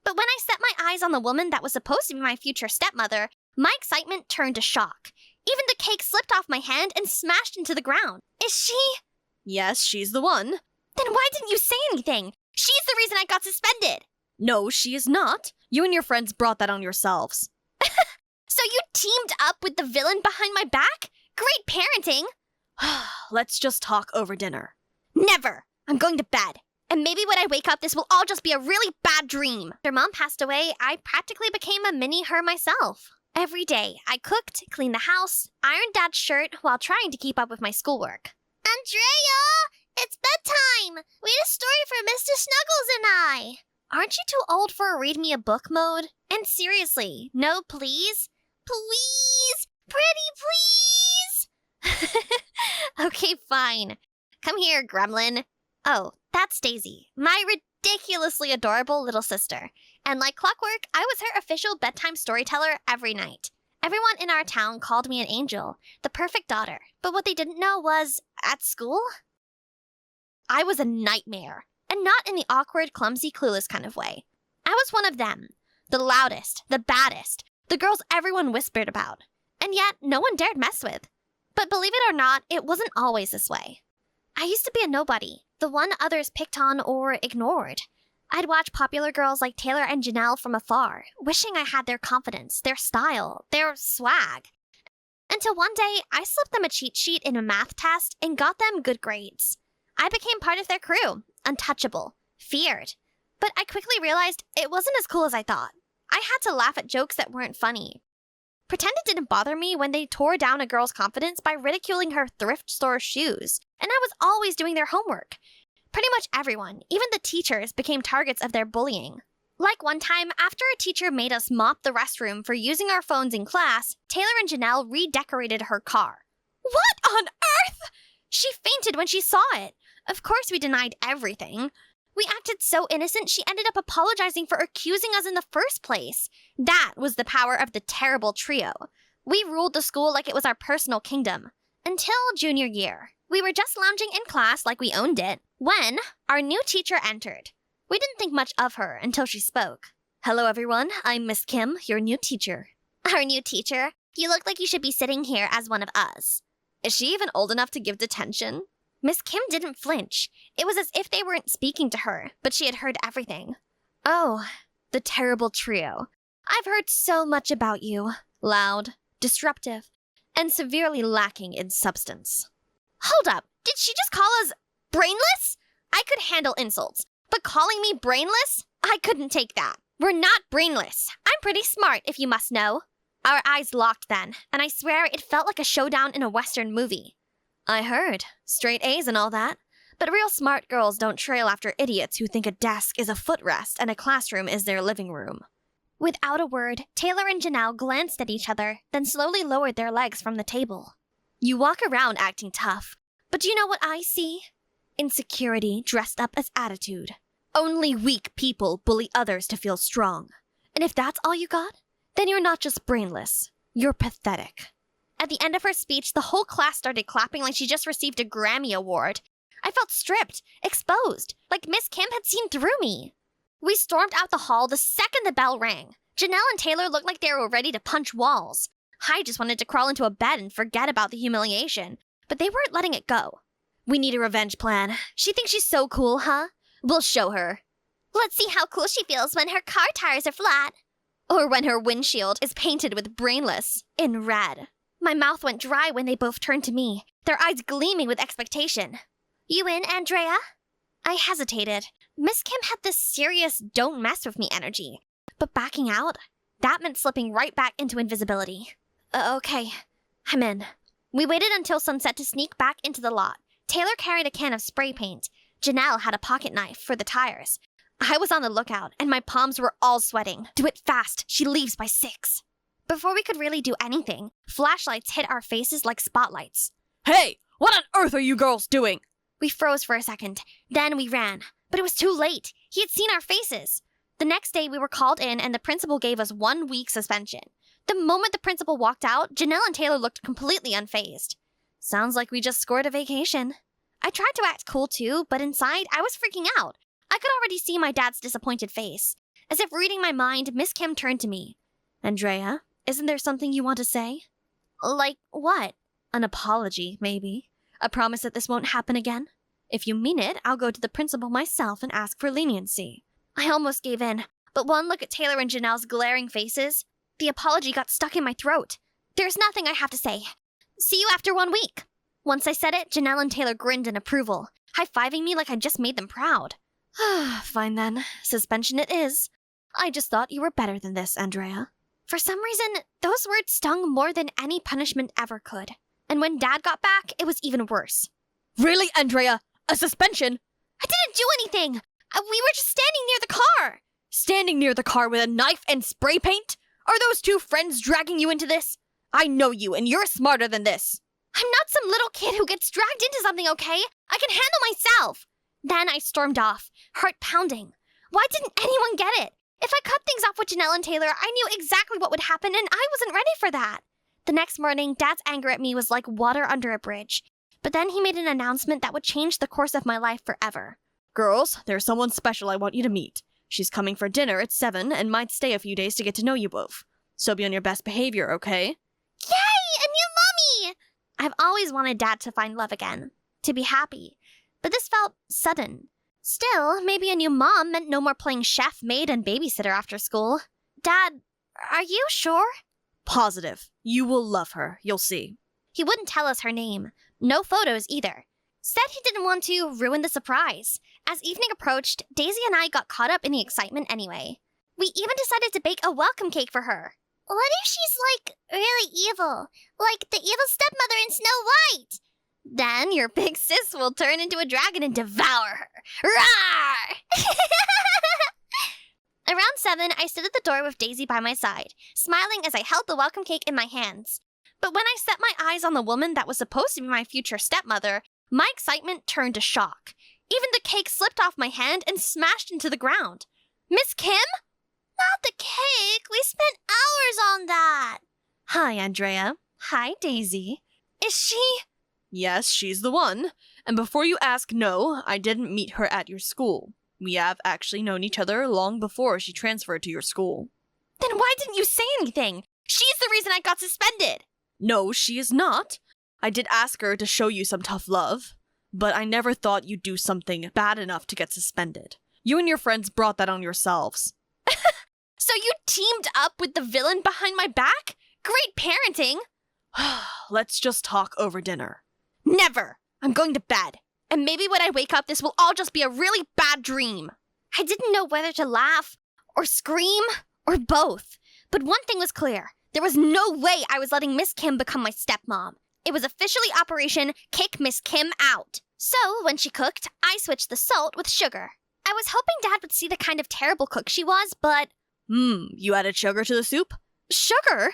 But when I set my eyes on the woman that was supposed to be my future stepmother, my excitement turned to shock. Even the cake slipped off my hand and smashed into the ground. Is she? Yes, she's the one. Then why didn't you say anything? She's the reason I got suspended. No, she is not. You and your friends brought that on yourselves. So you teamed up with the villain behind my back? Great parenting. Let's just talk over dinner. Never. I'm going to bed. And maybe when I wake up, this will all just be a really bad dream. After Mom passed away, I practically became a mini her myself. Every day, I cooked, cleaned the house, ironed Dad's shirt while trying to keep up with my schoolwork. Andrea! It's bedtime! Read a story for Mr. Snuggles and I! Aren't you too old for a read-me-a-book mode? And seriously, no please? Please! Pretty please! Okay, fine. Come here, gremlin. Oh, that's Daisy, my ridiculously adorable little sister. And like clockwork, I was her official bedtime storyteller every night. Everyone in our town called me an angel, the perfect daughter. But what they didn't know was, at school, I was a nightmare. And not in the awkward, clumsy, clueless kind of way. I was one of them. The loudest, the baddest, the girls everyone whispered about. And yet, no one dared mess with. But believe it or not, it wasn't always this way. I used to be a nobody, the one others picked on or ignored. I'd watch popular girls like Taylor and Janelle from afar, wishing I had their confidence, their style, their swag. Until one day, I slipped them a cheat sheet in a math test and got them good grades. I became part of their crew, untouchable, feared. But I quickly realized it wasn't as cool as I thought. I had to laugh at jokes that weren't funny. Pretend it didn't bother me when they tore down a girl's confidence by ridiculing her thrift store shoes, and I was always doing their homework. Pretty much everyone, even the teachers, became targets of their bullying. Like one time, after a teacher made us mop the restroom for using our phones in class, Taylor and Janelle redecorated her car. What on earth? She fainted when she saw it. Of course we denied everything. We acted so innocent she ended up apologizing for accusing us in the first place. That was the power of the terrible trio. We ruled the school like it was our personal kingdom. Until junior year. We were just lounging in class like we owned it, when our new teacher entered. We didn't think much of her until she spoke. Hello everyone, I'm Miss Kim, your new teacher. Our new teacher? You look like you should be sitting here as one of us. Is she even old enough to give detention? Miss Kim didn't flinch. It was as if they weren't speaking to her, but she had heard everything. Oh, the terrible trio. I've heard so much about you. Loud, disruptive, and severely lacking in substance. Hold up, did she just call us brainless? I could handle insults, but calling me brainless? I couldn't take that. We're not brainless. I'm pretty smart, if you must know. Our eyes locked then, and I swear it felt like a showdown in a Western movie. I heard. Straight A's and all that. But real smart girls don't trail after idiots who think a desk is a footrest and a classroom is their living room. Without a word, Taylor and Janelle glanced at each other, then slowly lowered their legs from the table. You walk around acting tough, but do you know what I see? Insecurity dressed up as attitude. Only weak people bully others to feel strong. And if that's all you got, then you're not just brainless, you're pathetic. At the end of her speech, the whole class started clapping like she just received a Grammy Award. I felt stripped, exposed, like Miss Kim had seen through me. We stormed out the hall the second the bell rang. Janelle and Taylor looked like they were ready to punch walls. I just wanted to crawl into a bed and forget about the humiliation, but they weren't letting it go. We need a revenge plan. She thinks she's so cool, huh? We'll show her. Let's see how cool she feels when her car tires are flat. Or when her windshield is painted with brainless in red. My mouth went dry when they both turned to me, their eyes gleaming with expectation. You in, Andrea? I hesitated. Miss Kim had this serious don't mess with me energy. But backing out? That meant slipping right back into invisibility. Okay, I'm in. We waited until sunset to sneak back into the lot. Taylor carried a can of spray paint. Janelle had a pocket knife for the tires. I was on the lookout, and my palms were all sweating. Do it fast. She leaves by 6. Before we could really do anything, flashlights hit our faces like spotlights. Hey, what on earth are you girls doing? We froze for a second. Then we ran. But it was too late. He had seen our faces. The next day, we were called in, and the principal gave us 1 week suspension. The moment the principal walked out, Janelle and Taylor looked completely unfazed. Sounds like we just scored a vacation. I tried to act cool too, but inside, I was freaking out. I could already see my dad's disappointed face. As if reading my mind, Miss Kim turned to me. Andrea, isn't there something you want to say? Like what? An apology, maybe. A promise that this won't happen again? If you mean it, I'll go to the principal myself and ask for leniency. I almost gave in, but one look at Taylor and Janelle's glaring faces, the apology got stuck in my throat. There's nothing I have to say. See you after 1 week. Once I said it, Janelle and Taylor grinned in approval, high-fiving me like I'd just made them proud. Fine then. Suspension it is. I just thought you were better than this, Andrea. For some reason, those words stung more than any punishment ever could. And when Dad got back, it was even worse. Really, Andrea? A suspension? I didn't do anything! We were just standing near the car! Standing near the car with a knife and spray paint? Are those two friends dragging you into this? I know you, and you're smarter than this. I'm not some little kid who gets dragged into something, okay? I can handle myself! Then I stormed off, heart pounding. Why didn't anyone get it? If I cut things off with Janelle and Taylor, I knew exactly what would happen, and I wasn't ready for that. The next morning, Dad's anger at me was like water under a bridge. But then he made an announcement that would change the course of my life forever. Girls, there's someone special I want you to meet. She's coming for dinner at 7 and might stay a few days to get to know you both. So be on your best behavior, okay? Yay! A new mommy! I've always wanted Dad to find love again, to be happy. But this felt sudden. Still, maybe a new mom meant no more playing chef, maid, and babysitter after school. Dad, are you sure? Positive. You will love her. You'll see. He wouldn't tell us her name. No photos either. Said he didn't want to ruin the surprise. As evening approached, Daisy and I got caught up in the excitement anyway. We even decided to bake a welcome cake for her. What if she's, really evil? Like the evil stepmother in Snow White? Then your big sis will turn into a dragon and devour her. Roar! Around 7, I stood at the door with Daisy by my side, smiling as I held the welcome cake in my hands. But when I set my eyes on the woman that was supposed to be my future stepmother, my excitement turned to shock. Even the cake slipped off my hand and smashed into the ground. Miss Kim? Not the cake. We spent hours on that. Hi, Andrea. Hi, Daisy. Is she? Yes, she's the one. And before you ask, no, I didn't meet her at your school. We have actually known each other long before she transferred to your school. Then why didn't you say anything? She's the reason I got suspended. No, she is not. I did ask her to show you some tough love, but I never thought you'd do something bad enough to get suspended. You and your friends brought that on yourselves. So you teamed up with the villain behind my back? Great parenting. Let's just talk over dinner. Never. I'm going to bed. And maybe when I wake up, this will all just be a really bad dream. I didn't know whether to laugh, or scream, or both. But one thing was clear. There was no way I was letting Miss Kim become my stepmom. It was officially Operation Kick Miss Kim Out. So, when she cooked, I switched the salt with sugar. I was hoping Dad would see the kind of terrible cook she was, but... You added sugar to the soup? Sugar?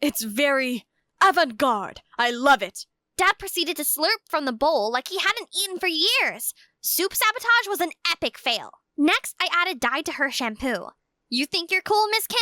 It's very avant-garde. I love it. Dad proceeded to slurp from the bowl like he hadn't eaten for years. Soup sabotage was an epic fail. Next, I added dye to her shampoo. You think you're cool, Miss Kim?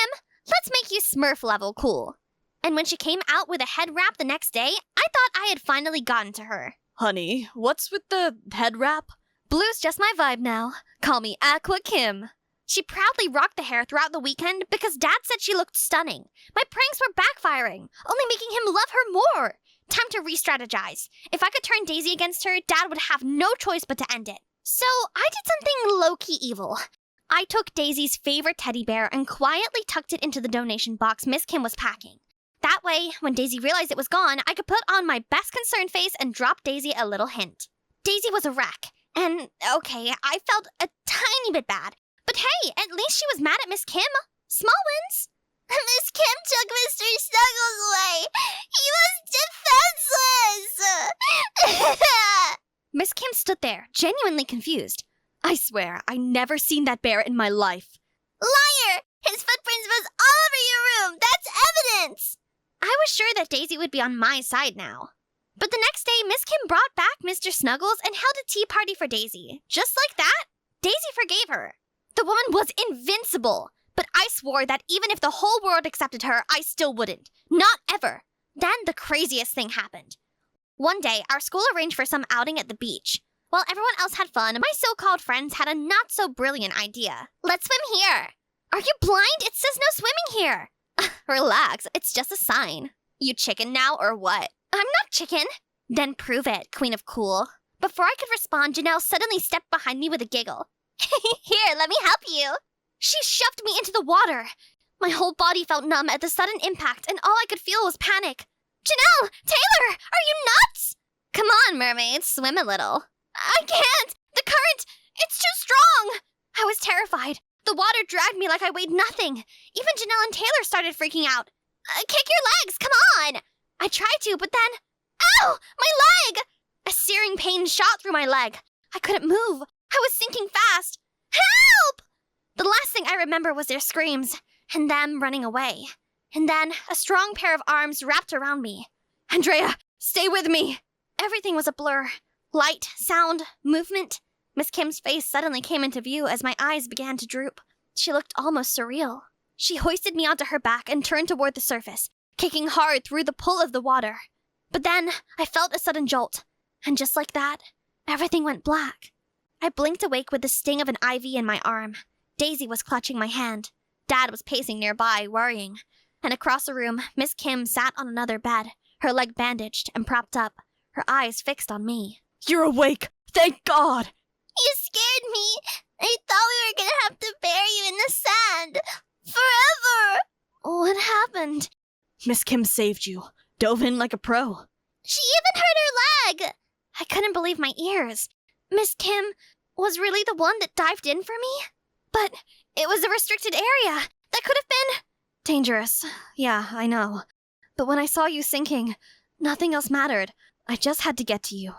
Let's make you Smurf level cool. And when she came out with a head wrap the next day, I thought I had finally gotten to her. Honey, what's with the head wrap? Blue's just my vibe now. Call me Aqua Kim. She proudly rocked the hair throughout the weekend because Dad said she looked stunning. My pranks were backfiring, only making him love her more. Time to re-strategize. If I could turn Daisy against her, Dad would have no choice but to end it. So I did something low-key evil. I took Daisy's favorite teddy bear and quietly tucked it into the donation box Miss Kim was packing. That way, when Daisy realized it was gone, I could put on my best concerned face and drop Daisy a little hint. Daisy was a wreck, and okay, I felt a tiny bit bad. But hey, at least she was mad at Miss Kim. Small wins. Miss Kim took Mr. Snuggles away. He was defenseless. Miss Kim stood there, genuinely confused. I swear, I never seen that bear in my life. Liar! His footprints was all over your room. That's evidence. I was sure that Daisy would be on my side now. But the next day, Miss Kim brought back Mr. Snuggles and held a tea party for Daisy. Just like that, Daisy forgave her. The woman was invincible, but I swore that even if the whole world accepted her, I still wouldn't. Not ever. Then the craziest thing happened. One day, our school arranged for some outing at the beach. While everyone else had fun, my so-called friends had a not-so-brilliant idea. Let's swim here. Are you blind? It says no swimming here. Relax, it's just a sign. You chicken now or what? I'm not chicken. Then prove it, Queen of Cool. Before I could respond, Janelle suddenly stepped behind me with a giggle. Here, let me help you. She shoved me into the water. My whole body felt numb at the sudden impact, and all I could feel was panic. Janelle! Taylor! Are you nuts? Come on, mermaids, swim a little. I can't! The current! It's too strong! I was terrified. The water dragged me like I weighed nothing. Even Janelle and Taylor started freaking out. Kick your legs, come on! I tried to, but then... Ow! My leg! A searing pain shot through my leg. I couldn't move. I was sinking fast. Help! The last thing I remember was their screams, and them running away. And then a strong pair of arms wrapped around me. Andrea, stay with me! Everything was a blur. Light, sound, movement. Miss Kim's face suddenly came into view as my eyes began to droop. She looked almost surreal. She hoisted me onto her back and turned toward the surface, kicking hard through the pull of the water. But then I felt a sudden jolt, and just like that, everything went black. I blinked awake with the sting of an IV in my arm. Daisy was clutching my hand. Dad was pacing nearby, worrying. And across the room, Miss Kim sat on another bed, her leg bandaged and propped up, her eyes fixed on me. You're awake! Thank God! You scared me! I thought we were gonna have to bury you in the sand! Forever! What happened? Miss Kim saved you. Dove in like a pro. She even hurt her leg! I couldn't believe my ears. Miss Kim was really the one that dived in for me? But it was a restricted area. That could have been... Dangerous. Yeah, I know. But when I saw you sinking, nothing else mattered. I just had to get to you.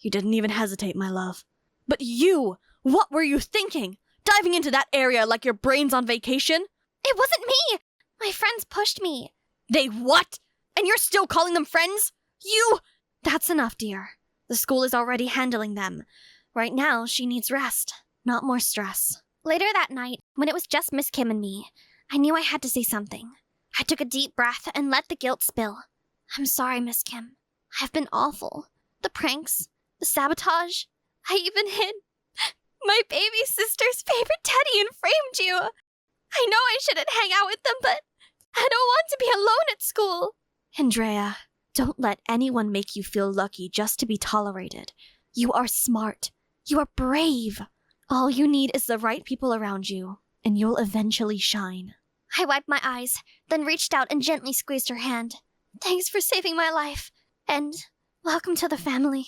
You didn't even hesitate, my love. But you! What were you thinking? Diving into that area like your brain's on vacation? It wasn't me! My friends pushed me. They what? And you're still calling them friends? You... That's enough, dear. The school is already handling them. Right now, she needs rest, not more stress. Later that night, when it was just Miss Kim and me, I knew I had to say something. I took a deep breath and let the guilt spill. I'm sorry, Miss Kim. I've been awful. The pranks, the sabotage. I even hid my baby sister's favorite teddy and framed you. I know I shouldn't hang out with them, but I don't want to be alone at school. Andrea, don't let anyone make you feel lucky just to be tolerated. You are smart. You are brave. All you need is the right people around you, and you'll eventually shine. I wiped my eyes, then reached out and gently squeezed her hand. Thanks for saving my life, and welcome to the family.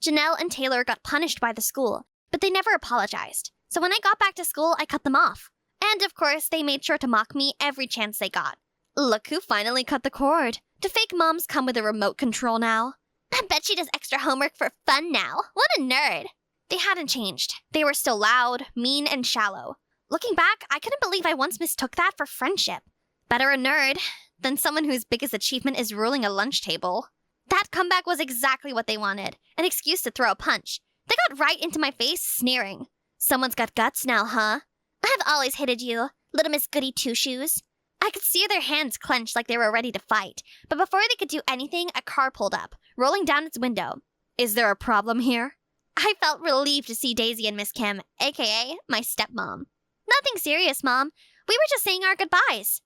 Janelle and Taylor got punished by the school, but they never apologized. So when I got back to school, I cut them off. And of course, they made sure to mock me every chance they got. Look who finally cut the cord. Do fake moms come with a remote control now? I bet she does extra homework for fun now. What a nerd. They hadn't changed. They were still loud, mean, and shallow. Looking back, I couldn't believe I once mistook that for friendship. Better a nerd than someone whose biggest achievement is ruling a lunch table. That comeback was exactly what they wanted. An excuse to throw a punch. They got right into my face, sneering. Someone's got guts now, huh? I've always hated you, little Miss Goody Two-Shoes. I could see their hands clenched like they were ready to fight. But before they could do anything, a car pulled up, rolling down its window. Is there a problem here? I felt relieved to see Daisy and Miss Kim, a.k.a. my stepmom. Nothing serious, Mom. We were just saying our goodbyes.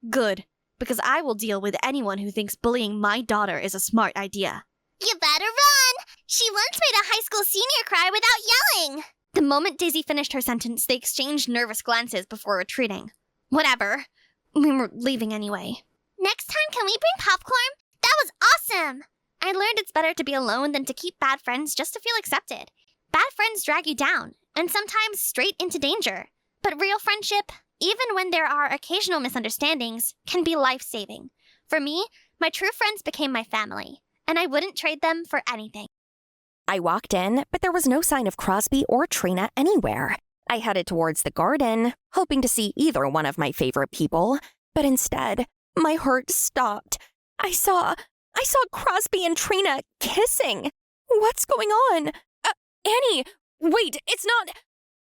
Good, because I will deal with anyone who thinks bullying my daughter is a smart idea. You better run! She once made a high school senior cry without yelling! The moment Daisy finished her sentence, they exchanged nervous glances before retreating. Whatever. We were leaving anyway. Next time, can we bring popcorn? That was awesome! I learned it's better to be alone than to keep bad friends just to feel accepted. Bad friends drag you down, and sometimes straight into danger. But real friendship, even when there are occasional misunderstandings, can be life-saving. For me, my true friends became my family, and I wouldn't trade them for anything. I walked in, but there was no sign of Crosby or Trina anywhere. I headed towards the garden, hoping to see either one of my favorite people, but instead, my heart stopped. I saw Crosby and Trina kissing. What's going on? Annie, wait, it's not...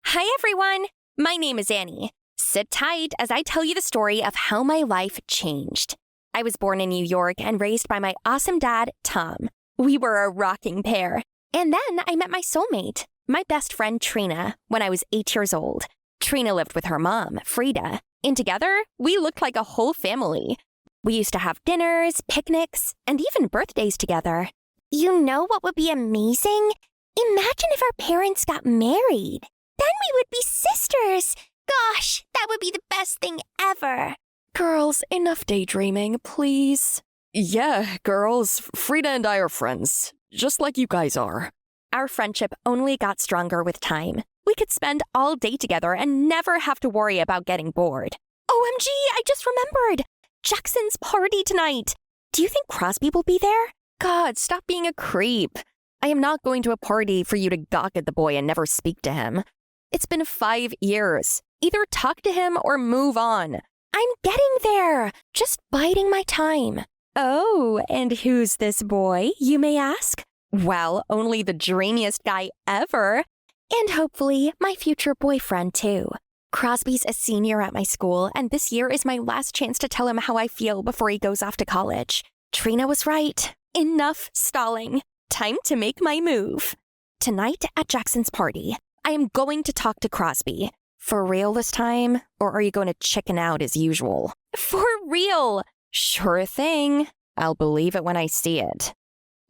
Hi, everyone. My name is Annie. Sit tight as I tell you the story of how my life changed. I was born in New York and raised by my awesome dad, Tom. We were a rocking pair. And then I met my soulmate, my best friend Trina, when I was 8 years old. Trina lived with her mom, Frida, and together we looked like a whole family. We used to have dinners, picnics, and even birthdays together. You know what would be amazing? Imagine if our parents got married. Then we would be sisters. Gosh, that would be the best thing ever. Girls, enough daydreaming, please. Yeah, girls, Frida and I are friends, just like you guys are. Our friendship only got stronger with time. We could spend all day together and never have to worry about getting bored. OMG, I just remembered! Jackson's party tonight. Do you think Crosby will be there? God, stop being a creep. I am not going to a party for you to gawk at the boy and never speak to him. It's been 5 years. Either talk to him or move on. I'm getting there. Just biding my time. Oh, and who's this boy, you may ask? Well, only the dreamiest guy ever. And hopefully, my future boyfriend, too. Crosby's a senior at my school, and this year is my last chance to tell him how I feel before he goes off to college. Trina was right. Enough stalling. Time to make my move. Tonight at Jackson's party, I am going to talk to Crosby. For real this time, or are you going to chicken out as usual? For real! Sure thing. I'll believe it when I see it.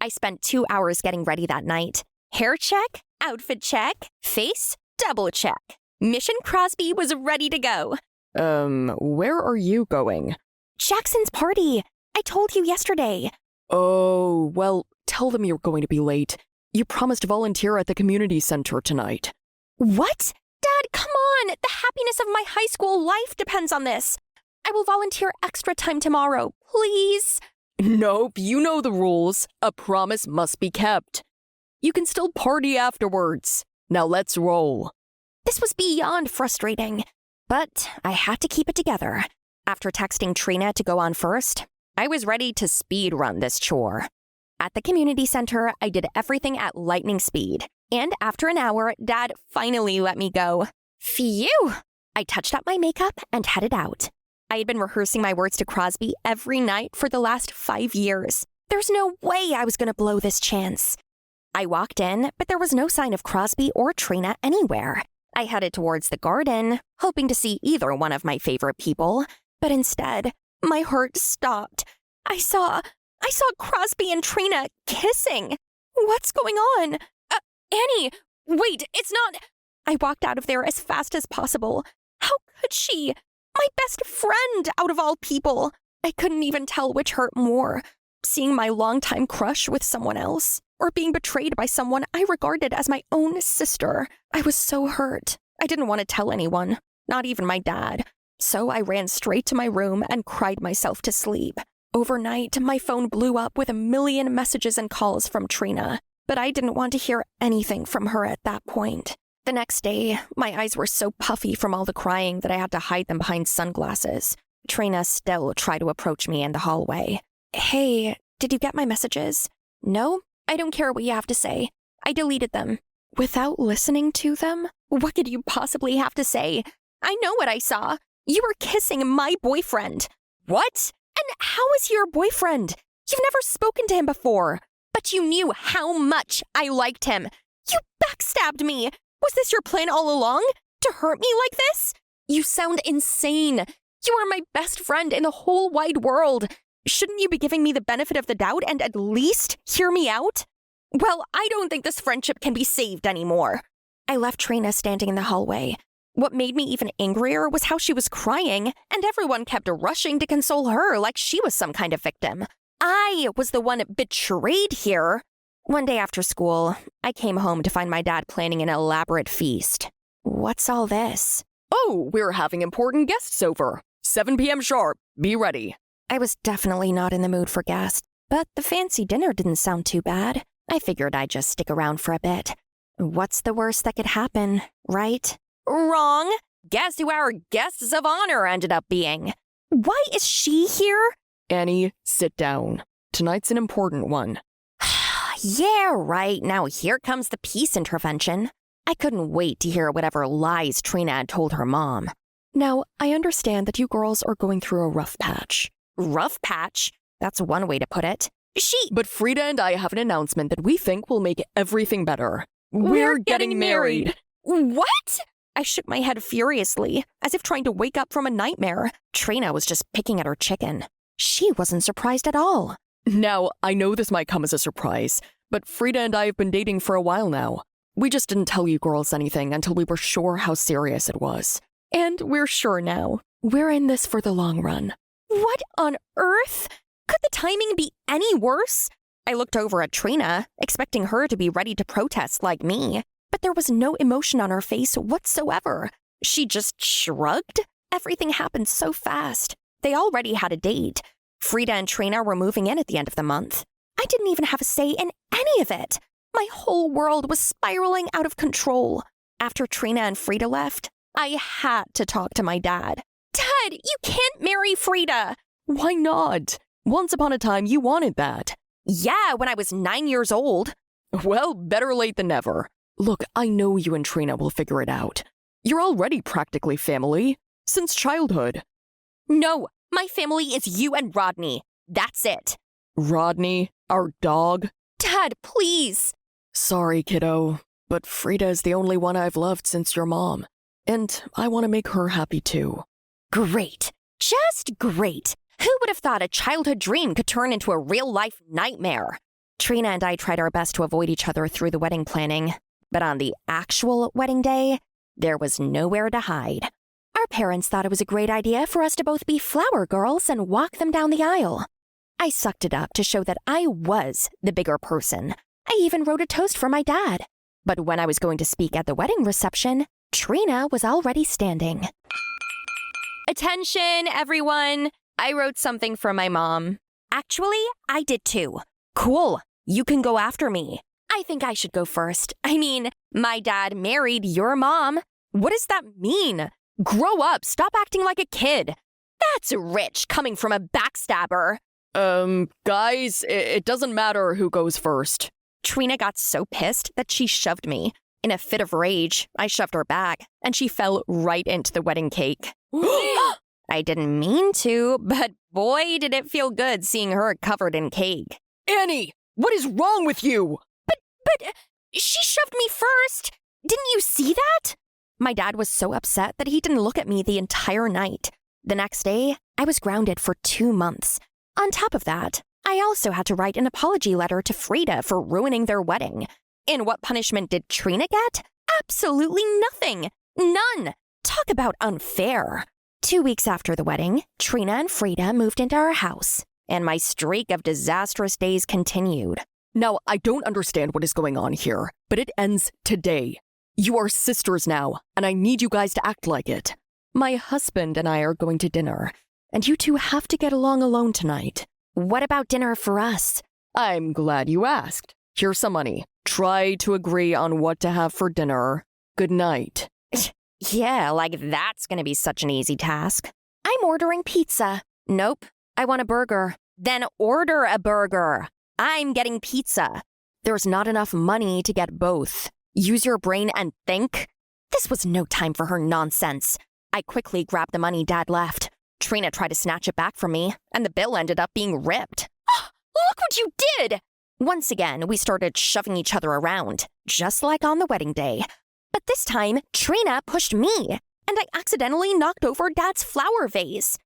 I spent 2 hours getting ready that night. Hair check, outfit check, face double check. Mission Crosby was ready to go. Where are you going? Jackson's party. I told you yesterday. Oh, well, tell them you're going to be late. You promised to volunteer at the community center tonight. What? Dad, come on! The happiness of my high school life depends on this. I will volunteer extra time tomorrow, please. Nope, you know the rules. A promise must be kept. You can still party afterwards. Now let's roll. This was beyond frustrating, but I had to keep it together. After texting Trina to go on first, I was ready to speed run this chore. At the community center, I did everything at lightning speed. And after an hour, Dad finally let me go. Phew! I touched up my makeup and headed out. I had been rehearsing my words to Crosby every night for the last 5 years. There's no way I was going to blow this chance. I walked in, but there was no sign of Crosby or Trina anywhere. I headed towards the garden, hoping to see either one of my favorite people, but instead, my heart stopped. I saw Crosby and Trina kissing. What's going on? Annie, wait, it's not... I walked out of there as fast as possible. How could she? My best friend, out of all people. I couldn't even tell which hurt more. Seeing my longtime crush with someone else, or being betrayed by someone I regarded as my own sister. I was so hurt. I didn't want to tell anyone, not even my dad. So I ran straight to my room and cried myself to sleep. Overnight, my phone blew up with a million messages and calls from Trina, but I didn't want to hear anything from her at that point. The next day, my eyes were so puffy from all the crying that I had to hide them behind sunglasses. Trina still tried to approach me in the hallway. Hey, did you get my messages? No? I don't care what you have to say. I deleted them. Without listening to them? What could you possibly have to say? I know what I saw. You were kissing my boyfriend. What? And how is he your boyfriend? You've never spoken to him before. But you knew how much I liked him. You backstabbed me. Was this your plan all along? To hurt me like this? You sound insane. You are my best friend in the whole wide world. Shouldn't you be giving me the benefit of the doubt and at least hear me out? Well, I don't think this friendship can be saved anymore. I left Trina standing in the hallway. What made me even angrier was how she was crying, and everyone kept rushing to console her like she was some kind of victim. I was the one betrayed here. One day after school, I came home to find my dad planning an elaborate feast. What's all this? Oh, we're having important guests over. 7 p.m. sharp. Be ready. I was definitely not in the mood for guests, but the fancy dinner didn't sound too bad. I figured I'd just stick around for a bit. What's the worst that could happen, right? Wrong! Guess who our guests of honor ended up being? Why is she here? Annie, sit down. Tonight's an important one. Yeah, right. Now here comes the peace intervention. I couldn't wait to hear whatever lies Trina had told her mom. Now, I understand that you girls are going through a rough patch. Rough patch? That's one way to put it. But Frida and I have an announcement that we think will make everything better. We're getting married. What? I shook my head furiously, as if trying to wake up from a nightmare. Trina was just picking at her chicken. She wasn't surprised at all. Now, I know this might come as a surprise, but Frida and I have been dating for a while now. We just didn't tell you girls anything until we were sure how serious it was. And we're sure now. We're in this for the long run. What on earth? Could the timing be any worse? I looked over at Trina, expecting her to be ready to protest like me, but there was no emotion on her face whatsoever. She just shrugged. Everything happened so fast. They already had a date. Frida and Trina were moving in at the end of the month. I didn't even have a say in any of it. My whole world was spiraling out of control. After Trina and Frida left, I had to talk to my dad. Dad, you can't marry Frida. Why not? Once upon a time, you wanted that. Yeah, when I was 9 years old. Well, better late than never. Look, I know you and Trina will figure it out. You're already practically family. Since childhood. No, my family is you and Rodney. That's it. Rodney, our dog? Dad, please. Sorry, kiddo, but Frida is the only one I've loved since your mom. And I want to make her happy too. Great. Just great. Who would have thought a childhood dream could turn into a real-life nightmare? Trina and I tried our best to avoid each other through the wedding planning, but on the actual wedding day, there was nowhere to hide. Our parents thought it was a great idea for us to both be flower girls and walk them down the aisle. I sucked it up to show that I was the bigger person. I even wrote a toast for my dad. But when I was going to speak at the wedding reception, Trina was already standing. Attention, everyone. I wrote something for my mom. Actually, I did too. Cool. You can go after me. I think I should go first. I mean, my dad married your mom. What does that mean? Grow up. Stop acting like a kid. That's rich coming from a backstabber. Guys, it doesn't matter who goes first. Trina got so pissed that she shoved me. In a fit of rage, I shoved her back, and she fell right into the wedding cake. I didn't mean to, but boy, did it feel good seeing her covered in cake. Annie, what is wrong with you? But she shoved me first. Didn't you see that? My dad was so upset that he didn't look at me the entire night. The next day, I was grounded for 2 months. On top of that, I also had to write an apology letter to Frida for ruining their wedding. And what punishment did Trina get? Absolutely nothing. None. Talk about unfair. 2 weeks after the wedding, Trina and Frida moved into our house, and my streak of disastrous days continued. Now, I don't understand what is going on here, but it ends today. You are sisters now, and I need you guys to act like it. My husband and I are going to dinner, and you two have to get along alone tonight. What about dinner for us? I'm glad you asked. Here's some money. Try to agree on what to have for dinner. Good night. Yeah, like that's gonna be such an easy task. I'm ordering pizza. Nope, I want a burger. Then order a burger. I'm getting pizza. There's not enough money to get both. Use your brain and think. This was no time for her nonsense. I quickly grabbed the money Dad left. Trina tried to snatch it back from me, and the bill ended up being ripped. Look what you did! Once again, we started shoving each other around, just like on the wedding day. But this time, Trina pushed me, and I accidentally knocked over Dad's flower vase.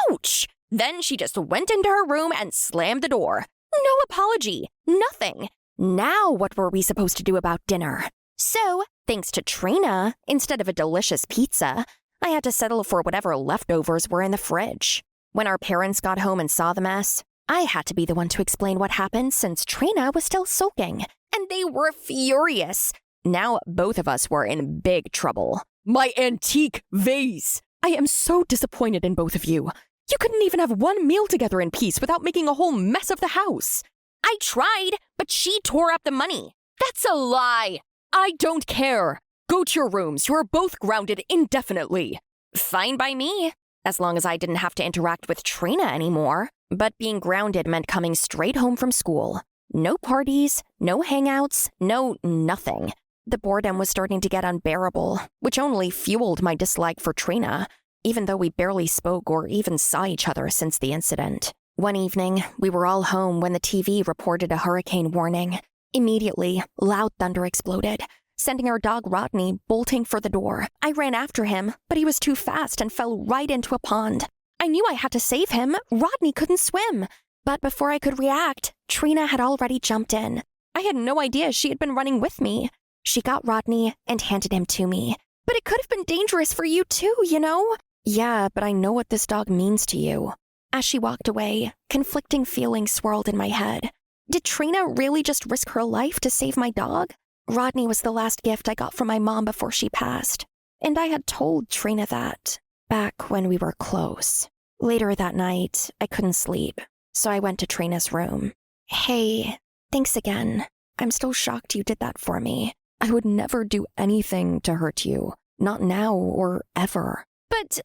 Ouch! Then she just went into her room and slammed the door. No apology. Nothing. Now what were we supposed to do about dinner? So, thanks to Trina, instead of a delicious pizza, I had to settle for whatever leftovers were in the fridge. When our parents got home and saw the mess, I had to be the one to explain what happened since Trina was still sulking, and they were furious. Now both of us were in big trouble. My antique vase! I am so disappointed in both of you. You couldn't even have one meal together in peace without making a whole mess of the house. I tried, but she tore up the money. That's a lie. I don't care. Go to your rooms. You are both grounded indefinitely. Fine by me, as long as I didn't have to interact with Trina anymore. But being grounded meant coming straight home from school. No parties, no hangouts, no nothing. The boredom was starting to get unbearable, which only fueled my dislike for Trina, even though we barely spoke or even saw each other since the incident. One evening, we were all home when the TV reported a hurricane warning. Immediately, loud thunder exploded, sending our dog Rodney bolting for the door. I ran after him, but he was too fast and fell right into a pond. I knew I had to save him. Rodney couldn't swim. But before I could react, Trina had already jumped in. I had no idea she had been running with me. She got Rodney and handed him to me. But it could have been dangerous for you too, you know? Yeah, but I know what this dog means to you. As she walked away, conflicting feelings swirled in my head. Did Trina really just risk her life to save my dog? Rodney was the last gift I got from my mom before she passed. And I had told Trina that, back when we were close. Later that night, I couldn't sleep, so I went to Trina's room. Hey, thanks again. I'm still shocked you did that for me. I would never do anything to hurt you. Not now or ever. But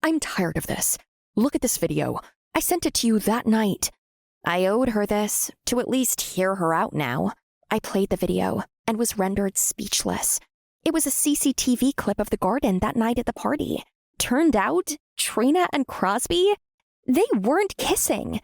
I'm tired of this. Look at this video. I sent it to you that night. I owed her this, to at least hear her out now. I played the video and was rendered speechless. It was a CCTV clip of the garden that night at the party. Turned out, Trina and Crosby, they weren't kissing.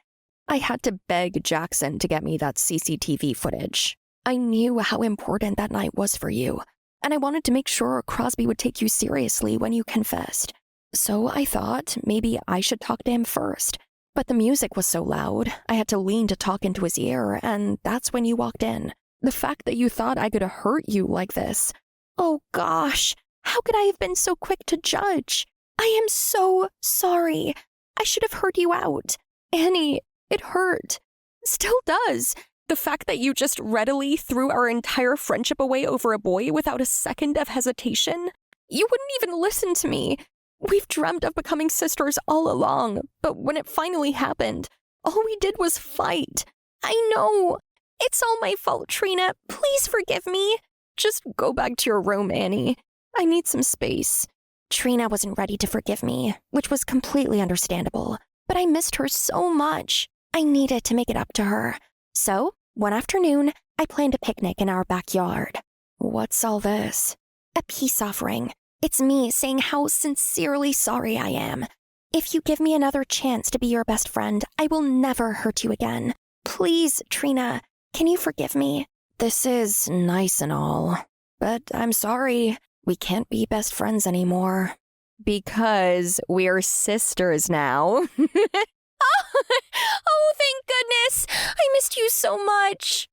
I had to beg Jackson to get me that CCTV footage. I knew how important that night was for you, and I wanted to make sure Crosby would take you seriously when you confessed. So I thought maybe I should talk to him first. But the music was so loud, I had to lean to talk into his ear, and that's when you walked in. The fact that you thought I could hurt you like this. Oh gosh, how could I have been so quick to judge? I am so sorry. I should have heard you out. Annie, it hurt. Still does. The fact that you just readily threw our entire friendship away over a boy without a second of hesitation. You wouldn't even listen to me. We've dreamt of becoming sisters all along, but when it finally happened, all we did was fight. I know. It's all my fault, Trina. Please forgive me. Just go back to your room, Annie. I need some space. Trina wasn't ready to forgive me, which was completely understandable, but I missed her so much. I needed to make it up to her. So, one afternoon, I planned a picnic in our backyard. What's all this? A peace offering. It's me saying how sincerely sorry I am. If you give me another chance to be your best friend, I will never hurt you again. Please, Trina, can you forgive me? This is nice and all, but I'm sorry. We can't be best friends anymore. Because we're sisters now. Oh, thank goodness. I missed you so much.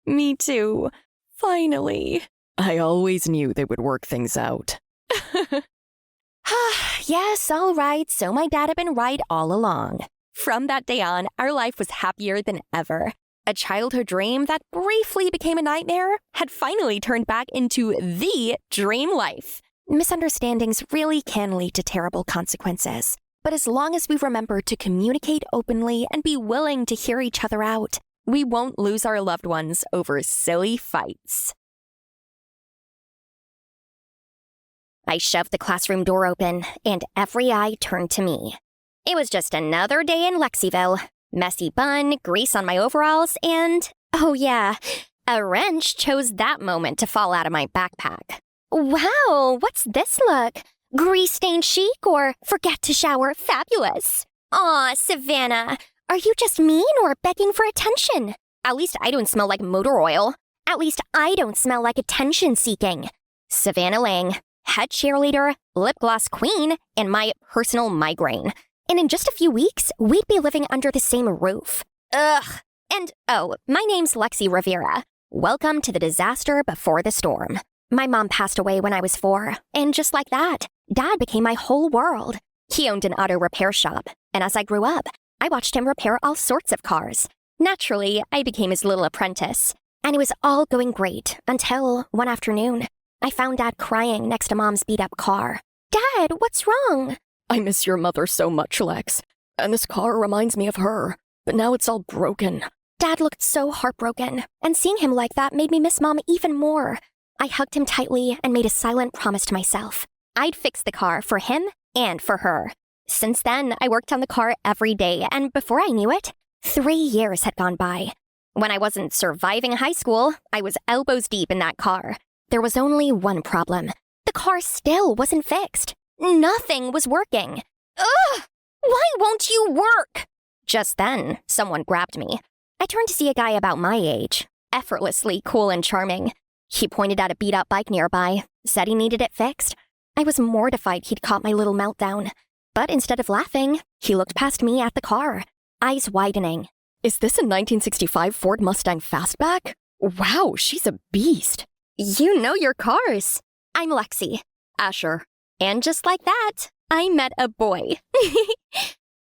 Me too. Finally. I always knew they would work things out. Yes, all right. So my dad had been right all along. From that day on, our life was happier than ever. A childhood dream that briefly became a nightmare had finally turned back into the dream life. Misunderstandings really can lead to terrible consequences. But as long as we remember to communicate openly and be willing to hear each other out, we won't lose our loved ones over silly fights. I shoved the classroom door open, and every eye turned to me. It was just another day in Lexiville. Messy bun, grease on my overalls, and, oh yeah, a wrench chose that moment to fall out of my backpack. Wow, what's this look? Grease-stained chic or forget to shower fabulous? Aw, Savannah, are you just mean or begging for attention? At least I don't smell like motor oil. At least I don't smell like attention-seeking. Savannah Lang, head cheerleader, lip gloss queen, and my personal migraine. And in just a few weeks, we'd be living under the same roof. Ugh. And, oh, my name's Lexi Rivera. Welcome to the disaster before the storm. My mom passed away when I was 4, and just like that, Dad became my whole world. He owned an auto repair shop, and as I grew up, I watched him repair all sorts of cars. Naturally, I became his little apprentice, and it was all going great until one afternoon, I found Dad crying next to Mom's beat-up car. Dad, what's wrong? I miss your mother so much, Lex, and this car reminds me of her, but now it's all broken. Dad looked so heartbroken, and seeing him like that made me miss Mom even more. I hugged him tightly and made a silent promise to myself. I'd fix the car for him and for her. Since then, I worked on the car every day, and before I knew it, 3 years had gone by. When I wasn't surviving high school, I was elbows deep in that car. There was only one problem. The car still wasn't fixed. Nothing was working. Ugh! Why won't you work? Just then, someone grabbed me. I turned to see a guy about my age, effortlessly cool and charming. He pointed at a beat-up bike nearby, said he needed it fixed. I was mortified he'd caught my little meltdown. But instead of laughing, he looked past me at the car, eyes widening. Is this a 1965 Ford Mustang Fastback? Wow, she's a beast. You know your cars. I'm Lexi. Asher. And just like that, I met a boy.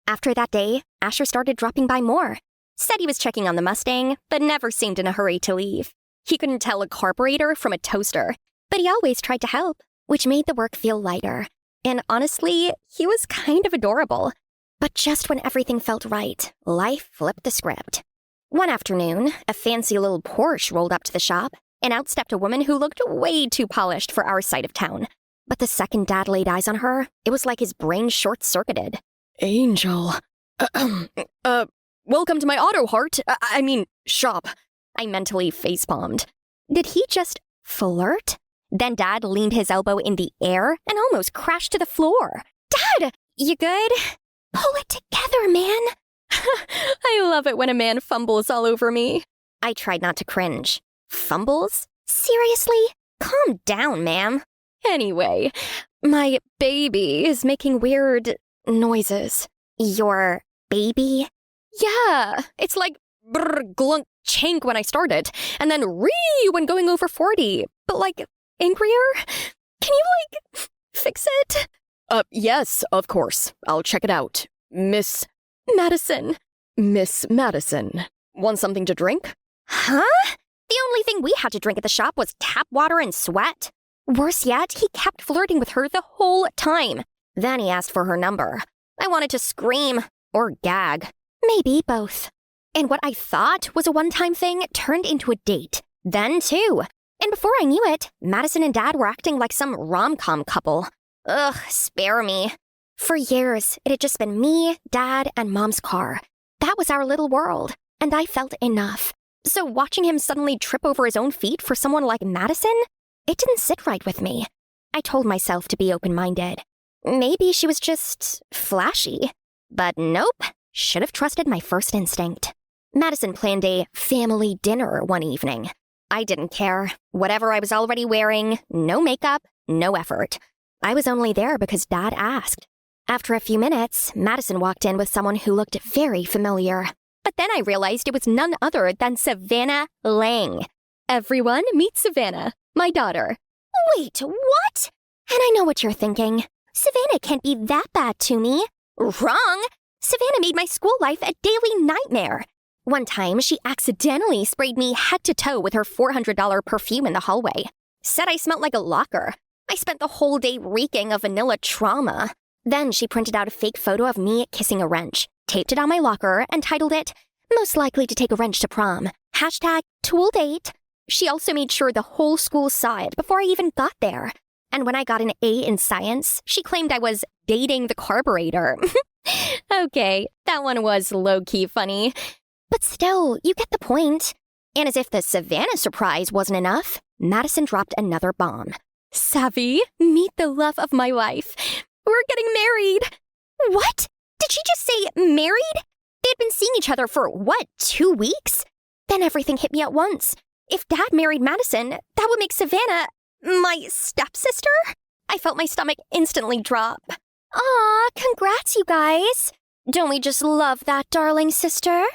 After that day, Asher started dropping by more. Said he was checking on the Mustang, but never seemed in a hurry to leave. He couldn't tell a carburetor from a toaster, but he always tried to help, which made the work feel lighter. And honestly, he was kind of adorable. But just when everything felt right, life flipped the script. One afternoon, a fancy little Porsche rolled up to the shop, and out stepped a woman who looked way too polished for our side of town. But the second Dad laid eyes on her, it was like his brain short-circuited. Angel. Welcome to my auto heart. Shop. I mentally facepalmed. Did he just flirt? Then Dad leaned his elbow in the air and almost crashed to the floor. Dad, you good? Pull it together, man. I love it when a man fumbles all over me. I tried not to cringe. Fumbles? Seriously? Calm down, ma'am. Anyway, my baby is making weird noises. Your baby? Yeah, it's like brr, glunk, chank when I started, and then ree when going over 40, but like angrier? Can you fix it? Yes, of course. I'll check it out. Miss Madison. Miss Madison. Want something to drink? Huh? The only thing we had to drink at the shop was tap water and sweat. Worse yet, he kept flirting with her the whole time. Then he asked for her number. I wanted to scream or gag. Maybe both. And what I thought was a one-time thing turned into a date. Then two. And before I knew it, Madison and Dad were acting like some rom-com couple. Ugh, spare me. For years, it had just been me, Dad, and Mom's car. That was our little world, and I felt enough. So watching him suddenly trip over his own feet for someone like Madison, it didn't sit right with me. I told myself to be open-minded. Maybe she was just flashy. But nope, should have trusted my first instinct. Madison planned a family dinner one evening. I didn't care. Whatever I was already wearing, no makeup, no effort. I was only there because Dad asked. After a few minutes, Madison walked in with someone who looked very familiar. But then I realized it was none other than Savannah Lang. Everyone meet Savannah, my daughter. Wait, what? And I know what you're thinking. Savannah can't be that bad to me. Wrong! Savannah made my school life a daily nightmare. One time, she accidentally sprayed me head to toe with her $400 perfume in the hallway. Said I smelled like a locker. I spent the whole day reeking of vanilla trauma. Then she printed out a fake photo of me kissing a wrench, taped it on my locker, and titled it, "Most likely to take a wrench to prom. #tool date." She also made sure the whole school saw it before I even got there. And when I got an A in science, she claimed I was dating the carburetor. Okay, that one was low-key funny. But still, you get the point. And as if the Savannah surprise wasn't enough, Madison dropped another bomb. Savvy, meet the love of my life. We're getting married. What? Did she just say married? They had been seeing each other for, 2 weeks? Then everything hit me at once. If Dad married Madison, that would make Savannah my stepsister? I felt my stomach instantly drop. Aw, congrats, you guys. Don't we just love that darling sister?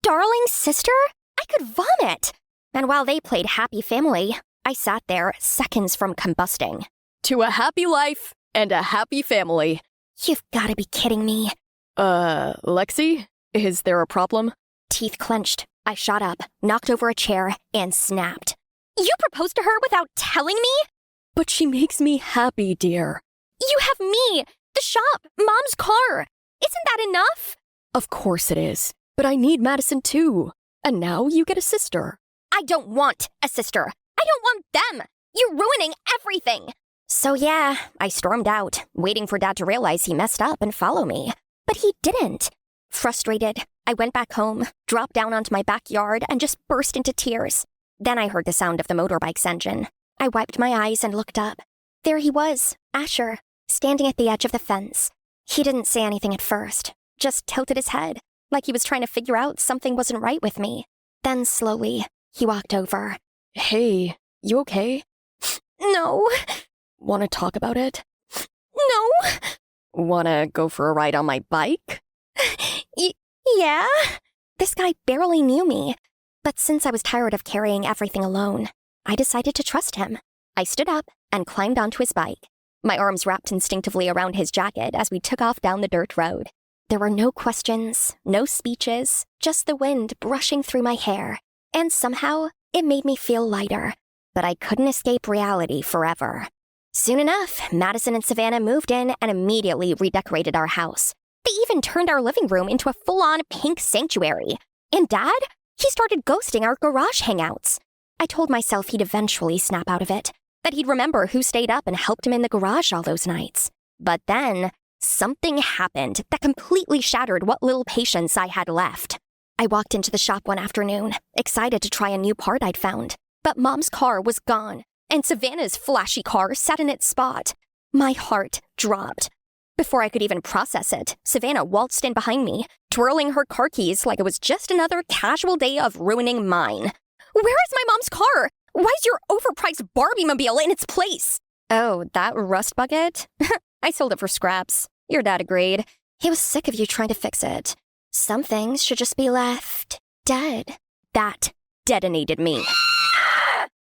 Darling sister? I could vomit. And while they played happy family, I sat there seconds from combusting. To a happy life and a happy family. You've got to be kidding me. Lexi? Is there a problem? Teeth clenched. I shot up, knocked over a chair, and snapped. You proposed to her without telling me? But she makes me happy, dear. You have me, the shop, Mom's car. Isn't that enough? Of course it is. But I need Madison too. And now you get a sister. I don't want a sister. I don't want them. You're ruining everything. So yeah, I stormed out, waiting for Dad to realize he messed up and follow me. But he didn't. Frustrated, I went back home, dropped down onto my backyard, and just burst into tears. Then I heard the sound of the motorbike's engine. I wiped my eyes and looked up. There he was, Asher, standing at the edge of the fence. He didn't say anything at first, just tilted his head. like he was trying to figure out something wasn't right with me. Then slowly, he walked over. Hey, you okay? No. Want to talk about it? No. Want to go for a ride on my bike? Yeah? This guy barely knew me. But since I was tired of carrying everything alone, I decided to trust him. I stood up and climbed onto his bike, my arms wrapped instinctively around his jacket as we took off down the dirt road. There were no questions, no speeches, just the wind brushing through my hair. And somehow, it made me feel lighter. But I couldn't escape reality forever. Soon enough, Madison and Savannah moved in and immediately redecorated our house. They even turned our living room into a full-on pink sanctuary. And Dad? He started ghosting our garage hangouts. I told myself he'd eventually snap out of it, that he'd remember who stayed up and helped him in the garage all those nights. But then, something happened that completely shattered what little patience I had left. I walked into the shop one afternoon, excited to try a new part I'd found. But Mom's car was gone, and Savannah's flashy car sat in its spot. My heart dropped. Before I could even process it, Savannah waltzed in behind me, twirling her car keys like it was just another casual day of ruining mine. Where is my mom's car? Why is your overpriced Barbie-mobile in its place? Oh, that rust bucket? I sold it for scraps. Your dad agreed. He was sick of you trying to fix it. Some things should just be left dead. That detonated me.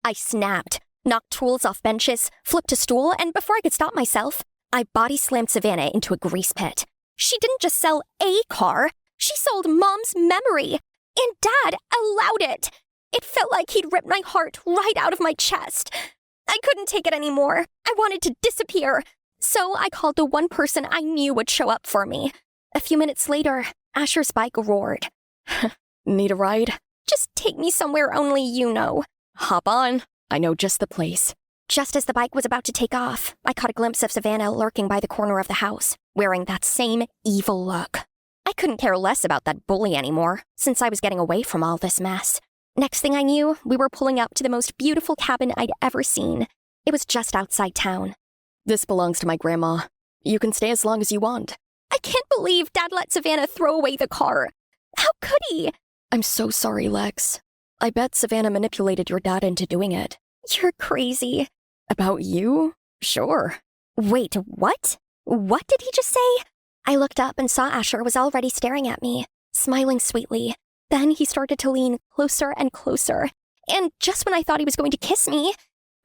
I snapped, knocked tools off benches, flipped a stool, and before I could stop myself, I body slammed Savannah into a grease pit. She didn't just sell a car, she sold Mom's memory. And Dad allowed it. It felt like he'd ripped my heart right out of my chest. I couldn't take it anymore. I wanted to disappear. So I called the one person I knew would show up for me. A few minutes later, Asher's bike roared. Need a ride? Just take me somewhere only you know. Hop on. I know just the place. Just as the bike was about to take off, I caught a glimpse of Savannah lurking by the corner of the house, wearing that same evil look. I couldn't care less about that bully anymore, since I was getting away from all this mess. Next thing I knew, we were pulling up to the most beautiful cabin I'd ever seen. It was just outside town. This belongs to my grandma. You can stay as long as you want. I can't believe Dad let Savannah throw away the car. How could he? I'm so sorry, Lex. I bet Savannah manipulated your dad into doing it. You're crazy. About you? Sure. Wait, what? What did he just say? I looked up and saw Asher was already staring at me, smiling sweetly. Then he started to lean closer and closer. And just when I thought he was going to kiss me,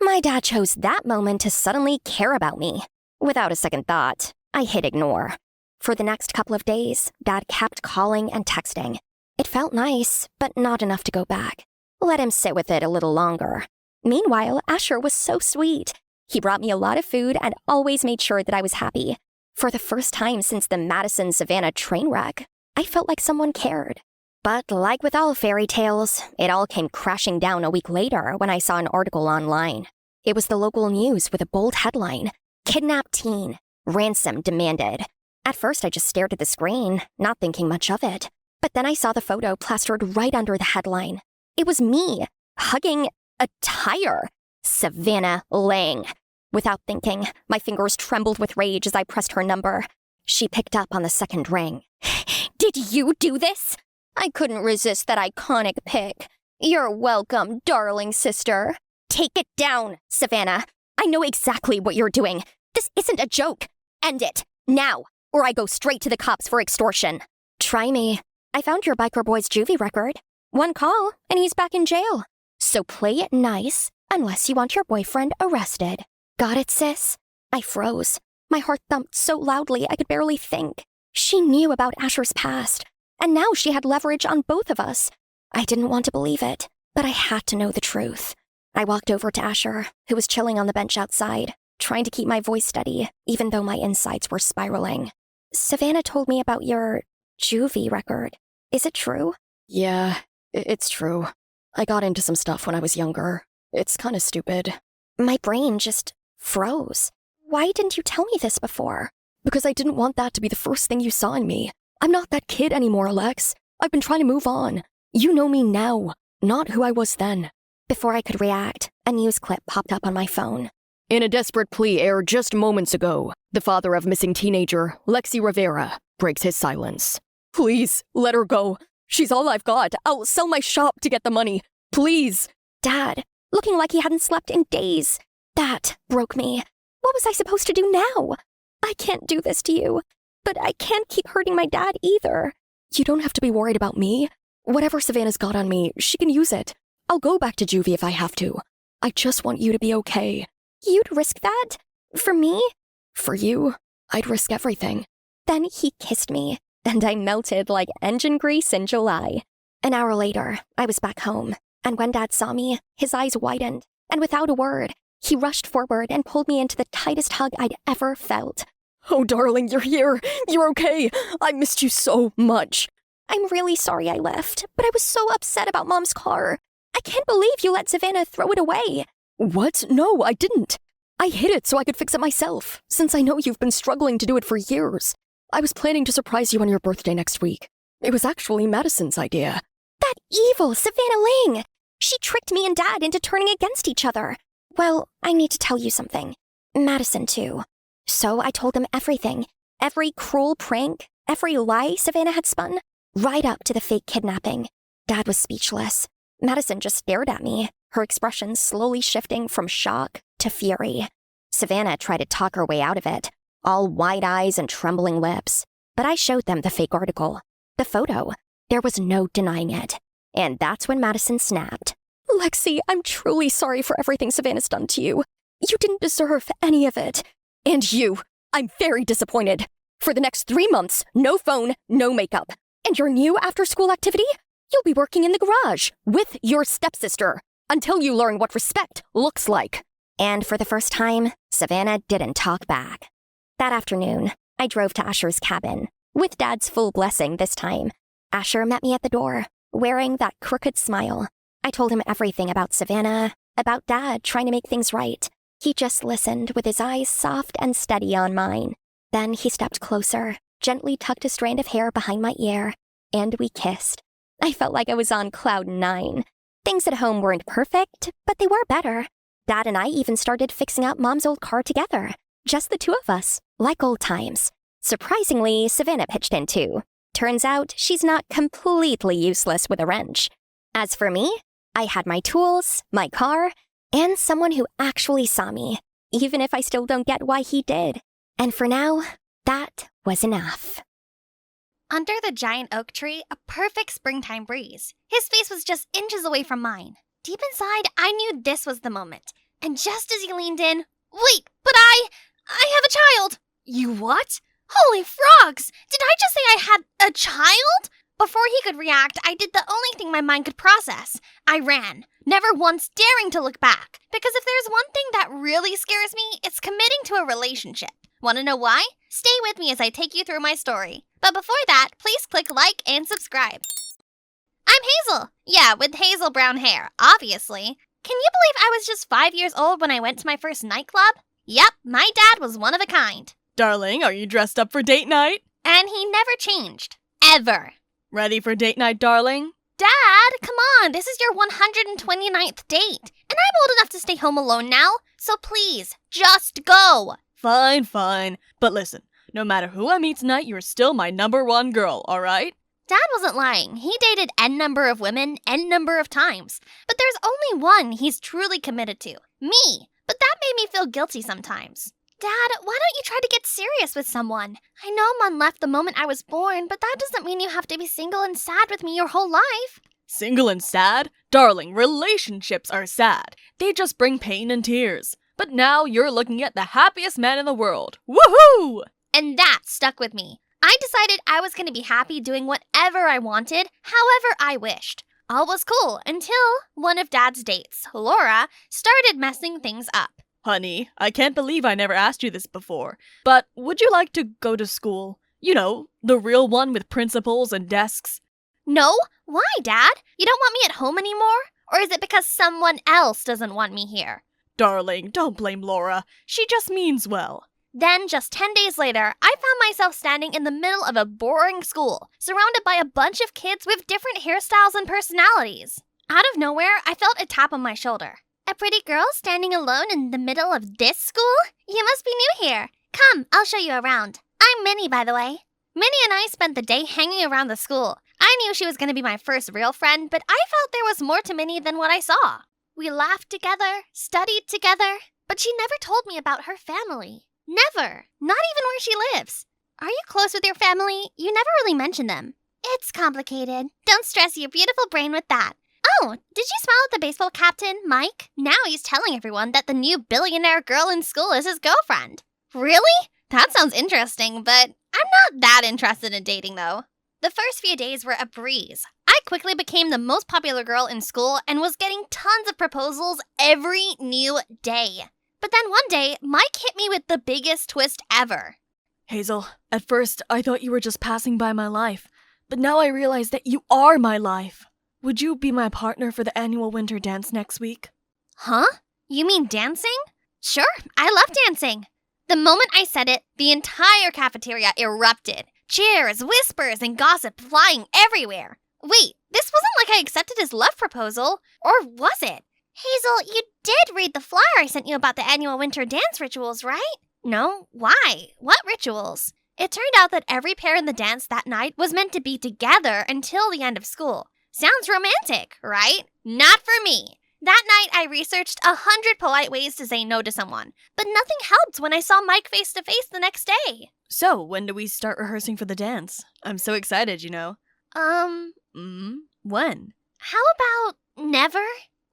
my dad chose that moment to suddenly care about me. Without a second thought, I hit ignore. For the next couple of days, Dad kept calling and texting. It felt nice, but not enough to go back. Let him sit with it a little longer. Meanwhile, Asher was so sweet. He brought me a lot of food and always made sure that I was happy. For the first time since the Madison-Savannah train wreck, I felt like someone cared. But like with all fairy tales, it all came crashing down a week later when I saw an article online. It was the local news with a bold headline, "Kidnapped teen, ransom demanded." At first I just stared at the screen, not thinking much of it. But then I saw the photo plastered right under the headline. It was me, hugging a tire. Savannah Lang. Without thinking, my fingers trembled with rage as I pressed her number. She picked up on the second ring. "Did you do this?" I couldn't resist that iconic pic. "You're welcome, darling sister." "Take it down, Savannah. I know exactly what you're doing. This isn't a joke. End it, now, or I go straight to the cops for extortion." "Try me. I found your biker boy's juvie record. One call, and he's back in jail. So play it nice, unless you want your boyfriend arrested." "Got it, sis?" I froze. My heart thumped so loudly I could barely think. She knew about Asher's past, and now she had leverage on both of us. I didn't want to believe it, but I had to know the truth. I walked over to Asher, who was chilling on the bench outside, trying to keep my voice steady, even though my insides were spiraling. "Savannah told me about your juvie record. Is it true?" Yeah, it's true. I got into some stuff when I was younger. It's kind of stupid. My brain just froze. Why didn't you tell me this before? Because I didn't want that to be the first thing you saw in me. I'm not that kid anymore, Alex. I've been trying to move on. You know me now, not who I was then. Before I could react, a news clip popped up on my phone. In a desperate plea aired just moments ago, the father of missing teenager, Lexi Rivera, breaks his silence. Please, let her go. She's all I've got. I'll sell my shop to get the money. Please. Dad, looking like he hadn't slept in days. That broke me. What was I supposed to do now? I can't do this to you, but I can't keep hurting my dad either. You don't have to be worried about me. Whatever Savannah's got on me, she can use it. I'll go back to juvie if I have to. I just want you to be okay. You'd risk that? For me? For you, I'd risk everything. Then he kissed me, and I melted like engine grease in July. An hour later, I was back home, and when Dad saw me, his eyes widened, and without a word, he rushed forward and pulled me into the tightest hug I'd ever felt. Oh, darling, you're here. You're okay. I missed you so much. I'm really sorry I left, but I was so upset about Mom's car. I can't believe you let Savannah throw it away. What? No, I didn't. I hid it so I could fix it myself, since I know you've been struggling to do it for years. I was planning to surprise you on your birthday next week. It was actually Madison's idea. That evil Savannah Ling! She tricked me and Dad into turning against each other. Well, I need to tell you something. Madison, too. So I told him everything. Every cruel prank, every lie Savannah had spun, right up to the fake kidnapping. Dad was speechless. Madison just stared at me, her expression slowly shifting from shock to fury. Savannah tried to talk her way out of it, all wide eyes and trembling lips. But I showed them the fake article, the photo. There was no denying it. And that's when Madison snapped. Lexi, I'm truly sorry for everything Savannah's done to you. You didn't deserve any of it. And you, I'm very disappointed. For the next 3 months, no phone, no makeup. And your new after-school activity? You'll be working in the garage with your stepsister until you learn what respect looks like. And for the first time, Savannah didn't talk back. That afternoon, I drove to Asher's cabin, with Dad's full blessing this time. Asher met me at the door, wearing that crooked smile. I told him everything about Savannah, about Dad trying to make things right. He just listened with his eyes soft and steady on mine. Then he stepped closer, gently tucked a strand of hair behind my ear, and we kissed. I felt like I was on cloud 9. Things at home weren't perfect, but they were better. Dad and I even started fixing up Mom's old car together. Just the two of us, like old times. Surprisingly, Savannah pitched in too. Turns out she's not completely useless with a wrench. As for me, I had my tools, my car, and someone who actually saw me, even if I still don't get why he did. And for now, that was enough. Under the giant oak tree, a perfect springtime breeze. His face was just inches away from mine. Deep inside, I knew this was the moment. And just as he leaned in, wait, but I have a child. You what? Holy frogs! Did I just say I had a child? Before he could react, I did the only thing my mind could process. I ran, never once daring to look back. Because if there's one thing that really scares me, it's committing to a relationship. Want to know why? Stay with me as I take you through my story. But before that, please click like and subscribe. I'm Hazel. Yeah, with hazel brown hair, obviously. Can you believe I was just 5 years old when I went to my first nightclub? Yep, my dad was one of a kind. Darling, are you dressed up for date night? And he never changed. Ever. Ready for date night, darling? Dad, come on, this is your 129th date. And I'm old enough to stay home alone now, so please, just go. Fine. But listen, no matter who I meet tonight, you're still my #1 girl, alright? Dad wasn't lying. He dated N number of women, N number of times. But there's only one he's truly committed to. Me. But that made me feel guilty sometimes. Dad, why don't you try to get serious with someone? I know Mom left the moment I was born, but that doesn't mean you have to be single and sad with me your whole life. Single and sad? Darling, relationships are sad. They just bring pain and tears. But now you're looking at the happiest man in the world. Woohoo! And that stuck with me. I decided I was going to be happy doing whatever I wanted, however I wished. All was cool until one of Dad's dates, Laura, started messing things up. Honey, I can't believe I never asked you this before, but would you like to go to school? You know, the real one with principals and desks. No? Why, Dad? You don't want me at home anymore? Or is it because someone else doesn't want me here? Darling, don't blame Laura. She just means well. Then, just 10 days later, I found myself standing in the middle of a boring school, surrounded by a bunch of kids with different hairstyles and personalities. Out of nowhere, I felt a tap on my shoulder. A pretty girl standing alone in the middle of this school? You must be new here. Come, I'll show you around. I'm Minnie, by the way. Minnie and I spent the day hanging around the school. I knew she was going to be my first real friend, but I felt there was more to Minnie than what I saw. We laughed together, studied together, but she never told me about her family. Never. Not even where she lives. Are you close with your family? You never really mention them. It's complicated. Don't stress your beautiful brain with that. Oh, did you smile at the baseball captain, Mike? Now he's telling everyone that the new billionaire girl in school is his girlfriend. Really? That sounds interesting, but I'm not that interested in dating, though. The first few days were a breeze. I quickly became the most popular girl in school and was getting tons of proposals every new day. But then one day, Mike hit me with the biggest twist ever. Hazel, at first I thought you were just passing by my life, but now I realize that you are my life. Would you be my partner for the annual winter dance next week? Huh? You mean dancing? Sure, I love dancing. The moment I said it, the entire cafeteria erupted. Cheers, whispers, and gossip flying everywhere. Wait, this wasn't like I accepted his love proposal, or was it? Hazel, you did read the flyer I sent you about the annual winter dance rituals, right? No, why? What rituals? It turned out that every pair in the dance that night was meant to be together until the end of school. Sounds romantic, right? Not for me. That night, I researched 100 polite ways to say no to someone, but nothing helped when I saw Mike face to face the next day. So, when do we start rehearsing for the dance? I'm so excited, you know. When? How about never?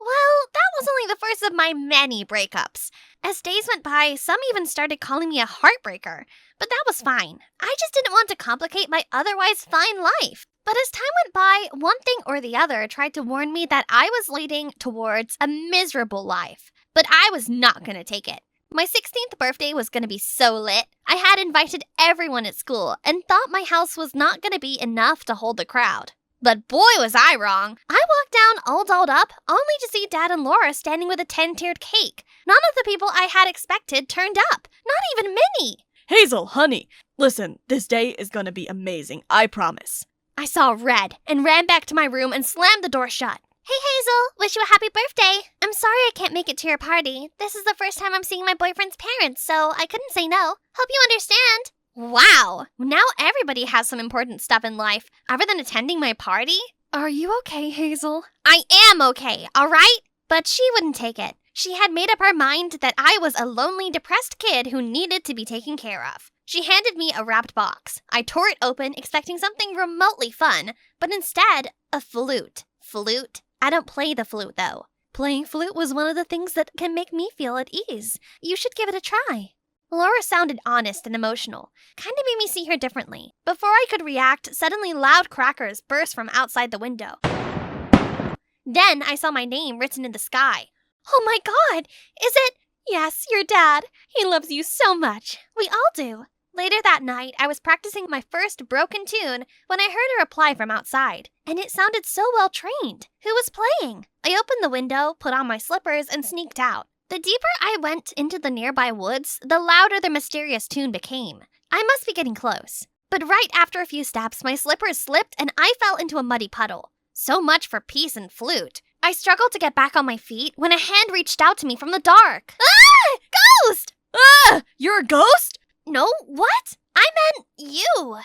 Well, that was only the first of my many breakups. As days went by, some even started calling me a heartbreaker, but that was fine. I just didn't want to complicate my otherwise fine life. But as time went by, one thing or the other tried to warn me that I was leading towards a miserable life. But I was not going to take it. My 16th birthday was going to be so lit. I had invited everyone at school and thought my house was not going to be enough to hold the crowd. But boy was I wrong. I walked down all dolled up, only to see Dad and Laura standing with a 10-tiered cake. None of the people I had expected turned up. Not even Minnie. Hazel, honey, listen, this day is gonna be amazing, I promise. I saw red and ran back to my room and slammed the door shut. Hey Hazel, wish you a happy birthday. I'm sorry I can't make it to your party. This is the first time I'm seeing my boyfriend's parents, so I couldn't say no. Hope you understand. Wow, now everybody has some important stuff in life, other than attending my party? Are you okay, Hazel? I am okay, alright? But she wouldn't take it. She had made up her mind that I was a lonely, depressed kid who needed to be taken care of. She handed me a wrapped box. I tore it open, expecting something remotely fun, but instead, a flute. Flute? I don't play the flute, though. Playing flute was one of the things that can make me feel at ease. You should give it a try. Laura sounded honest and emotional. Kinda made me see her differently. Before I could react, suddenly loud crackers burst from outside the window. Then I saw my name written in the sky. Oh my God! Is it? Yes, your dad. He loves you so much. We all do. Later that night, I was practicing my first broken tune when I heard a reply from outside, and it sounded so well trained. Who was playing? I opened the window, put on my slippers, and sneaked out. The deeper I went into the nearby woods, the louder the mysterious tune became. I must be getting close. But right after a few steps, my slippers slipped and I fell into a muddy puddle. So much for peace and flute. I struggled to get back on my feet when a hand reached out to me from the dark. Ah! Ghost! Ah! You're a ghost? No, what? I meant you.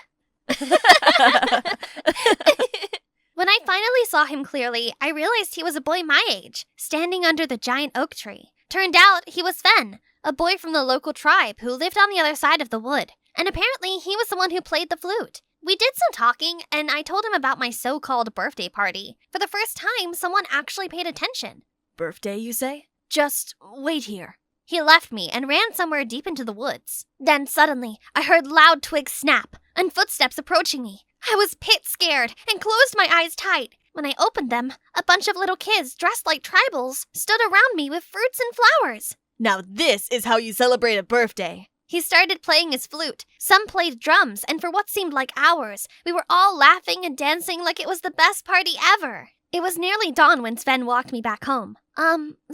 When I finally saw him clearly, I realized he was a boy my age, standing under the giant oak tree. Turned out he was Fen, a boy from the local tribe who lived on the other side of the wood. And apparently he was the one who played the flute. We did some talking, and I told him about my so-called birthday party. For the first time, someone actually paid attention. Birthday, you say? Just wait here. He left me and ran somewhere deep into the woods. Then suddenly, I heard loud twigs snap and footsteps approaching me. I was pit scared and closed my eyes tight. When I opened them, a bunch of little kids dressed like tribals stood around me with fruits and flowers. Now this is how you celebrate a birthday. He started playing his flute. Some played drums, and for what seemed like hours, we were all laughing and dancing like it was the best party ever. It was nearly dawn when Sven walked me back home.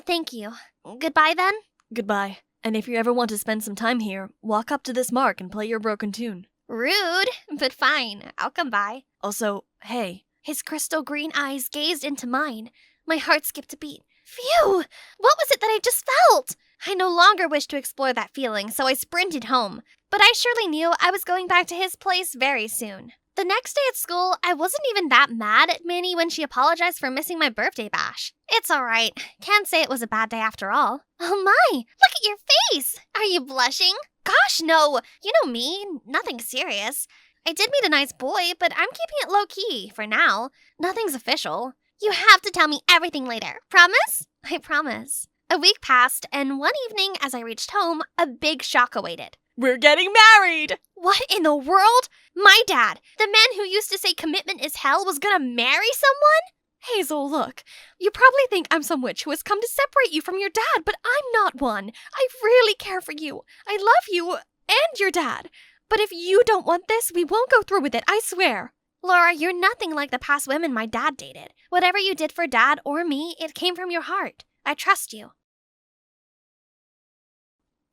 Thank you. Goodbye then? Goodbye. And if you ever want to spend some time here, walk up to this mark and play your broken tune. Rude, but fine. I'll come by. Also, hey. His crystal green eyes gazed into mine. My heart skipped a beat. Phew! What was it that I just felt? I no longer wished to explore that feeling, so I sprinted home. But I surely knew I was going back to his place very soon. The next day at school, I wasn't even that mad at Minnie when she apologized for missing my birthday bash. It's alright. Can't say it was a bad day after all. Oh my, look at your face! Are you blushing? Gosh, no. You know me, nothing serious. I did meet a nice boy, but I'm keeping it low-key for now. Nothing's official. You have to tell me everything later. Promise? I promise. A week passed, and one evening as I reached home, a big shock awaited. We're getting married! What in the world? My dad, the man who used to say commitment is hell, was gonna marry someone? Hazel, look. You probably think I'm some witch who has come to separate you from your dad, but I'm not one. I really care for you. I love you and your dad. But if you don't want this, we won't go through with it, I swear. Laura, you're nothing like the past women my dad dated. Whatever you did for Dad or me, it came from your heart. I trust you.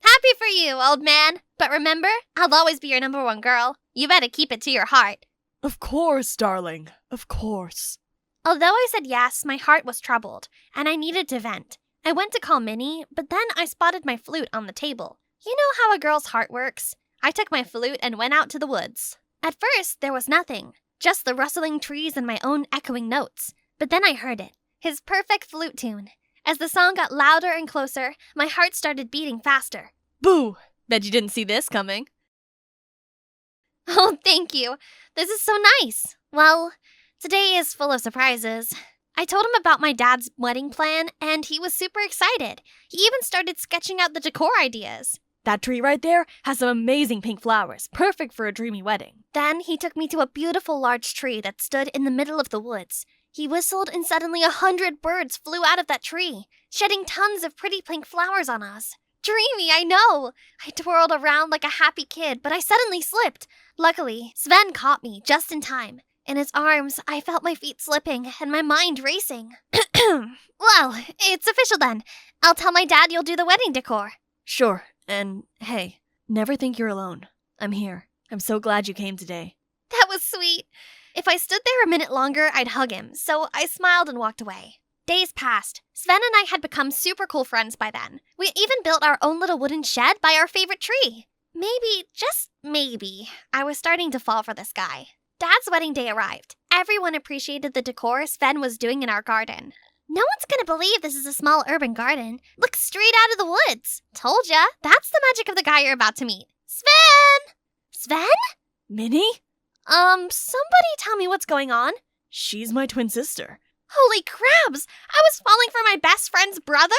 Happy for you, old man. But remember, I'll always be your number one girl. You better keep it to your heart. Of course, darling. Of course. Although I said yes, my heart was troubled, and I needed to vent. I went to call Minnie, but then I spotted my flute on the table. You know how a girl's heart works? I took my flute and went out to the woods. At first, there was nothing, just the rustling trees and my own echoing notes. But then I heard it, his perfect flute tune. As the song got louder and closer, my heart started beating faster. Boo! Bet you didn't see this coming. Oh, thank you. This is so nice. Well, today is full of surprises. I told him about my dad's wedding plan, and he was super excited. He even started sketching out the decor ideas. That tree right there has some amazing pink flowers, perfect for a dreamy wedding. Then he took me to a beautiful large tree that stood in the middle of the woods. He whistled and suddenly 100 birds flew out of that tree, shedding tons of pretty pink flowers on us. Dreamy, I know. I twirled around like a happy kid, but I suddenly slipped. Luckily, Sven caught me just in time. In his arms, I felt my feet slipping and my mind racing. Well, it's official then. I'll tell my dad you'll do the wedding decor. Sure, and hey, never think you're alone. I'm here. I'm so glad you came today. That was sweet. If I stood there a minute longer, I'd hug him, so I smiled and walked away. Days passed. Sven and I had become super cool friends by then. We even built our own little wooden shed by our favorite tree. Maybe, just maybe, I was starting to fall for this guy. Dad's wedding day arrived. Everyone appreciated the decor Sven was doing in our garden. No one's gonna believe this is a small urban garden. Look straight out of the woods. Told ya, that's the magic of the guy you're about to meet. Sven! Sven? Minnie? Somebody tell me what's going on. She's my twin sister. Holy crabs! I was falling for my best friend's brother?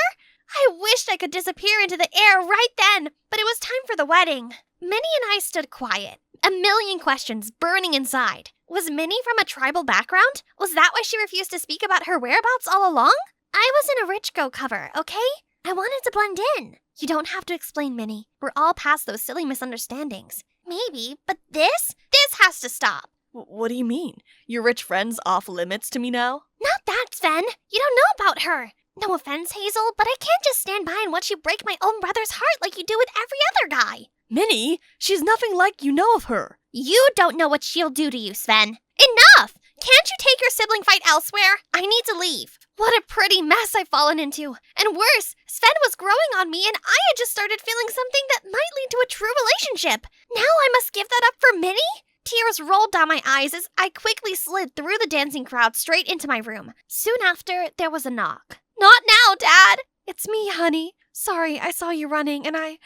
I wished I could disappear into the air right then, but it was time for the wedding. Minnie and I stood quiet, a million questions burning inside. Was Minnie from a tribal background? Was that why she refused to speak about her whereabouts all along? I was in a Rich Go cover, okay? I wanted to blend in. You don't have to explain, Minnie. We're all past those silly misunderstandings. Maybe, but this has to stop. What do you mean? Your rich friend's off limits to me now? Not that, Sven. You don't know about her. No offense, Hazel, but I can't just stand by and watch you break my own brother's heart like you do with every other guy. Minnie, she's nothing like you know of her. You don't know what she'll do to you, Sven. Enough! Can't you take your sibling fight elsewhere? I need to leave. What a pretty mess I've fallen into. And worse, Sven was growing on me and I had just started feeling something that might lead to a true relationship. Now I must give that up for Minnie? Tears rolled down my eyes as I quickly slid through the dancing crowd straight into my room. Soon after, there was a knock. Not now, Dad! It's me, honey. Sorry, I saw you running and I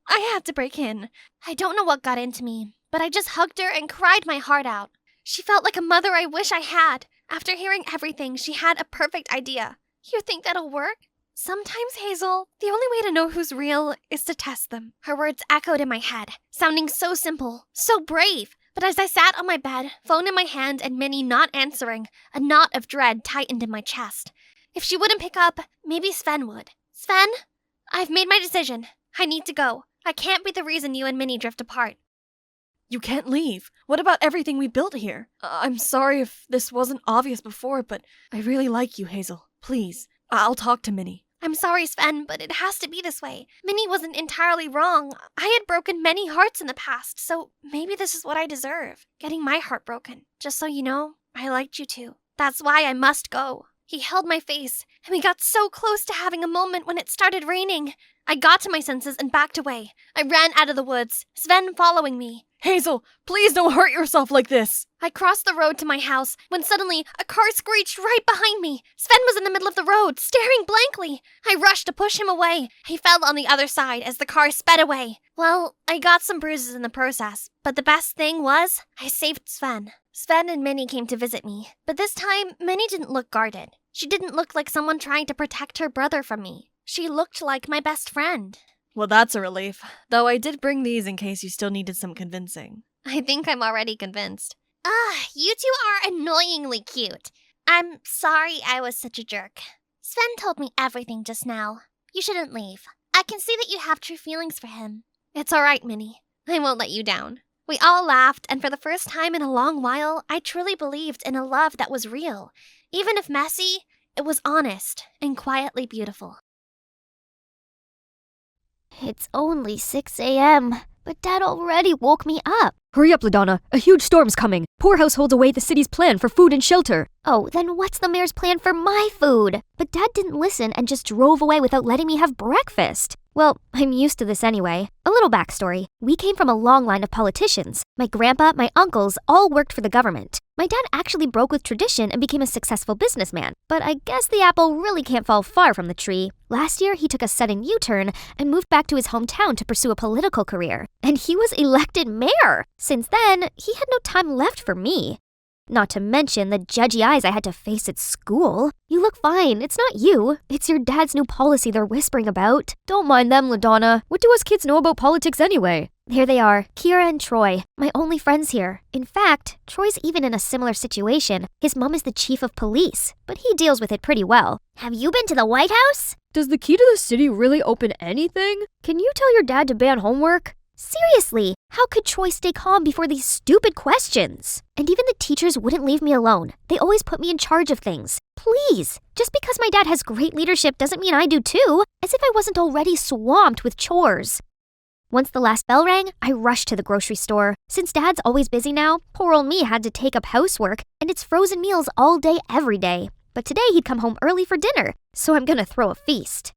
had to break in. I don't know what got into me, but I just hugged her and cried my heart out. She felt like a mother I wish I had. After hearing everything, she had a perfect idea. You think that'll work? Sometimes, Hazel, the only way to know who's real is to test them. Her words echoed in my head, sounding so simple, so brave. But as I sat on my bed, phone in my hand and Minnie not answering, a knot of dread tightened in my chest. If she wouldn't pick up, maybe Sven would. Sven, I've made my decision. I need to go. I can't be the reason you and Minnie drift apart. You can't leave. What about everything we built here? I'm sorry if this wasn't obvious before, but I really like you, Hazel. Please, I'll talk to Minnie. I'm sorry, Sven, but it has to be this way. Minnie wasn't entirely wrong. I had broken many hearts in the past, so maybe this is what I deserve. Getting my heart broken. Just so you know, I liked you too. That's why I must go. He held my face, and we got so close to having a moment when it started raining. I got to my senses and backed away. I ran out of the woods, Sven following me. Hazel, please don't hurt yourself like this. I crossed the road to my house when suddenly a car screeched right behind me. Sven was in the middle of the road, staring blankly. I rushed to push him away. He fell on the other side as the car sped away. Well, I got some bruises in the process, but the best thing was I saved Sven. Sven and Minnie came to visit me, but this time Minnie didn't look guarded. She didn't look like someone trying to protect her brother from me. She looked like my best friend. Well, that's a relief. Though I did bring these in case you still needed some convincing. I think I'm already convinced. You two are annoyingly cute. I'm sorry I was such a jerk. Sven told me everything just now. You shouldn't leave. I can see that you have true feelings for him. It's all right, Minnie. I won't let you down. We all laughed, and for the first time in a long while, I truly believed in a love that was real. Even if messy, it was honest and quietly beautiful. It's only 6 a.m., but Dad already woke me up. Hurry up, LaDonna. A huge storm's coming. Poor households await the city's plan for food and shelter. Oh, then what's the mayor's plan for my food? But Dad didn't listen and just drove away without letting me have breakfast. Well, I'm used to this anyway. A little backstory. We came from a long line of politicians. My grandpa, my uncles, all worked for the government. My dad actually broke with tradition and became a successful businessman. But I guess the apple really can't fall far from the tree. Last year, he took a sudden U-turn and moved back to his hometown to pursue a political career. And he was elected mayor. Since then, he had no time left for me. Not to mention the judgy eyes I had to face at school. You look fine. It's not you. It's your dad's new policy they're whispering about. Don't mind them, LaDonna. What do us kids know about politics anyway? Here they are, Kira and Troy, my only friends here. In fact, Troy's even in a similar situation. His mom is the chief of police, but he deals with it pretty well. Have you been to the White House? Does the key to the city really open anything? Can you tell your dad to ban homework? Seriously, how could Troy stay calm before these stupid questions? And even the teachers wouldn't leave me alone. They always put me in charge of things. Please, just because my dad has great leadership doesn't mean I do too, as if I wasn't already swamped with chores. Once the last bell rang, I rushed to the grocery store. Since Dad's always busy now, poor old me had to take up housework, and it's frozen meals all day, every day. But today he'd come home early for dinner, so I'm gonna throw a feast.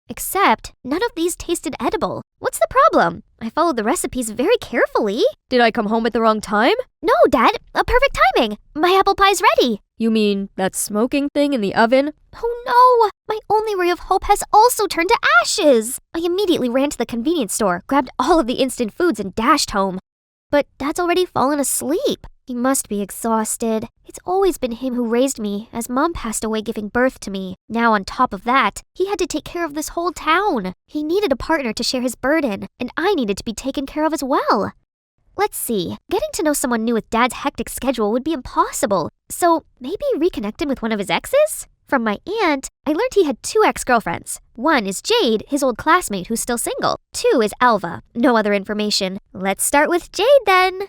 Except, none of these tasted edible. What's the problem? I followed the recipes very carefully. Did I come home at the wrong time? No, Dad, a perfect timing. My apple pie's ready. You mean that smoking thing in the oven? Oh no! My only ray of hope has also turned to ashes! I immediately ran to the convenience store, grabbed all of the instant foods, and dashed home. But Dad's already fallen asleep. He must be exhausted. It's always been him who raised me, as Mom passed away giving birth to me. Now on top of that, he had to take care of this whole town. He needed a partner to share his burden, and I needed to be taken care of as well. Let's see, getting to know someone new with Dad's hectic schedule would be impossible. So maybe reconnect him with one of his exes? From my aunt, I learned he had 2 ex-girlfriends. One is Jade, his old classmate who's still single. 2 is Alva. No other information. Let's start with Jade then.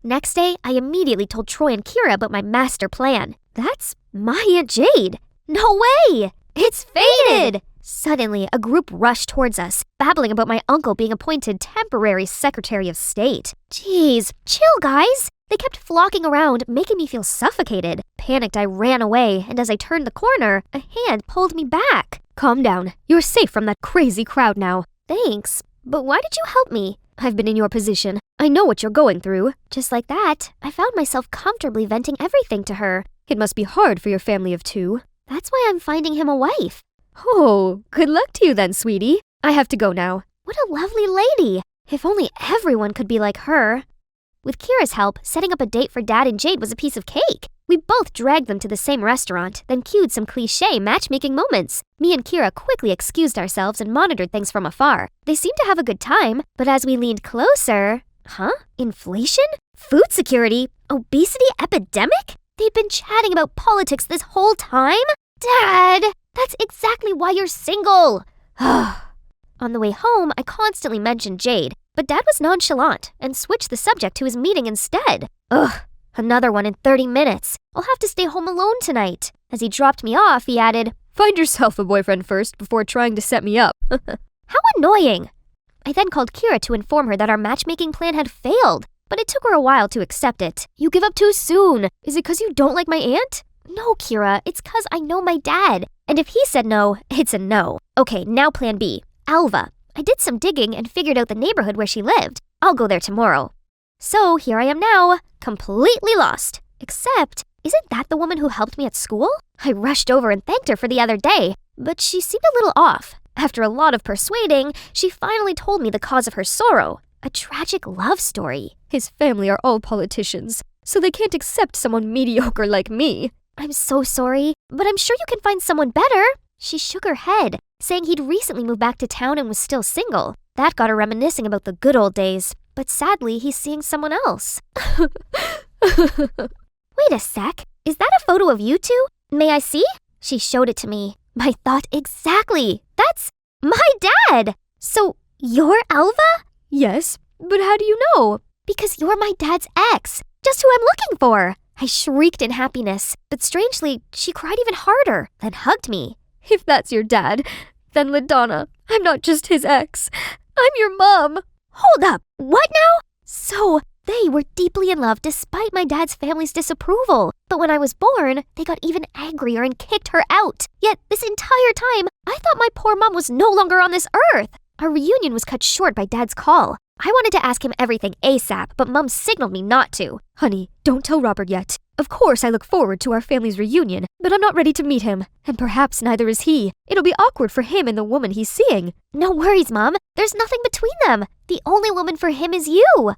Next day, I immediately told Troy and Kira about my master plan. That's my Aunt Jade. No way! It's fated! Suddenly, a group rushed towards us, babbling about my uncle being appointed temporary Secretary of State. Jeez, chill guys! They kept flocking around, making me feel suffocated. Panicked, I ran away, and as I turned the corner, a hand pulled me back. Calm down. You're safe from that crazy crowd now. Thanks, but why did you help me? I've been in your position. I know what you're going through. Just like that, I found myself comfortably venting everything to her. It must be hard for your family of 2. That's why I'm finding him a wife. Oh, good luck to you then, sweetie. I have to go now. What a lovely lady. If only everyone could be like her. With Kira's help, setting up a date for Dad and Jade was a piece of cake. We both dragged them to the same restaurant, then cued some cliché matchmaking moments. Me and Kira quickly excused ourselves and monitored things from afar. They seemed to have a good time, but as we leaned closer... Huh? Inflation? Food security? Obesity epidemic? They'd been chatting about politics this whole time? Dad! That's exactly why you're single! On the way home, I constantly mentioned Jade, but Dad was nonchalant and switched the subject to his meeting instead. Ugh, another one in 30 minutes. I'll have to stay home alone tonight. As he dropped me off, he added, Find yourself a boyfriend first before trying to set me up. How annoying! I then called Kira to inform her that our matchmaking plan had failed, but it took her a while to accept it. You give up too soon. Is it 'cause you don't like my aunt? No, Kira, it's 'cause I know my dad. And if he said no, it's a no. Okay, now plan B. Alva. I did some digging and figured out the neighborhood where she lived. I'll go there tomorrow. So here I am now, completely lost. Except, isn't that the woman who helped me at school? I rushed over and thanked her for the other day, but she seemed a little off. After a lot of persuading, she finally told me the cause of her sorrow. A tragic love story. His family are all politicians, so they can't accept someone mediocre like me. I'm so sorry, but I'm sure you can find someone better. She shook her head, saying he'd recently moved back to town and was still single. That got her reminiscing about the good old days, but sadly, he's seeing someone else. Wait a sec, is that a photo of you two? May I see? She showed it to me. My thought exactly. That's my dad! So, you're Alva? Yes, but how do you know? Because you're my dad's ex, just who I'm looking for. I shrieked in happiness, but strangely, she cried even harder, then hugged me. If that's your dad, then LaDonna, I'm not just his ex. I'm your mom. Hold up, what now? So, they were deeply in love despite my dad's family's disapproval. But when I was born, they got even angrier and kicked her out. Yet, this entire time, I thought my poor mom was no longer on this earth. Our reunion was cut short by Dad's call. I wanted to ask him everything ASAP, but Mom signaled me not to. Honey, don't tell Robert yet. Of course I look forward to our family's reunion, but I'm not ready to meet him. And perhaps neither is he. It'll be awkward for him and the woman he's seeing. No worries, Mom. There's nothing between them. The only woman for him is you.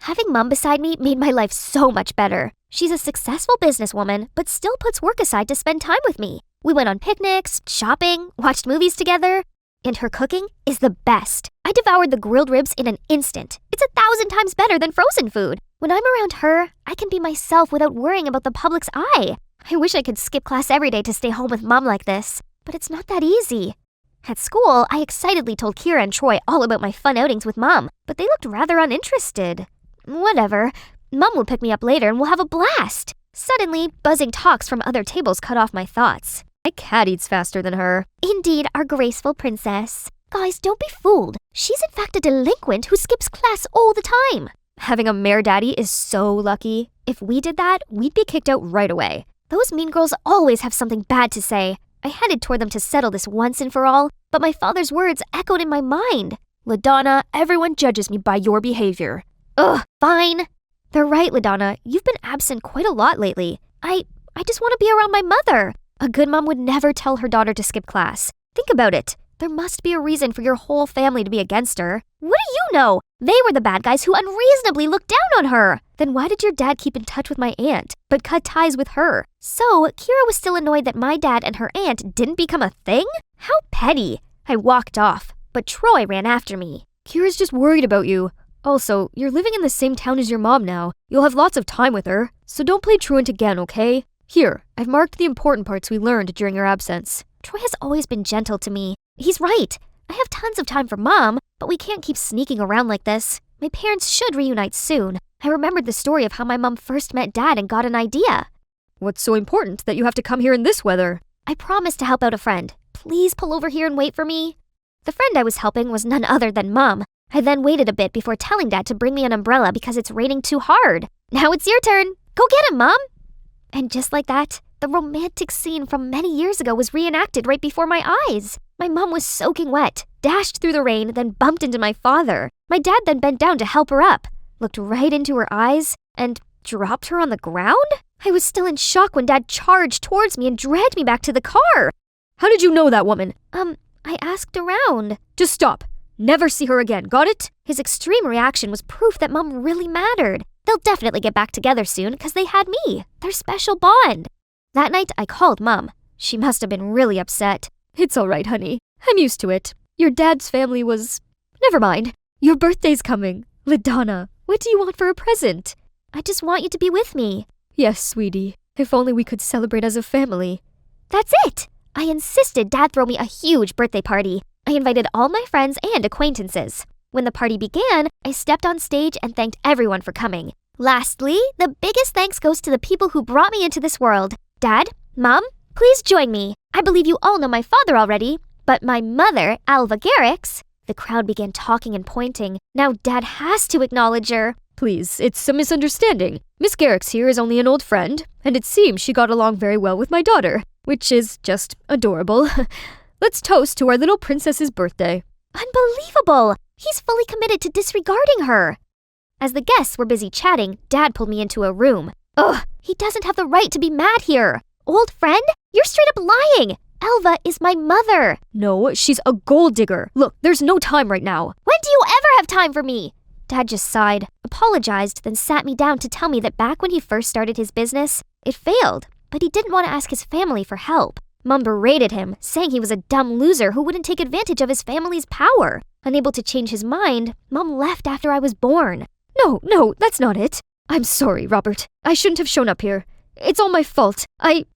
Having Mom beside me made my life so much better. She's a successful businesswoman, but still puts work aside to spend time with me. We went on picnics, shopping, watched movies together. And her cooking is the best. I devoured the grilled ribs in an instant. It's 1,000 times better than frozen food. When I'm around her, I can be myself without worrying about the public's eye. I wish I could skip class every day to stay home with Mom like this, but it's not that easy. At school, I excitedly told Kira and Troy all about my fun outings with Mom, but they looked rather uninterested. Whatever. Mom will pick me up later and we'll have a blast. Suddenly, buzzing talks from other tables cut off my thoughts. My cat eats faster than her. Indeed, our graceful princess. Guys, don't be fooled. She's in fact a delinquent who skips class all the time. Having a mare daddy is so lucky. If we did that, we'd be kicked out right away. Those mean girls always have something bad to say. I headed toward them to settle this once and for all, but my father's words echoed in my mind. LaDonna, everyone judges me by your behavior. Ugh, fine. They're right, LaDonna. You've been absent quite a lot lately. I just want to be around my mother. A good mom would never tell her daughter to skip class. Think about it. There must be a reason for your whole family to be against her. What do you know? They were the bad guys who unreasonably looked down on her. Then why did your dad keep in touch with my aunt, but cut ties with her? So, Kira was still annoyed that my dad and her aunt didn't become a thing? How petty. I walked off, but Troy ran after me. Kira's just worried about you. Also, you're living in the same town as your mom now. You'll have lots of time with her, so don't play truant again, okay? Here, I've marked the important parts we learned during your absence. Troy has always been gentle to me. He's right. I have tons of time for Mom, but we can't keep sneaking around like this. My parents should reunite soon. I remembered the story of how my mom first met Dad and got an idea. What's so important that you have to come here in this weather? I promised to help out a friend. Please pull over here and wait for me. The friend I was helping was none other than Mom. I then waited a bit before telling Dad to bring me an umbrella because it's raining too hard. Now it's your turn. Go get him, Mom. And just like that, the romantic scene from many years ago was reenacted right before my eyes. My mom was soaking wet, dashed through the rain, then bumped into my father. My dad then bent down to help her up, looked right into her eyes, and dropped her on the ground? I was still in shock when Dad charged towards me and dragged me back to the car. How did you know that woman? I asked around. Just stop. Never see her again, got it? His extreme reaction was proof that Mom really mattered. They'll definitely get back together soon because they had me, their special bond. That night, I called Mom. She must have been really upset. It's all right, honey. I'm used to it. Your dad's family was... Never mind. Your birthday's coming. LaDonna, what do you want for a present? I just want you to be with me. Yes, sweetie. If only we could celebrate as a family. That's it! I insisted Dad throw me a huge birthday party. I invited all my friends and acquaintances. When the party began, I stepped on stage and thanked everyone for coming. Lastly, the biggest thanks goes to the people who brought me into this world. Dad, Mom, please join me. I believe you all know my father already, but my mother, Alva Garrix. The crowd began talking and pointing. Now Dad has to acknowledge her. Please, it's a misunderstanding. Miss Garrix here is only an old friend, and it seems she got along very well with my daughter, which is just adorable. Let's toast to our little princess's birthday. Unbelievable! He's fully committed to disregarding her. As the guests were busy chatting, Dad pulled me into a room. Ugh, he doesn't have the right to be mad here. Old friend, you're straight up lying. Elva is my mother. No, she's a gold digger. Look, there's no time right now. When do you ever have time for me? Dad just sighed, apologized, then sat me down to tell me that back when he first started his business, it failed, but he didn't want to ask his family for help. Mom berated him, saying he was a dumb loser who wouldn't take advantage of his family's power. Unable to change his mind, Mom left after I was born. No, that's not it. I'm sorry, Robert. I shouldn't have shown up here. It's all my fault.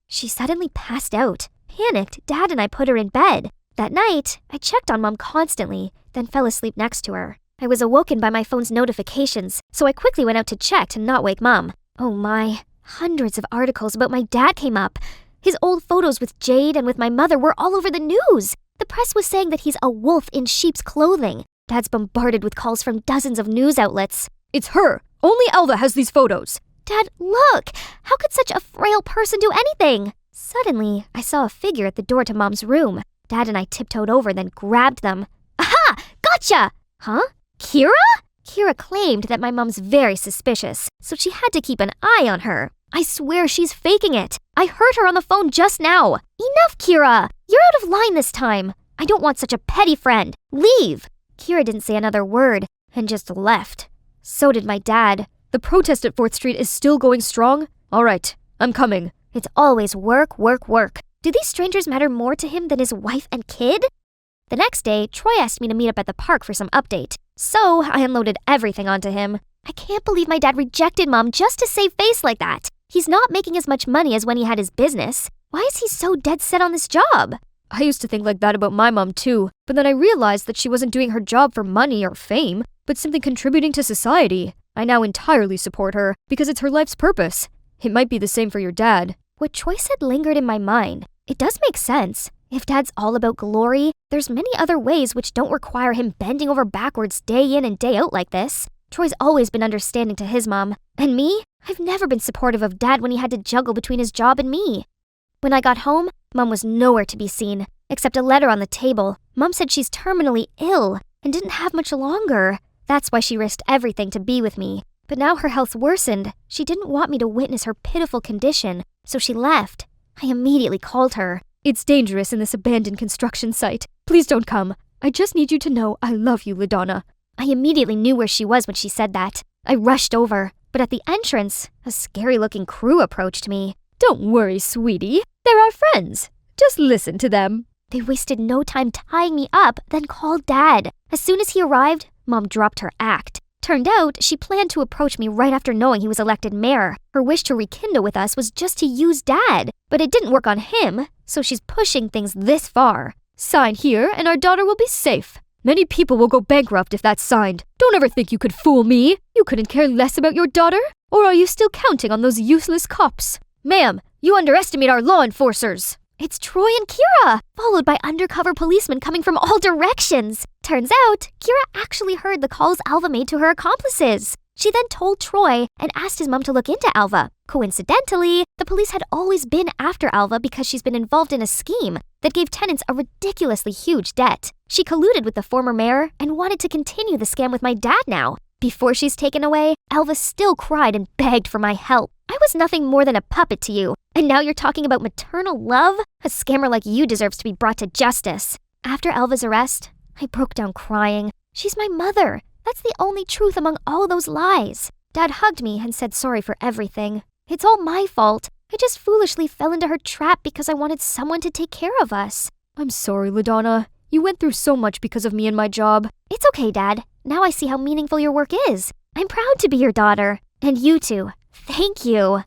She suddenly passed out. Panicked, Dad and I put her in bed. That night, I checked on Mom constantly, then fell asleep next to her. I was awoken by my phone's notifications, so I quickly went out to check to not wake Mom. Oh my, hundreds of articles about my dad came up. His old photos with Jade and with my mother were all over the news. The press was saying that he's a wolf in sheep's clothing. Dad's bombarded with calls from dozens of news outlets. It's her. Only Elva has these photos. Dad, look! How could such a frail person do anything? Suddenly, I saw a figure at the door to Mom's room. Dad and I tiptoed over, then grabbed them. Aha! Gotcha! Huh? Kira? Kira claimed that my mom's very suspicious, so she had to keep an eye on her. I swear she's faking it. I heard her on the phone just now. Enough, Kira! You're out of line this time. I don't want such a petty friend. Leave! Kira didn't say another word and just left. So did my dad. The protest at 4th Street is still going strong? All right, I'm coming. It's always work, work, work. Do these strangers matter more to him than his wife and kid? The next day, Troy asked me to meet up at the park for some update. So I unloaded everything onto him. I can't believe my dad rejected Mom just to save face like that. He's not making as much money as when he had his business. Why is he so dead set on this job? I used to think like that about my mom too, but then I realized that she wasn't doing her job for money or fame, but simply contributing to society. I now entirely support her because it's her life's purpose. It might be the same for your dad. What Troy said lingered in my mind. It does make sense. If Dad's all about glory, there's many other ways which don't require him bending over backwards day in and day out like this. Troy's always been understanding to his mom. And me? I've never been supportive of Dad when he had to juggle between his job and me. When I got home, Mom was nowhere to be seen, except a letter on the table. Mom said she's terminally ill and didn't have much longer. That's why she risked everything to be with me. But now her health worsened. She didn't want me to witness her pitiful condition, so she left. I immediately called her. It's dangerous in this abandoned construction site. Please don't come. I just need you to know I love you, LaDonna. I immediately knew where she was when she said that. I rushed over, but at the entrance, a scary-looking crew approached me. Don't worry, sweetie. They're our friends. Just listen to them. They wasted no time tying me up, then called Dad. As soon as he arrived, Mom dropped her act. Turned out, she planned to approach me right after knowing he was elected mayor. Her wish to rekindle with us was just to use Dad, but it didn't work on him, so she's pushing things this far. Sign here and our daughter will be safe. Many people will go bankrupt if that's signed. Don't ever think you could fool me. You couldn't care less about your daughter? Or are you still counting on those useless cops? Ma'am, you underestimate our law enforcers. It's Troy and Kira, followed by undercover policemen coming from all directions. Turns out, Kira actually heard the calls Alva made to her accomplices. She then told Troy and asked his mom to look into Alva. Coincidentally, the police had always been after Alva because she's been involved in a scheme that gave tenants a ridiculously huge debt. She colluded with the former mayor and wanted to continue the scam with my dad now. Before she's taken away, Alva still cried and begged for my help. I was nothing more than a puppet to you, and now you're talking about maternal love? A scammer like you deserves to be brought to justice. After Alva's arrest, I broke down crying. She's my mother. That's the only truth among all those lies. Dad hugged me and said sorry for everything. It's all my fault. I just foolishly fell into her trap because I wanted someone to take care of us. I'm sorry, LaDonna. You went through so much because of me and my job. It's okay, Dad. Now I see how meaningful your work is. I'm proud to be your daughter. And you too. Thank you.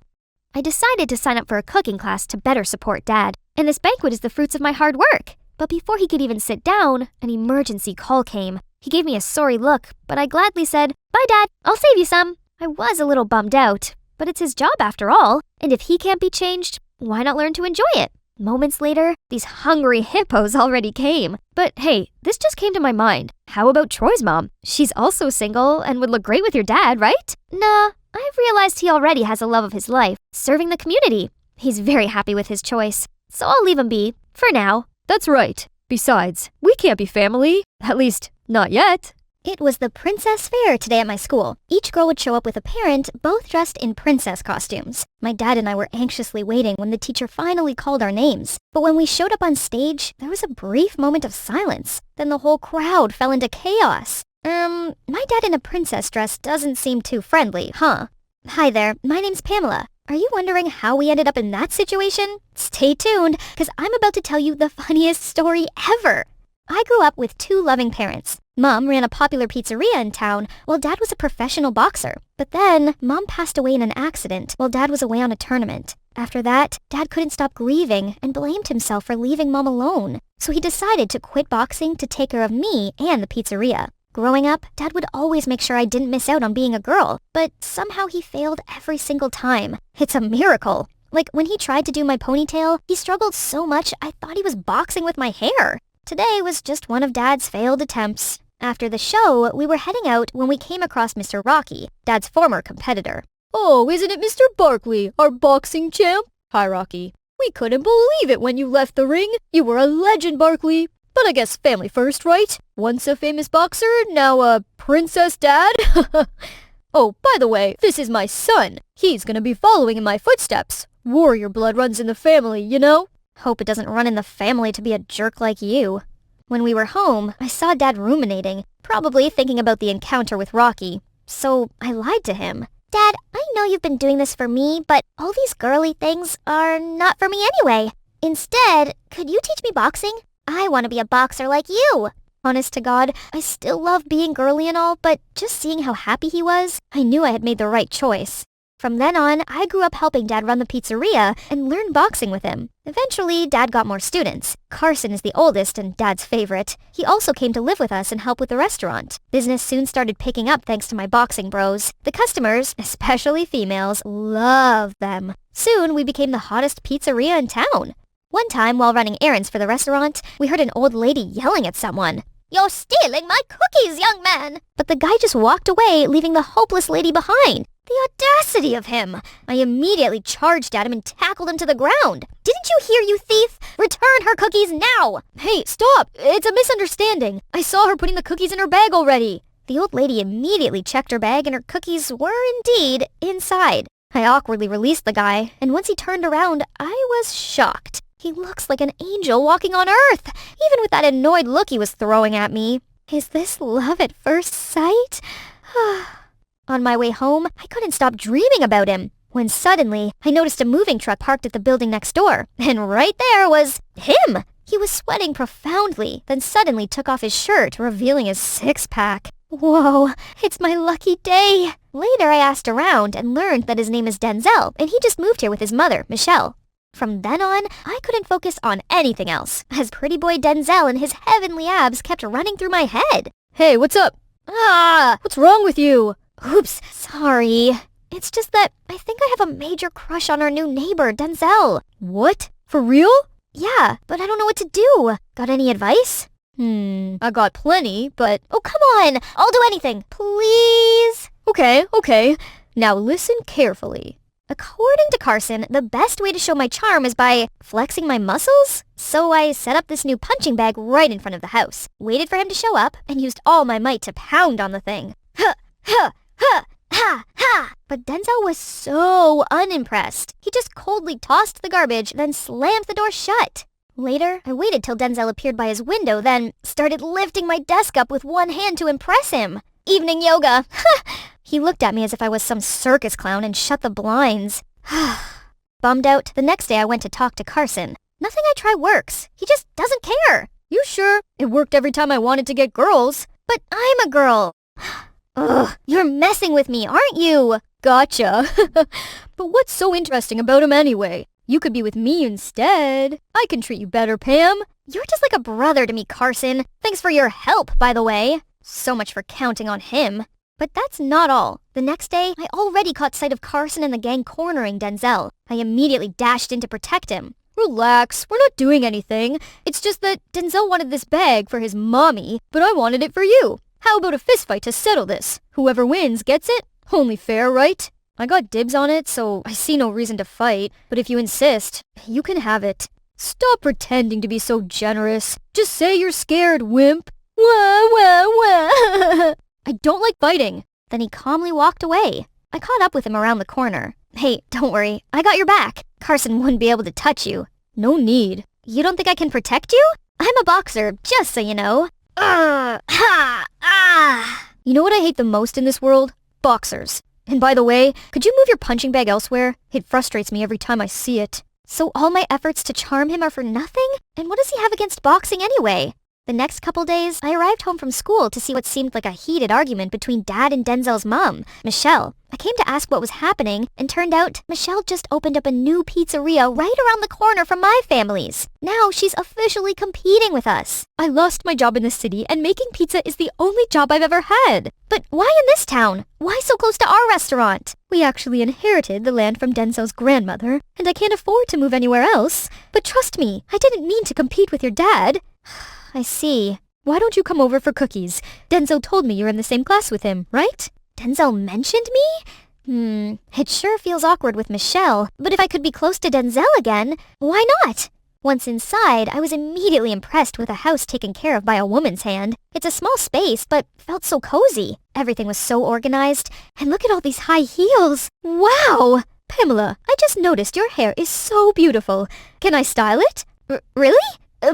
I decided to sign up for a cooking class to better support Dad, and this banquet is the fruits of my hard work. But before he could even sit down, an emergency call came. He gave me a sorry look, but I gladly said, "Bye, Dad. I'll save you some." I was a little bummed out, but it's his job after all, and if he can't be changed, why not learn to enjoy it? Moments later, these hungry hippos already came. But hey, this just came to my mind. How about Troy's mom? She's also single and would look great with your dad, right? Nah, I've realized he already has a love of his life, serving the community. He's very happy with his choice, so I'll leave him be, for now. That's right. Besides, we can't be family. At least, not yet. It was the princess fair today at my school. Each girl would show up with a parent, both dressed in princess costumes. My dad and I were anxiously waiting when the teacher finally called our names. But when we showed up on stage, there was a brief moment of silence. Then the whole crowd fell into chaos. My dad in a princess dress doesn't seem too friendly, huh? Hi there, my name's Pamela. Are you wondering how we ended up in that situation? Stay tuned, because I'm about to tell you the funniest story ever. I grew up with two loving parents. Mom ran a popular pizzeria in town, while Dad was a professional boxer. But then, Mom passed away in an accident while Dad was away on a tournament. After that, Dad couldn't stop grieving and blamed himself for leaving Mom alone. So he decided to quit boxing to take care of me and the pizzeria. Growing up, Dad would always make sure I didn't miss out on being a girl, but somehow he failed every single time. It's a miracle. Like, when he tried to do my ponytail, he struggled so much I thought he was boxing with my hair. Today was just one of Dad's failed attempts. After the show, we were heading out when we came across Mr. Rocky, Dad's former competitor. Oh, isn't it Mr. Barkley, our boxing champ? Hi, Rocky. We couldn't believe it when you left the ring. You were a legend, Barkley. But I guess family first, right? Once a famous boxer, now a princess dad? Oh, by the way, this is my son. He's gonna be following in my footsteps. Warrior blood runs in the family, you know? Hope it doesn't run in the family to be a jerk like you. When we were home, I saw Dad ruminating, probably thinking about the encounter with Rocky. So I lied to him. Dad, I know you've been doing this for me, but all these girly things are not for me anyway. Instead, could you teach me boxing? I want to be a boxer like you. Honest to God, I still love being girly and all, but just seeing how happy he was, I knew I had made the right choice. From then on, I grew up helping Dad run the pizzeria and learned boxing with him. Eventually, Dad got more students. Carson is the oldest and Dad's favorite. He also came to live with us and help with the restaurant. Business soon started picking up thanks to my boxing bros. The customers, especially females, loved them. Soon, we became the hottest pizzeria in town. One time, while running errands for the restaurant, we heard an old lady yelling at someone. "You're stealing my cookies, young man!" But the guy just walked away, leaving the hopeless lady behind. The audacity of him! I immediately charged at him and tackled him to the ground. "Didn't you hear, you thief? Return her cookies now!" Hey, stop! It's a misunderstanding. I saw her putting the cookies in her bag already. The old lady immediately checked her bag and her cookies were indeed inside. I awkwardly released the guy, and once he turned around, I was shocked. He looks like an angel walking on earth, even with that annoyed look he was throwing at me. Is this love at first sight? On my way home, I couldn't stop dreaming about him, when suddenly I noticed a moving truck parked at the building next door, and right there was him. He was sweating profoundly, then suddenly took off his shirt, revealing his six-pack. Whoa, it's my lucky day. Later, I asked around and learned that his name is Denzel, and he just moved here with his mother, Michelle. From then on, I couldn't focus on anything else, as pretty boy Denzel and his heavenly abs kept running through my head. Hey, what's up? What's wrong with you? Oops, sorry. It's just that I think I have a major crush on our new neighbor, Denzel. What? For real? Yeah, but I don't know what to do. Got any advice? I got plenty, but... Oh, come on! I'll do anything, please! Okay. Now listen carefully. According to Carson, the best way to show my charm is by flexing my muscles. So I set up this new punching bag right in front of the house, waited for him to show up, and used all my might to pound on the thing. Ha! But Denzel was so unimpressed. He just coldly tossed the garbage, then slammed the door shut. Later, I waited till Denzel appeared by his window, then started lifting my desk up with one hand to impress him. Evening yoga. He looked at me as if I was some circus clown and shut the blinds. Bummed out, the next day I went to talk to Carson. Nothing I try works. He just doesn't care. You sure? It worked every time I wanted to get girls. But I'm a girl. Ugh, you're messing with me, aren't you? Gotcha. But what's so interesting about him anyway? You could be with me instead. I can treat you better, Pam. You're just like a brother to me, Carson. Thanks for your help, by the way. So much for counting on him. But that's not all. The next day, I already caught sight of Carson and the gang cornering Denzel. I immediately dashed in to protect him. Relax, we're not doing anything. It's just that Denzel wanted this bag for his mommy, but I wanted it for you. How about a fistfight to settle this? Whoever wins gets it? Only fair, right? I got dibs on it, so I see no reason to fight. But if you insist, you can have it. Stop pretending to be so generous. Just say you're scared, wimp. Wah, wah, wah. I don't like fighting. Then he calmly walked away. I caught up with him around the corner. Hey, don't worry. I got your back. Carson wouldn't be able to touch you. No need. You don't think I can protect you? I'm a boxer, just so you know. Ha! Ah! You know what I hate the most in this world? Boxers. And by the way, could you move your punching bag elsewhere? It frustrates me every time I see it. So all my efforts to charm him are for nothing? And what does he have against boxing anyway? The next couple days, I arrived home from school to see what seemed like a heated argument between Dad and Denzel's mom, Michelle. I came to ask what was happening, and turned out Michelle just opened up a new pizzeria right around the corner from my family's. Now she's officially competing with us. I lost my job in the city, and making pizza is the only job I've ever had. But why in this town? Why so close to our restaurant? We actually inherited the land from Denzel's grandmother, and I can't afford to move anywhere else. But trust me, I didn't mean to compete with your dad. I see. Why don't you come over for cookies? Denzel told me you're in the same class with him, right? Denzel mentioned me? It sure feels awkward with Michelle, but if I could be close to Denzel again, why not? Once inside, I was immediately impressed with a house taken care of by a woman's hand. It's a small space, but felt so cozy. Everything was so organized, and look at all these high heels. Wow! Pamela, I just noticed your hair is so beautiful. Can I style it? Really?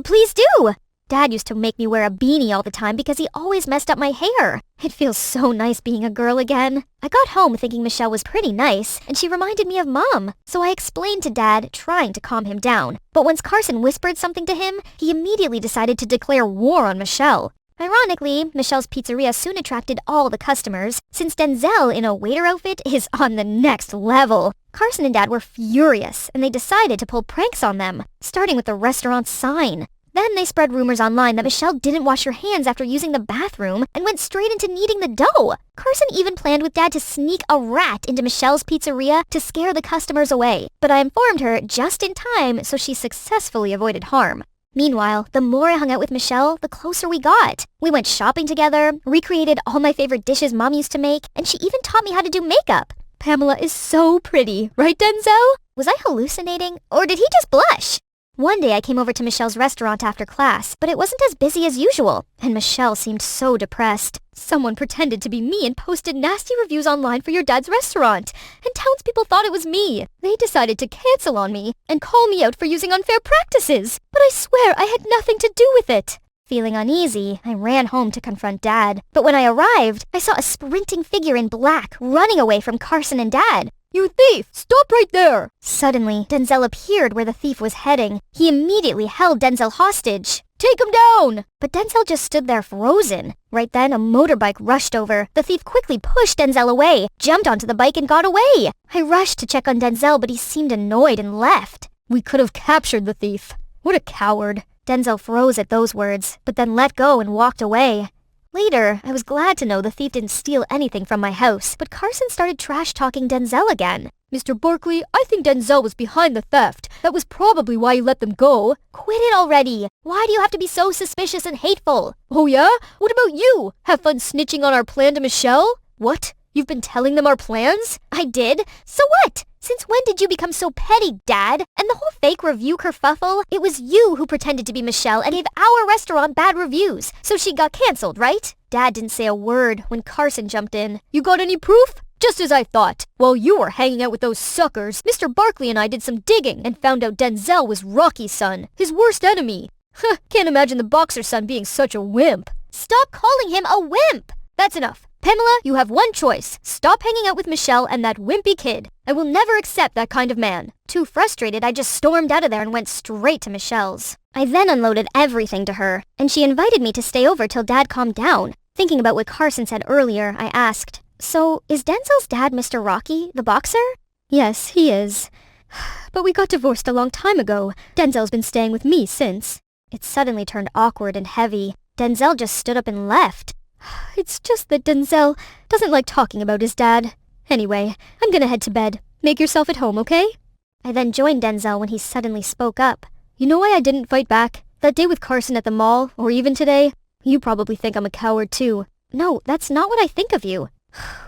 Please do! Dad used to make me wear a beanie all the time because he always messed up my hair. It feels so nice being a girl again. I got home thinking Michelle was pretty nice, and she reminded me of Mom. So I explained to Dad, trying to calm him down. But once Carson whispered something to him, he immediately decided to declare war on Michelle. Ironically, Michelle's pizzeria soon attracted all the customers, since Denzel in a waiter outfit is on the next level. Carson and Dad were furious, and they decided to pull pranks on them, starting with the restaurant's sign. Then they spread rumors online that Michelle didn't wash her hands after using the bathroom and went straight into kneading the dough. Carson even planned with Dad to sneak a rat into Michelle's pizzeria to scare the customers away. But I informed her just in time, so she successfully avoided harm. Meanwhile, the more I hung out with Michelle, the closer we got. We went shopping together, recreated all my favorite dishes Mom used to make, and she even taught me how to do makeup. Pamela is so pretty, right, Denzel? Was I hallucinating, or did he just blush? One day I came over to Michelle's restaurant after class, but it wasn't as busy as usual, and Michelle seemed so depressed. Someone pretended to be me and posted nasty reviews online for your dad's restaurant, and townspeople thought it was me. They decided to cancel on me and call me out for using unfair practices, but I swear I had nothing to do with it. Feeling uneasy, I ran home to confront Dad, but when I arrived, I saw a sprinting figure in black running away from Carson and Dad. You thief! Stop right there! Suddenly, Denzel appeared where the thief was heading. He immediately held Denzel hostage. Take him down! But Denzel just stood there frozen. Right then, a motorbike rushed over. The thief quickly pushed Denzel away, jumped onto the bike, and got away. I rushed to check on Denzel, but he seemed annoyed and left. We could have captured the thief. What a coward. Denzel froze at those words, but then let go and walked away. Later, I was glad to know the thief didn't steal anything from my house, but Carson started trash-talking Denzel again. Mr. Barkley, I think Denzel was behind the theft. That was probably why you let them go. Quit it already! Why do you have to be so suspicious and hateful? Oh yeah? What about you? Have fun snitching on our plan to Michelle? What? You've been telling them our plans? I did? So what? Since when did you become so petty, Dad? And the whole fake review kerfuffle? It was you who pretended to be Michelle and gave our restaurant bad reviews, so she got cancelled, right? Dad didn't say a word when Carson jumped in. You got any proof? Just as I thought. While you were hanging out with those suckers, Mr. Barkley and I did some digging and found out Denzel was Rocky's son, his worst enemy. Can't imagine the boxer's son being such a wimp. Stop calling him a wimp! That's enough. Pamela, you have one choice. Stop hanging out with Michelle and that wimpy kid. I will never accept that kind of man. Too frustrated, I just stormed out of there and went straight to Michelle's. I then unloaded everything to her, and she invited me to stay over till Dad calmed down. Thinking about what Carson said earlier, I asked, "So, is Denzel's dad Mr. Rocky, the boxer?" Yes, he is. But we got divorced a long time ago. Denzel's been staying with me since. It suddenly turned awkward and heavy. Denzel just stood up and left. It's just that Denzel doesn't like talking about his dad. Anyway, I'm gonna head to bed. Make yourself at home, okay? I then joined Denzel when he suddenly spoke up. You know why I didn't fight back? That day with Carson at the mall, or even today? You probably think I'm a coward too. No, that's not what I think of you.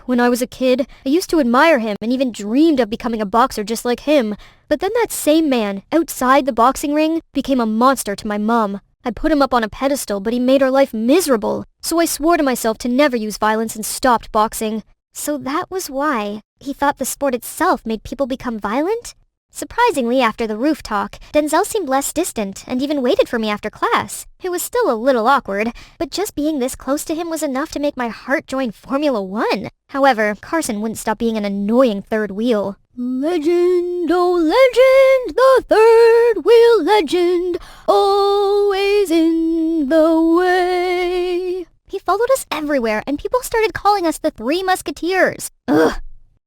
When I was a kid, I used to admire him and even dreamed of becoming a boxer just like him. But then that same man, outside the boxing ring, became a monster to my mom. I put him up on a pedestal, but he made her life miserable. So I swore to myself to never use violence and stopped boxing. So that was why he thought the sport itself made people become violent? Surprisingly, after the roof talk, Denzel seemed less distant and even waited for me after class. It was still a little awkward, but just being this close to him was enough to make my heart join Formula One. However, Carson wouldn't stop being an annoying third wheel. Legend, oh legend, the third wheel legend, always in the way. He followed us everywhere, and people started calling us the Three Musketeers. Ugh.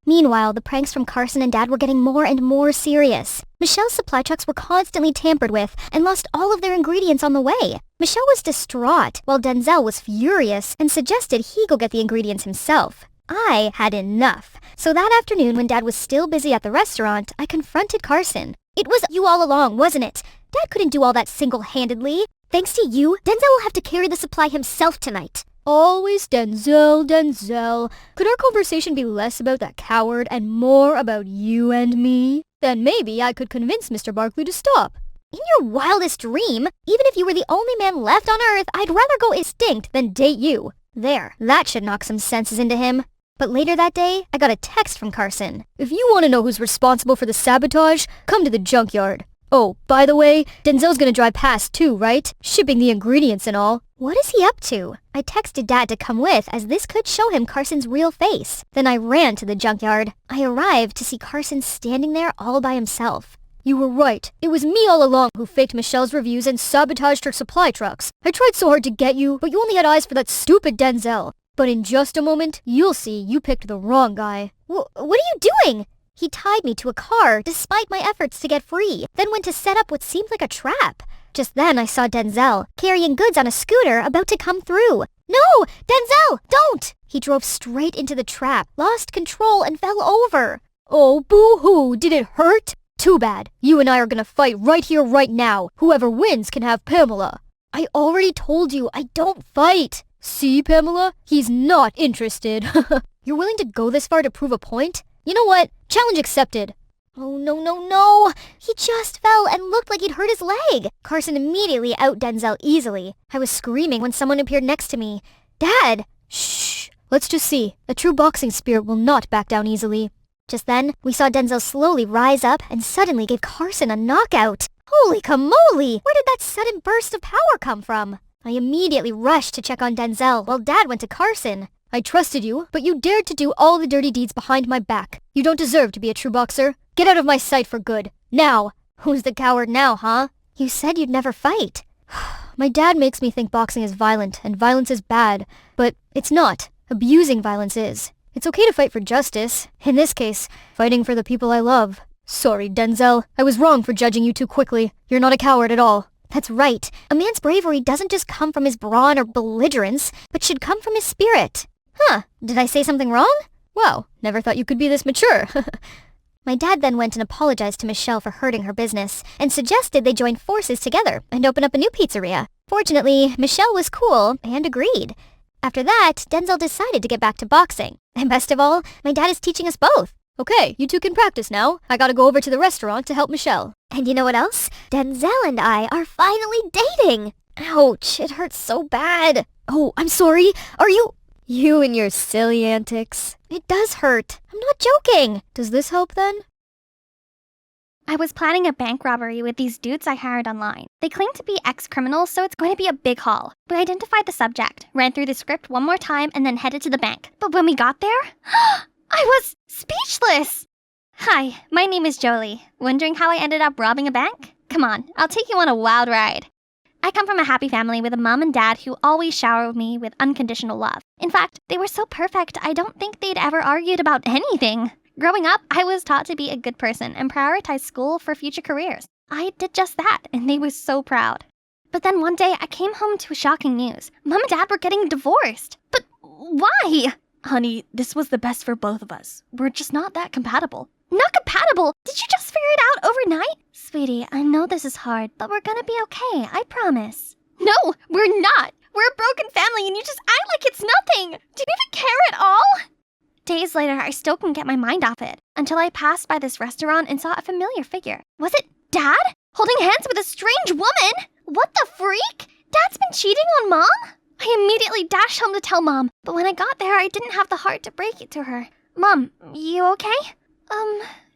Meanwhile, the pranks from Carson and Dad were getting more and more serious. Michelle's supply trucks were constantly tampered with and lost all of their ingredients on the way. Michelle was distraught, while Denzel was furious and suggested he go get the ingredients himself. I had enough. So that afternoon, when Dad was still busy at the restaurant, I confronted Carson. It was you all along, wasn't it? Dad couldn't do all that single-handedly. Thanks to you, Denzel will have to carry the supply himself tonight. Always Denzel, Denzel. Could our conversation be less about that coward and more about you and me? Then maybe I could convince Mr. Barkley to stop. In your wildest dream, even if you were the only man left on Earth, I'd rather go extinct than date you. There, that should knock some senses into him. But later that day, I got a text from Carson. If you want to know who's responsible for the sabotage, come to the junkyard. Oh, by the way, Denzel's gonna drive past too, right? Shipping the ingredients and all. What is he up to? I texted Dad to come with, as this could show him Carson's real face. Then I ran to the junkyard. I arrived to see Carson standing there all by himself. You were right. It was me all along who faked Michelle's reviews and sabotaged her supply trucks. I tried so hard to get you, but you only had eyes for that stupid Denzel. But in just a moment, you'll see you picked the wrong guy. What are you doing? He tied me to a car despite my efforts to get free, then went to set up what seemed like a trap. Just then I saw Denzel, carrying goods on a scooter, about to come through. No! Denzel! Don't! He drove straight into the trap, lost control, and fell over. Oh, boo-hoo! Did it hurt? Too bad. You and I are gonna fight right here, right now. Whoever wins can have Pamela. I already told you, I don't fight. See, Pamela? He's not interested. You're willing to go this far to prove a point? You know what? Challenge accepted. Oh, no. He just fell and looked like he'd hurt his leg. Carson immediately out Denzel easily. I was screaming when someone appeared next to me. Dad! Shh. Let's just see. A true boxing spirit will not back down easily. Just then, we saw Denzel slowly rise up and suddenly gave Carson a knockout. Holy camole! Where did that sudden burst of power come from? I immediately rushed to check on Denzel while Dad went to Carson. I trusted you, but you dared to do all the dirty deeds behind my back. You don't deserve to be a true boxer. Get out of my sight for good. Now! Who's the coward now, huh? You said you'd never fight. My dad makes me think boxing is violent, and violence is bad. But it's not. Abusing violence is. It's okay to fight for justice. In this case, fighting for the people I love. Sorry, Denzel. I was wrong for judging you too quickly. You're not a coward at all. That's right. A man's bravery doesn't just come from his brawn or belligerence, but should come from his spirit. Huh, did I say something wrong? Wow, never thought you could be this mature. My dad then went and apologized to Michelle for hurting her business, and suggested they join forces together and open up a new pizzeria. Fortunately, Michelle was cool and agreed. After that, Denzel decided to get back to boxing. And best of all, my dad is teaching us both. Okay, you two can practice now. I gotta go over to the restaurant to help Michelle. And you know what else? Denzel and I are finally dating. Ouch, it hurts so bad. Oh, I'm sorry. Are you... You and your silly antics. It does hurt. I'm not joking. Does this help then? I was planning a bank robbery with these dudes I hired online. They claim to be ex-criminals, so it's going to be a big haul. We identified the subject, ran through the script one more time, and then headed to the bank. But when we got there, I was speechless! Hi, my name is Jolie. Wondering how I ended up robbing a bank? Come on, I'll take you on a wild ride. I come from a happy family with a mom and dad who always showered me with unconditional love. In fact, they were so perfect, I don't think they'd ever argued about anything. Growing up, I was taught to be a good person and prioritize school for future careers. I did just that, and they were so proud. But then one day, I came home to shocking news. Mom and Dad were getting divorced. But why? Honey, this was the best for both of us. We're just not that compatible. Not compatible? Did you just figure it out overnight? Sweetie, I know this is hard, but we're gonna be okay, I promise. No, we're not. We're a broken family and you just act like it's nothing. Do you even care at all? Days later, I still couldn't get my mind off it until I passed by this restaurant and saw a familiar figure. Was it Dad? Holding hands with a strange woman? What the freak? Dad's been cheating on Mom? I immediately dashed home to tell Mom, but when I got there, I didn't have the heart to break it to her. Mom, you okay?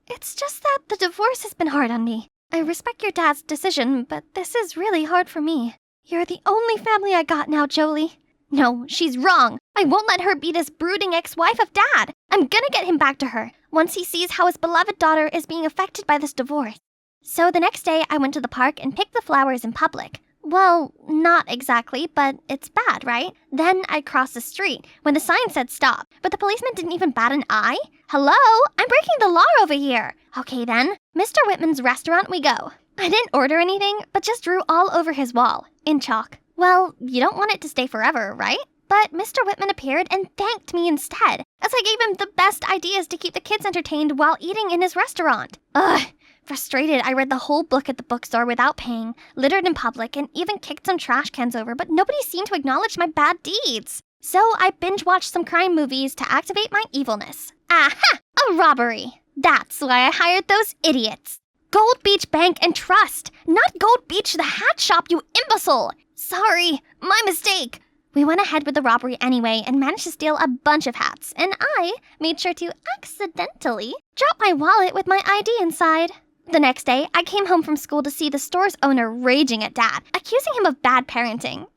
It's just that the divorce has been hard on me. I respect your dad's decision, but this is really hard for me. You're the only family I got now, Jolie. No, she's wrong. I won't let her be this brooding ex-wife of Dad. I'm gonna get him back to her once he sees how his beloved daughter is being affected by this divorce. So the next day, I went to the park and picked the flowers in public. Well, not exactly, but it's bad, right? Then I crossed the street when the sign said stop, but the policeman didn't even bat an eye. Hello? I'm breaking the law over here. Okay then, Mr. Whitman's restaurant we go. I didn't order anything, but just drew all over his wall, in chalk. Well, you don't want it to stay forever, right? But Mr. Whitman appeared and thanked me instead, as I gave him the best ideas to keep the kids entertained while eating in his restaurant. Ugh. Frustrated, I read the whole book at the bookstore without paying, littered in public, and even kicked some trash cans over, but nobody seemed to acknowledge my bad deeds. So I binge-watched some crime movies to activate my evilness. Aha! A robbery! That's why I hired those idiots. Gold Beach Bank and Trust, not Gold Beach the hat shop, you imbecile! Sorry, my mistake. We went ahead with the robbery anyway and managed to steal a bunch of hats, and I made sure to accidentally drop my wallet with my ID inside. The next day, I came home from school to see the store's owner raging at Dad, accusing him of bad parenting.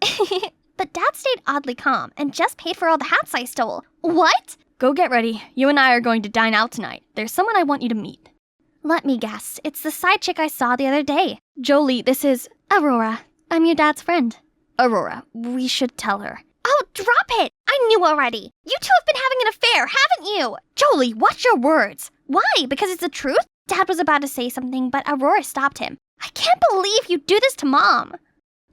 But Dad stayed oddly calm and just paid for all the hats I stole. What? Go get ready. You and I are going to dine out tonight. There's someone I want you to meet. Let me guess. It's the side chick I saw the other day. Jolie, this is Aurora. I'm your dad's friend. Aurora, we should tell her. Oh, drop it! I knew already. You two have been having an affair, haven't you? Jolie, watch your words. Why? Because it's the truth? Dad was about to say something, but Aurora stopped him. I can't believe you do this to Mom.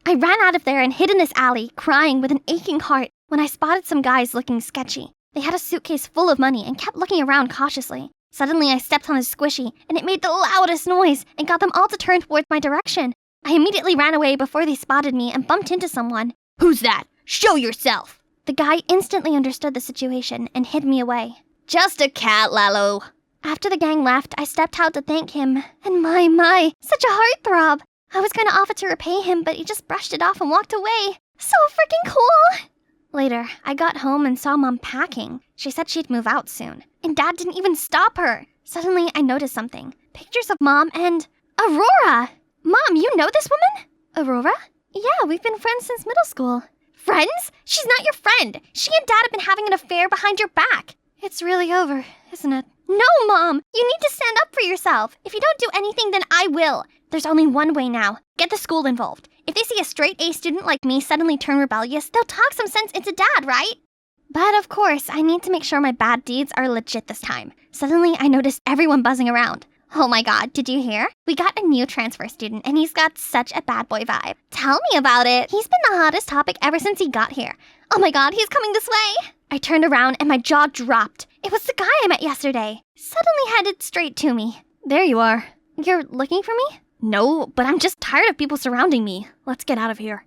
I ran out of there and hid in this alley, crying with an aching heart, when I spotted some guys looking sketchy. They had a suitcase full of money and kept looking around cautiously. Suddenly, I stepped on a squishy, and it made the loudest noise and got them all to turn towards my direction. I immediately ran away before they spotted me and bumped into someone. Who's that? Show yourself! The guy instantly understood the situation and hid me away. Just a cat, Lalo. After the gang left, I stepped out to thank him, and my, such a heartthrob. I was going to offer to repay him, but he just brushed it off and walked away. So freaking cool! Later, I got home and saw Mom packing. She said she'd move out soon, and Dad didn't even stop her. Suddenly, I noticed something. Pictures of Mom and Aurora! Mom, you know this woman? Aurora? Yeah, we've been friends since middle school. Friends? She's not your friend. She and Dad have been having an affair behind your back. It's really over, isn't it? No, Mom! You need to stand up for yourself. If you don't do anything, then I will. There's only one way now. Get the school involved. If they see a straight A student like me suddenly turn rebellious, they'll talk some sense into Dad, right? But of course, I need to make sure my bad deeds are legit this time. Suddenly, I noticed everyone buzzing around. Oh my god, did you hear? We got a new transfer student, and he's got such a bad boy vibe. Tell me about it. He's been the hottest topic ever since he got here. Oh my god, he's coming this way. I turned around and my jaw dropped. It was the guy I met yesterday. Suddenly headed straight to me. There you are. You're looking for me? No, but I'm just tired of people surrounding me. Let's get out of here.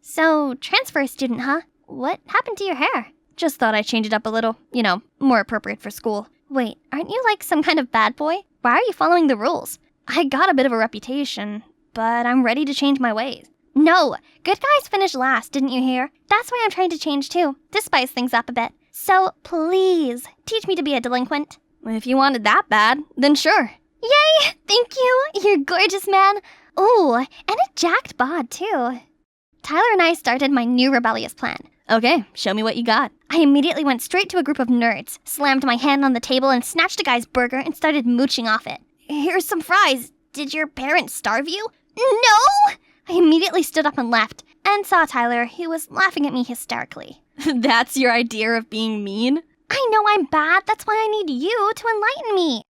So, transfer student, huh? What happened to your hair? Just thought I'd change it up a little. You know, more appropriate for school. Wait, aren't you like some kind of bad boy? Why are you following the rules? I got a bit of a reputation, but I'm ready to change my ways. No, good guys finish last, didn't you hear? That's why I'm trying to change too, to spice things up a bit. So, please, teach me to be a delinquent. If you wanted that bad, then sure. Yay! Thank you! You're gorgeous, man. Ooh, and a jacked bod, too. Tyler and I started my new rebellious plan. Okay, show me what you got. I immediately went straight to a group of nerds, slammed my hand on the table and snatched a guy's burger and started mooching off it. Here's some fries. Did your parents starve you? No! I immediately stood up and left, and saw Tyler, who was laughing at me hysterically. That's your idea of being mean? I know I'm bad, that's why I need you to enlighten me.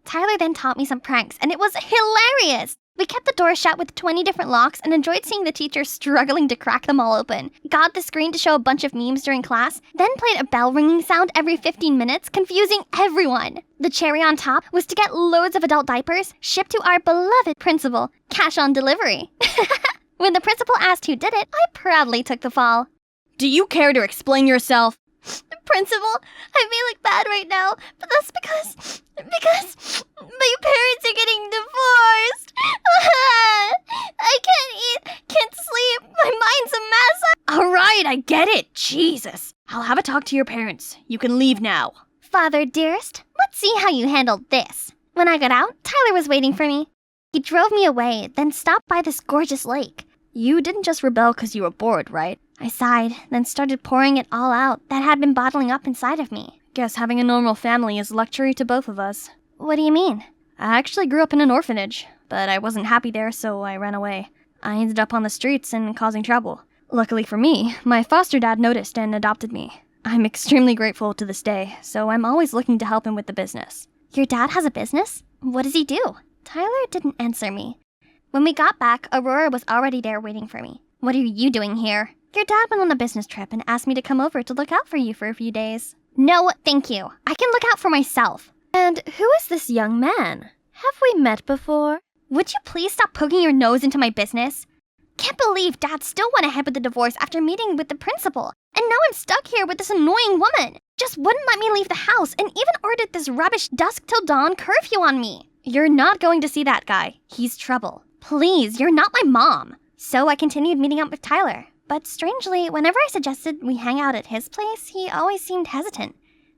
Tyler then taught me some pranks, and it was hilarious. We kept the door shut with 20 different locks and enjoyed seeing the teacher struggling to crack them all open. Got the screen to show a bunch of memes during class, then played a bell ringing sound every 15 minutes, confusing everyone. The cherry on top was to get loads of adult diapers shipped to our beloved principal, cash on delivery. When the principal asked who did it, I proudly took the fall. Do you care to explain yourself? Principal, I may look bad right now, but that's because my parents are getting divorced. I can't eat, can't sleep, my mind's a mess. All right, I get it. Jesus. I'll have a talk to your parents. You can leave now. Father, dearest, let's see how you handled this. When I got out, Tyler was waiting for me. He drove me away, then stopped by this gorgeous lake. You didn't just rebel because you were bored, right? I sighed, then started pouring it all out that had been bottling up inside of me. Guess having a normal family is luxury to both of us. What do you mean? I actually grew up in an orphanage, but I wasn't happy there, so I ran away. I ended up on the streets and causing trouble. Luckily for me, my foster dad noticed and adopted me. I'm extremely grateful to this day, so I'm always looking to help him with the business. Your dad has a business? What does he do? Tyler didn't answer me. When we got back, Aurora was already there waiting for me. What are you doing here? Your dad went on a business trip and asked me to come over to look out for you for a few days. No, thank you. I can look out for myself. And who is this young man? Have we met before? Would you please stop poking your nose into my business? Can't believe Dad still went ahead with the divorce after meeting with the principal. And now I'm stuck here with this annoying woman. Just wouldn't let me leave the house and even ordered this rubbish dusk till dawn curfew on me. You're not going to see that guy. He's trouble. Please, you're not my mom. So I continued meeting up with Tyler. But strangely, whenever I suggested we hang out at his place, he always seemed hesitant.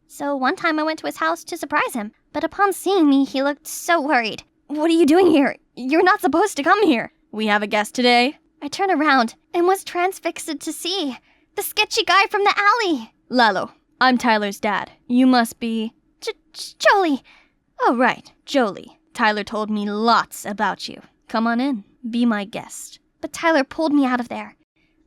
So one time I went to his house to surprise him, but upon seeing me, he looked so worried. What are you doing here? You're not supposed to come here. We have a guest today. I turned around and was transfixed to see the sketchy guy from the alley. Lalo, I'm Tyler's dad. You must be... Jolie. Oh, right, Jolie. Tyler told me lots about you. Come on in. Be my guest. But Tyler pulled me out of there.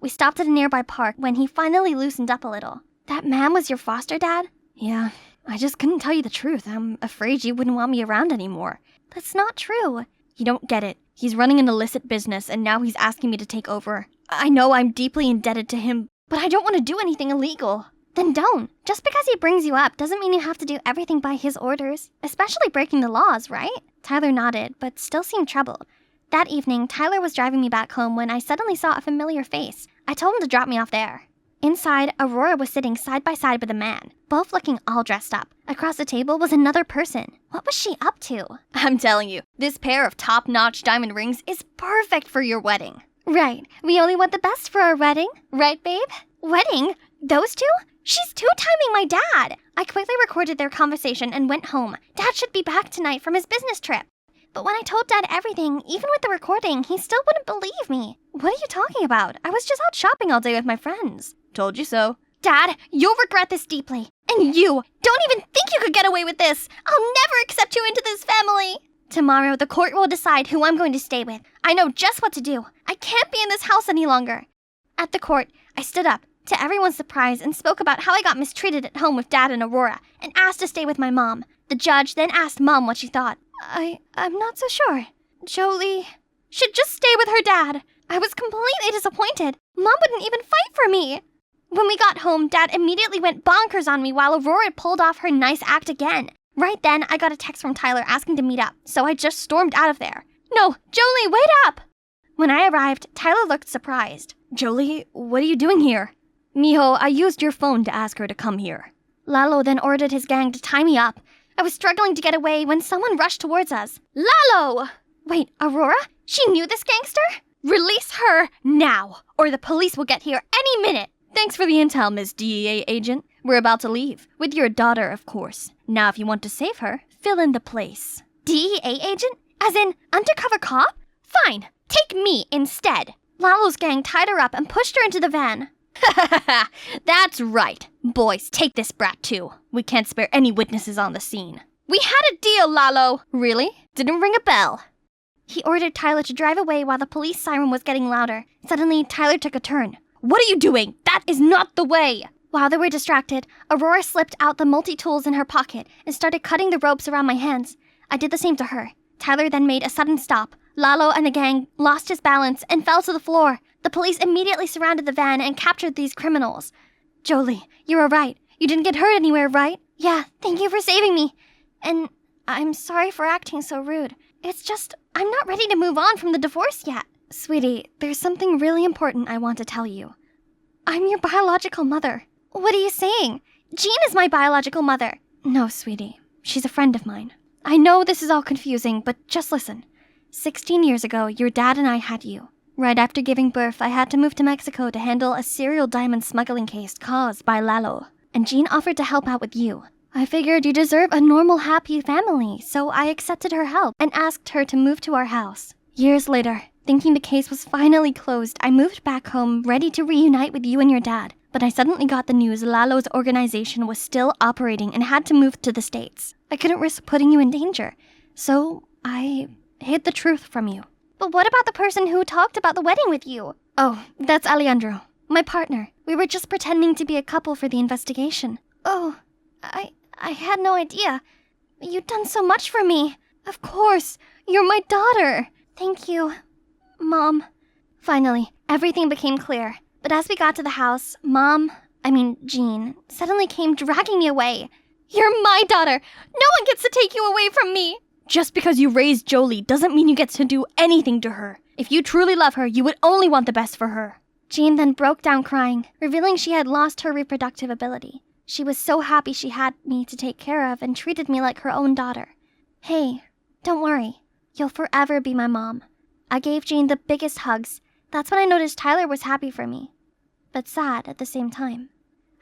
We stopped at a nearby park when he finally loosened up a little. That man was your foster dad? Yeah, I just couldn't tell you the truth. I'm afraid you wouldn't want me around anymore. That's not true. You don't get it. He's running an illicit business, and now he's asking me to take over. I know I'm deeply indebted to him, but I don't want to do anything illegal. Then don't. Just because he brings you up doesn't mean you have to do everything by his orders, especially breaking the laws, right? Tyler nodded, but still seemed troubled. That evening, Tyler was driving me back home when I suddenly saw a familiar face. I told him to drop me off there. Inside, Aurora was sitting side by side with a man, both looking all dressed up. Across the table was another person. What was she up to? I'm telling you, this pair of top-notch diamond rings is perfect for your wedding. Right. We only want the best for our wedding. Right, babe? Wedding? Those two? She's two-timing my dad. I quickly recorded their conversation and went home. Dad should be back tonight from his business trip. But when I told Dad everything, even with the recording, he still wouldn't believe me. What are you talking about? I was just out shopping all day with my friends. Told you so. Dad, you'll regret this deeply. And you, don't even think you could get away with this. I'll never accept you into this family. Tomorrow, the court will decide who I'm going to stay with. I know just what to do. I can't be in this house any longer. At the court, I stood up, to everyone's surprise, and spoke about how I got mistreated at home with Dad and Aurora, and asked to stay with my mom. The judge then asked Mom what she thought. I'm not so sure. Jolie should just stay with her dad. I was completely disappointed. Mom wouldn't even fight for me. When we got home, Dad immediately went bonkers on me while Aurora pulled off her nice act again. Right then, I got a text from Tyler asking to meet up, so I just stormed out of there. No, Jolie, wait up! When I arrived, Tyler looked surprised. Jolie, what are you doing here? Mijo, I used your phone to ask her to come here. Lalo then ordered his gang to tie me up. I was struggling to get away when someone rushed towards us. Lalo! Wait, Aurora? She knew this gangster? Release her now, or the police will get here any minute. Thanks for the intel, Miss DEA agent. We're about to leave. With your daughter, of course. Now, if you want to save her, fill in the place. DEA agent? As in, undercover cop? Fine, take me instead. Lalo's gang tied her up and pushed her into the van. That's right. Boys, take this brat too. We can't spare any witnesses on the scene. We had a deal, Lalo. Really? Didn't ring a bell. He ordered Tyler to drive away while the police siren was getting louder. Suddenly, Tyler took a turn. What are you doing? That is not the way! While they were distracted, Aurora slipped out the multi-tools in her pocket and started cutting the ropes around my hands. I did the same to her. Tyler then made a sudden stop. Lalo and the gang lost his balance and fell to the floor. The police immediately surrounded the van and captured these criminals. Jolie, you were right. You didn't get hurt anywhere, right? Yeah, thank you for saving me. And I'm sorry for acting so rude. It's just, I'm not ready to move on from the divorce yet. Sweetie, there's something really important I want to tell you. I'm your biological mother. What are you saying? Jean is my biological mother. No, sweetie. She's a friend of mine. I know this is all confusing, but just listen. 16 years ago, your dad and I had you. Right after giving birth, I had to move to Mexico to handle a serial diamond smuggling case caused by Lalo. And Jean offered to help out with you. I figured you deserve a normal, happy family, so I accepted her help and asked her to move to our house. Years later, thinking the case was finally closed, I moved back home, ready to reunite with you and your dad. But I suddenly got the news Lalo's organization was still operating and had to move to the States. I couldn't risk putting you in danger, so I hid the truth from you. But what about the person who talked about the wedding with you? Oh, that's Alejandro, my partner. We were just pretending to be a couple for the investigation. Oh, I had no idea. You've done so much for me. Of course, you're my daughter. Thank you, Mom. Finally, everything became clear. But as we got to the house, Jean, suddenly came dragging me away. You're my daughter. No one gets to take you away from me. Just because you raised Jolie doesn't mean you get to do anything to her. If you truly love her, you would only want the best for her. Jean then broke down crying, revealing she had lost her reproductive ability. She was so happy she had me to take care of and treated me like her own daughter. Hey, don't worry. You'll forever be my mom. I gave Jean the biggest hugs. That's when I noticed Tyler was happy for me, but sad at the same time.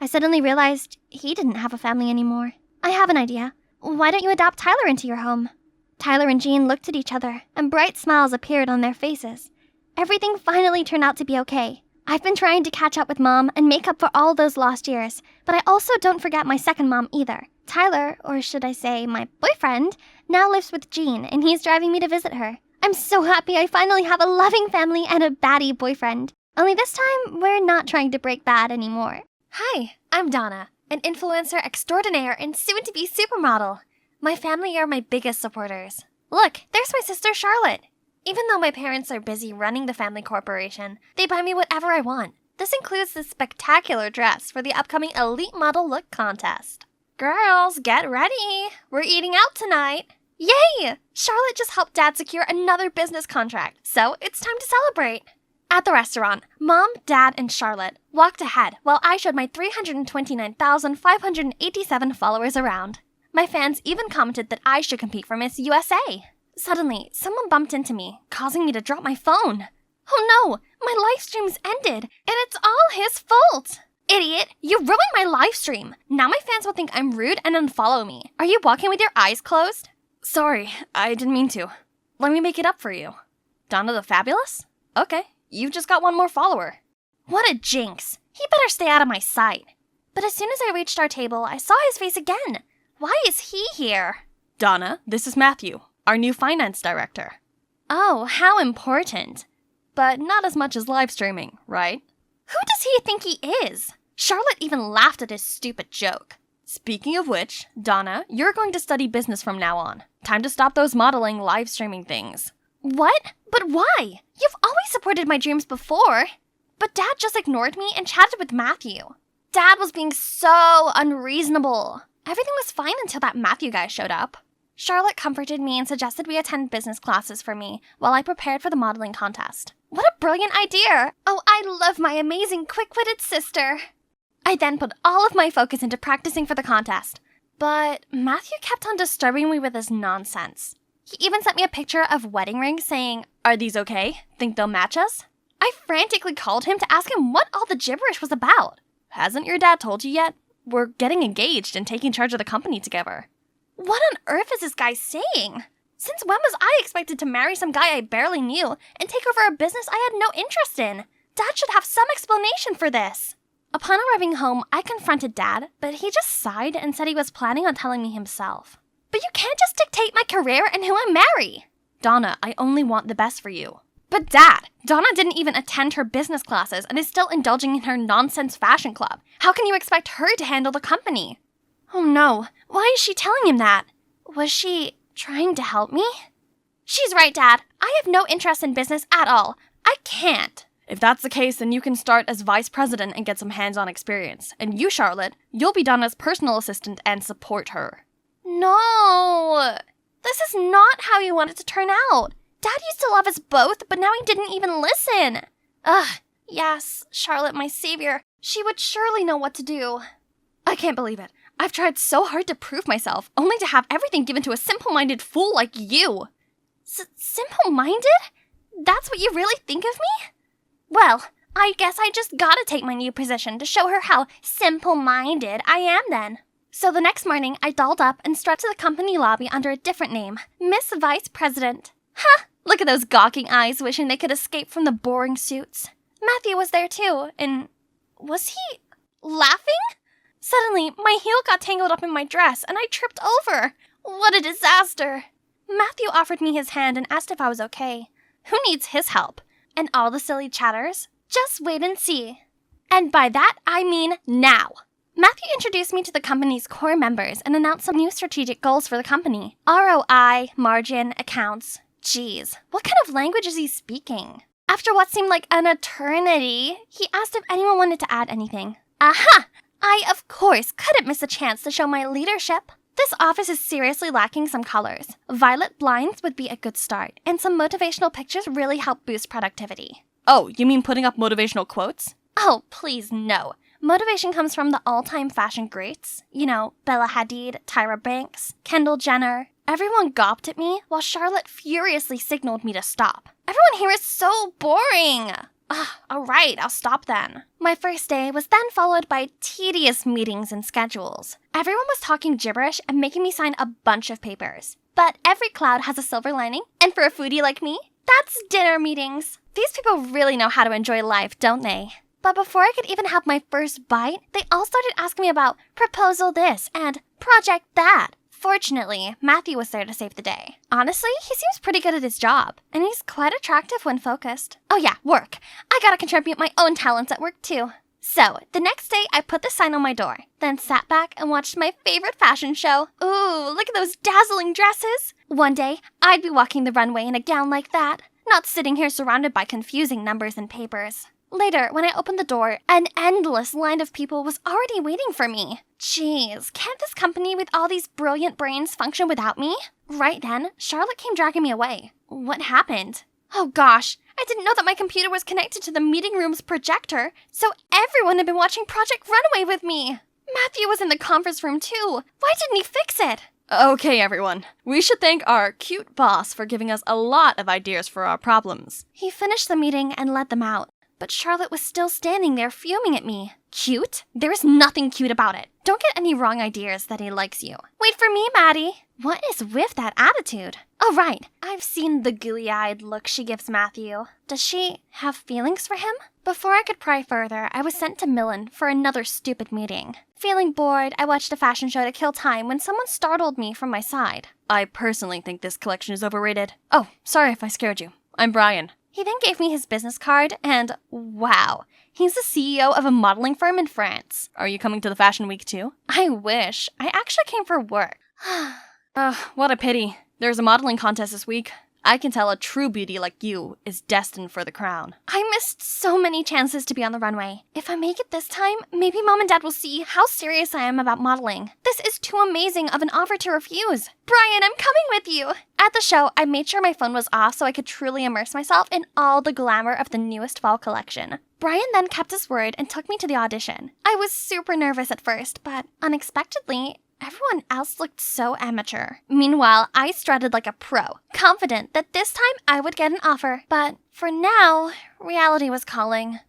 I suddenly realized he didn't have a family anymore. I have an idea. Why don't you adopt Tyler into your home? Tyler and Jean looked at each other, and bright smiles appeared on their faces. Everything finally turned out to be okay. I've been trying to catch up with Mom and make up for all those lost years, but I also don't forget my second mom either. Tyler, or should I say my boyfriend, now lives with Jean, and he's driving me to visit her. I'm so happy I finally have a loving family and a baddie boyfriend. Only this time, we're not trying to break bad anymore. Hi, I'm Donna, an influencer extraordinaire and soon-to-be supermodel. My family are my biggest supporters. Look, there's my sister Charlotte. Even though my parents are busy running the family corporation, they buy me whatever I want. This includes this spectacular dress for the upcoming Elite Model Look contest. Girls, get ready. We're eating out tonight. Yay! Charlotte just helped Dad secure another business contract, so it's time to celebrate. At the restaurant, Mom, Dad, and Charlotte walked ahead while I showed my 329,587 followers around. My fans even commented that I should compete for Miss USA. Suddenly, someone bumped into me, causing me to drop my phone. Oh no, my live stream's ended, and it's all his fault. Idiot, you ruined my live stream. Now my fans will think I'm rude and unfollow me. Are you walking with your eyes closed? Sorry, I didn't mean to. Let me make it up for you. Donna the Fabulous? Okay, you've just got one more follower. What a jinx. He better stay out of my sight. But as soon as I reached our table, I saw his face again. Why is he here? Donna, this is Matthew, our new finance director. Oh, how important. But not as much as live streaming, right? Who does he think he is? Charlotte even laughed at his stupid joke. Speaking of which, Donna, you're going to study business from now on. Time to stop those modeling, live streaming things. What? But why? You've always supported my dreams before. But Dad just ignored me and chatted with Matthew. Dad was being so unreasonable. Everything was fine until that Matthew guy showed up. Charlotte comforted me and suggested we attend business classes for me while I prepared for the modeling contest. What a brilliant idea! Oh, I love my amazing quick-witted sister. I then put all of my focus into practicing for the contest. But Matthew kept on disturbing me with his nonsense. He even sent me a picture of wedding rings saying, "Are these okay? Think they'll match us?" I frantically called him to ask him what all the gibberish was about. Hasn't your dad told you yet? We're getting engaged and taking charge of the company together. What on earth is this guy saying? Since when was I expected to marry some guy I barely knew and take over a business I had no interest in? Dad should have some explanation for this. Upon arriving home, I confronted Dad, but he just sighed and said he was planning on telling me himself. But you can't just dictate my career and who I marry. Donna, I only want the best for you. But Dad, Donna didn't even attend her business classes and is still indulging in her nonsense fashion club. How can you expect her to handle the company? Oh no, why is she telling him that? Was she trying to help me? She's right, Dad. I have no interest in business at all. I can't. If that's the case, then you can start as vice president and get some hands-on experience. And you, Charlotte, you'll be Donna's personal assistant and support her. No! This is not how you want it to turn out. Dad used to love us both, but now he didn't even listen. Ugh, yes, Charlotte, my savior. She would surely know what to do. I can't believe it. I've tried so hard to prove myself, only to have everything given to a simple-minded fool like you. Simple-minded? That's what you really think of me? Well, I guess I just gotta take my new position to show her how simple-minded I am then. So the next morning, I dolled up and strutted to the company lobby under a different name, Miss Vice President. Ha! Look at those gawking eyes wishing they could escape from the boring suits. Matthew was there too, and was he laughing? Suddenly, my heel got tangled up in my dress and I tripped over. What a disaster! Matthew offered me his hand and asked if I was okay. Who needs his help? And all the silly chatters? Just wait and see. And by that, I mean now. Matthew introduced me to the company's core members and announced some new strategic goals for the company. ROI, margin, accounts. Geez, what kind of language is he speaking? After what seemed like an eternity, he asked if anyone wanted to add anything. Aha! I, of course, couldn't miss a chance to show my leadership. This office is seriously lacking some colors. Violet blinds would be a good start, and some motivational pictures really help boost productivity. Oh, you mean putting up motivational quotes? Oh, please, no. Motivation comes from the all-time fashion greats. You know, Bella Hadid, Tyra Banks, Kendall Jenner. Everyone gawped at me, while Charlotte furiously signaled me to stop. Everyone here is so boring! Alright, I'll stop then. My first day was then followed by tedious meetings and schedules. Everyone was talking gibberish and making me sign a bunch of papers. But every cloud has a silver lining, and for a foodie like me, that's dinner meetings. These people really know how to enjoy life, don't they? But before I could even have my first bite, they all started asking me about proposal this and project that. Fortunately, Matthew was there to save the day. Honestly, he seems pretty good at his job, and he's quite attractive when focused. Oh yeah, work. I gotta contribute my own talents at work too. So, the next day, I put the sign on my door, then sat back and watched my favorite fashion show. Ooh, look at those dazzling dresses! One day, I'd be walking the runway in a gown like that, not sitting here surrounded by confusing numbers and papers. Later, when I opened the door, an endless line of people was already waiting for me. Jeez, can't this company with all these brilliant brains function without me? Right then, Charlotte came dragging me away. What happened? Oh gosh, I didn't know that my computer was connected to the meeting room's projector, so everyone had been watching Project Runaway with me. Matthew was in the conference room too. Why didn't he fix it? Okay, everyone. We should thank our cute boss for giving us a lot of ideas for our problems. He finished the meeting and let them out. But Charlotte was still standing there fuming at me. Cute? There is nothing cute about it. Don't get any wrong ideas that he likes you. Wait for me, Maddie. What is with that attitude? Oh, right. I've seen the gooey-eyed look she gives Matthew. Does she have feelings for him? Before I could pry further, I was sent to Millen for another stupid meeting. Feeling bored, I watched a fashion show to kill time when someone startled me from my side. I personally think this collection is overrated. Oh, sorry if I scared you. I'm Brian. He then gave me his business card, and wow, he's the CEO of a modeling firm in France. Are you coming to the fashion week too? I wish. I actually came for work. What a pity. There's a modeling contest this week. I can tell a true beauty like you is destined for the crown. I missed so many chances to be on the runway. If I make it this time, maybe Mom and Dad will see how serious I am about modeling. This is too amazing of an offer to refuse. Brian, I'm coming with you. At the show, I made sure my phone was off so I could truly immerse myself in all the glamour of the newest fall collection. Brian then kept his word and took me to the audition. I was super nervous at first, but unexpectedly, everyone else looked so amateur. Meanwhile, I strutted like a pro, confident that this time I would get an offer. But for now, reality was calling.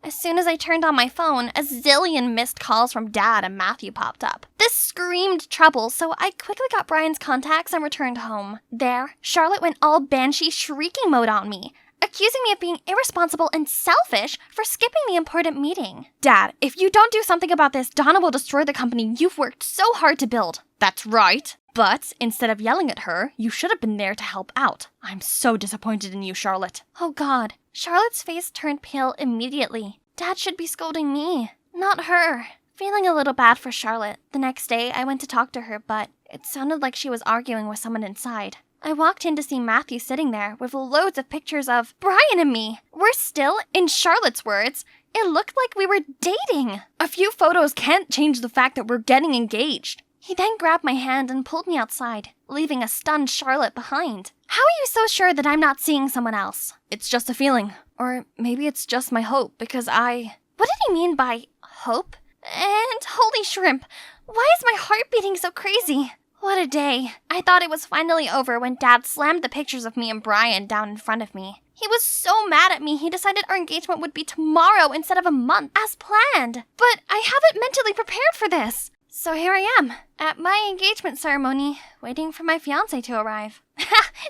As soon as I turned on my phone, a zillion missed calls from Dad and Matthew popped up. This screamed trouble, so I quickly got Brian's contacts and returned home. There, Charlotte went all banshee shrieking mode on me, accusing me of being irresponsible and selfish for skipping the important meeting. Dad, if you don't do something about this, Donna will destroy the company you've worked so hard to build. That's right. But instead of yelling at her, you should have been there to help out. I'm so disappointed in you, Charlotte. Oh God. Charlotte's face turned pale immediately. Dad should be scolding me, not her. Feeling a little bad for Charlotte, the next day I went to talk to her, but it sounded like she was arguing with someone inside. I walked in to see Matthew sitting there with loads of pictures of Brian and me. We're still, in Charlotte's words, it looked like we were dating. A few photos can't change the fact that we're getting engaged. He then grabbed my hand and pulled me outside, leaving a stunned Charlotte behind. How are you so sure that I'm not seeing someone else? It's just a feeling. Or maybe it's just my hope, because What did he mean by hope? And holy shrimp, why is my heart beating so crazy? What a day. I thought it was finally over when Dad slammed the pictures of me and Brian down in front of me. He was so mad at me, he decided our engagement would be tomorrow instead of a month, as planned. But I haven't mentally prepared for this. So here I am, at my engagement ceremony, waiting for my fiancé to arrive.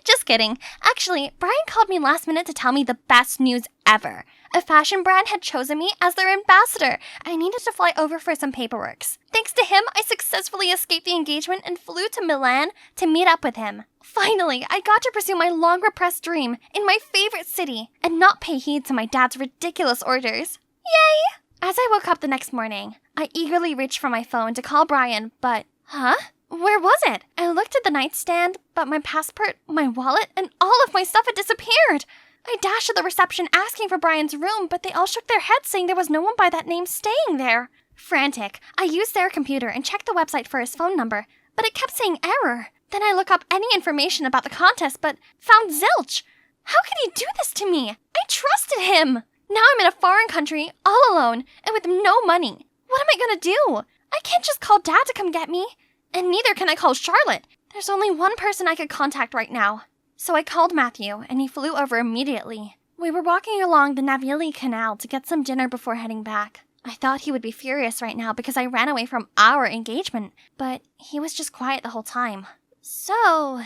Just kidding. Actually, Brian called me last minute to tell me the best news ever. A fashion brand had chosen me as their ambassador. I needed to fly over for some paperwork. Thanks to him, I successfully escaped the engagement and flew to Milan to meet up with him. Finally, I got to pursue my long-repressed dream in my favorite city and not pay heed to my dad's ridiculous orders. Yay! As I woke up the next morning, I eagerly reached for my phone to call Brian, but... Huh? Where was it? I looked at the nightstand, but my passport, my wallet, and all of my stuff had disappeared. I dashed to the reception asking for Brian's room, but they all shook their heads saying there was no one by that name staying there. Frantic, I used their computer and checked the website for his phone number, but it kept saying error. Then I looked up any information about the contest, but found zilch. How could he do this to me? I trusted him. Now I'm in a foreign country, all alone, and with no money. What am I gonna do? I can't just call Dad to come get me. And neither can I call Charlotte. There's only one person I could contact right now. So I called Matthew, and he flew over immediately. We were walking along the Navili Canal to get some dinner before heading back. I thought he would be furious right now because I ran away from our engagement, but he was just quiet the whole time. So,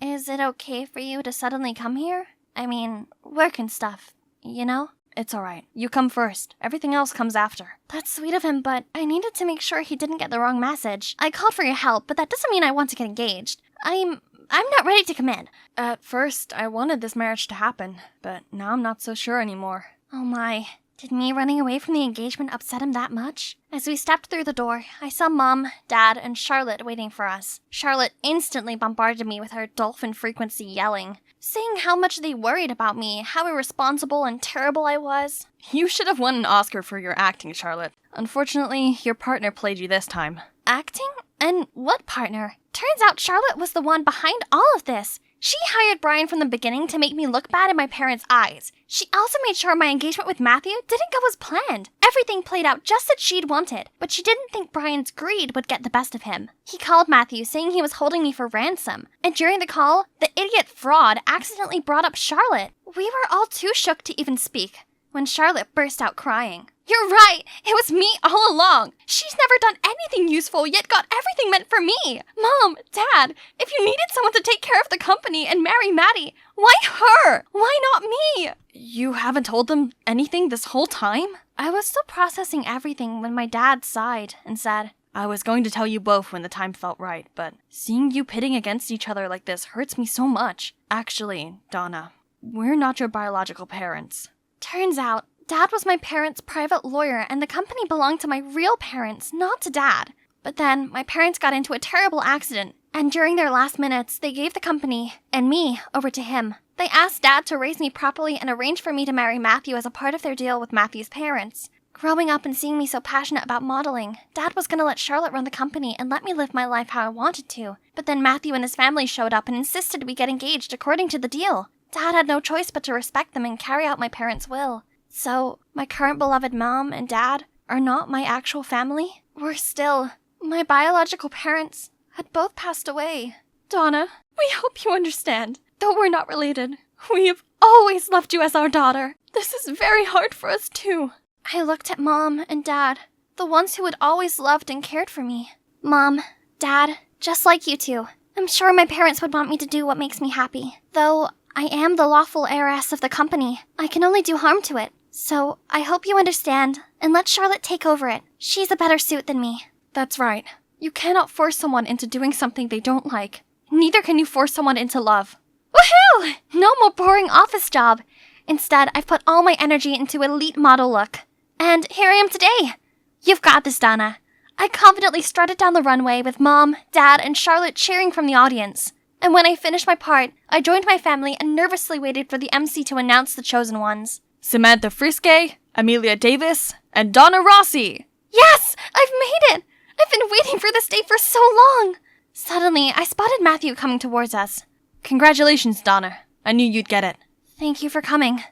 is it okay for you to suddenly come here? I mean, work and stuff, you know? It's alright. You come first. Everything else comes after. That's sweet of him, but I needed to make sure he didn't get the wrong message. I called for your help, but that doesn't mean I want to get engaged. I'm not ready to commit. At first, I wanted this marriage to happen, but now I'm not so sure anymore. Oh my. Did me running away from the engagement upset him that much? As we stepped through the door, I saw Mom, Dad, and Charlotte waiting for us. Charlotte instantly bombarded me with her dolphin frequency yelling, saying how much they worried about me, how irresponsible and terrible I was. You should have won an Oscar for your acting, Charlotte. Unfortunately, your partner played you this time. Acting? And what partner? Turns out Charlotte was the one behind all of this. She hired Brian from the beginning to make me look bad in my parents' eyes. She also made sure my engagement with Matthew didn't go as planned. Everything played out just as she'd wanted, but she didn't think Brian's greed would get the best of him. He called Matthew saying he was holding me for ransom, and during the call, the idiot fraud accidentally brought up Charlotte. We were all too shook to even speak, when Charlotte burst out crying. You're right! It was me all along! She's never done anything useful, yet got everything meant for me! Mom, Dad, if you needed someone to take care of the company and marry Maddie, why her? Why not me? You haven't told them anything this whole time? I was still processing everything when my dad sighed and said, I was going to tell you both when the time felt right, but seeing you pitting against each other like this hurts me so much. Actually, Donna, we're not your biological parents. Turns out, Dad was my parents' private lawyer, and the company belonged to my real parents, not to Dad. But then, my parents got into a terrible accident, and during their last minutes, they gave the company, and me, over to him. They asked Dad to raise me properly and arrange for me to marry Matthew as a part of their deal with Matthew's parents. Growing up and seeing me so passionate about modeling, Dad was gonna let Charlotte run the company and let me live my life how I wanted to. But then Matthew and his family showed up and insisted we get engaged according to the deal. Dad had no choice but to respect them and carry out my parents' will. So, my current beloved Mom and Dad are not my actual family. We're still... My biological parents had both passed away. Donna, we hope you understand. Though we're not related, we have always loved you as our daughter. This is very hard for us too. I looked at Mom and Dad, the ones who had always loved and cared for me. Mom, Dad, just like you two, I'm sure my parents would want me to do what makes me happy. Though I am the lawful heiress of the company, I can only do harm to it. So, I hope you understand, and let Charlotte take over it. She's a better suit than me. That's right. You cannot force someone into doing something they don't like. Neither can you force someone into love. Woohoo! No more boring office job. Instead, I've put all my energy into elite model look. And here I am today. You've got this, Donna. I confidently strutted down the runway with Mom, Dad, and Charlotte cheering from the audience. And when I finished my part, I joined my family and nervously waited for the MC to announce the chosen ones. Samantha Friske, Amelia Davis, and Donna Rossi! Yes! I've made it! I've been waiting for this day for so long! Suddenly, I spotted Matthew coming towards us. Congratulations, Donna. I knew you'd get it. Thank you for coming.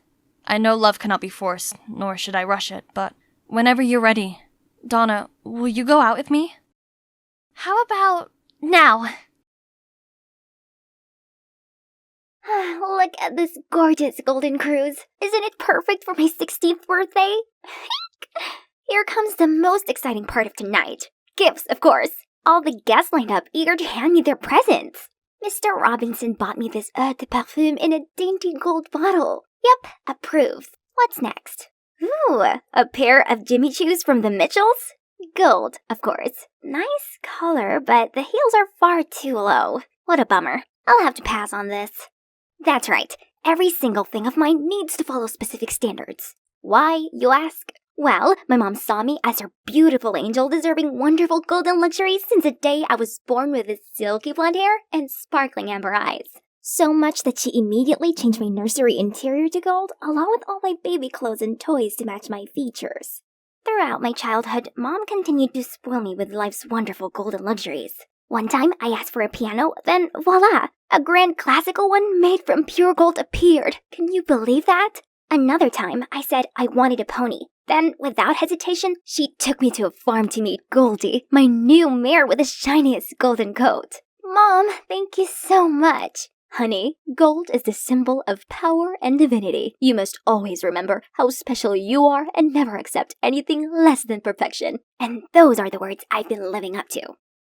I know love cannot be forced, nor should I rush it, but whenever you're ready, Donna, will you go out with me? How about now? Look at this gorgeous golden cruise. Isn't it perfect for my 16th birthday? Here comes the most exciting part of tonight. Gifts, of course. All the guests lined up, eager to hand me their presents. Mr. Robinson bought me this eau de parfum in a dainty gold bottle. Yep, approved. What's next? Ooh, a pair of Jimmy Choos from the Mitchells? Gold, of course. Nice color, but the heels are far too low. What a bummer. I'll have to pass on this. That's right. Every single thing of mine needs to follow specific standards. Why, you ask? Well, my mom saw me as her beautiful angel deserving wonderful golden luxuries since the day I was born with this silky blonde hair and sparkling amber eyes. So much that she immediately changed my nursery interior to gold, along with all my baby clothes and toys to match my features. Throughout my childhood, Mom continued to spoil me with life's wonderful golden luxuries. One time, I asked for a piano, then voila! A grand classical one made from pure gold appeared. Can you believe that? Another time, I said I wanted a pony. Then, without hesitation, she took me to a farm to meet Goldie, my new mare with the shiniest golden coat. Mom, thank you so much. Honey, gold is the symbol of power and divinity. You must always remember how special you are and never accept anything less than perfection. And those are the words I've been living up to.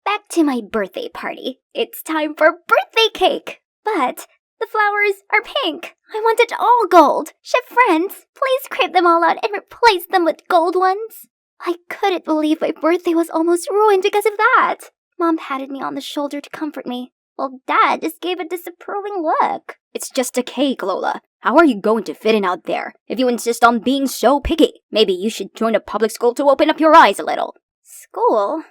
Back to my birthday party. It's time for birthday cake! But the flowers are pink. I want it all gold. Chef friends, please scrape them all out and replace them with gold ones. I couldn't believe my birthday was almost ruined because of that. Mom patted me on the shoulder to comfort me, while Dad just gave a disapproving look. It's just a cake, Lola. How are you going to fit in out there if you insist on being so picky? Maybe you should join a public school to open up your eyes a little. School?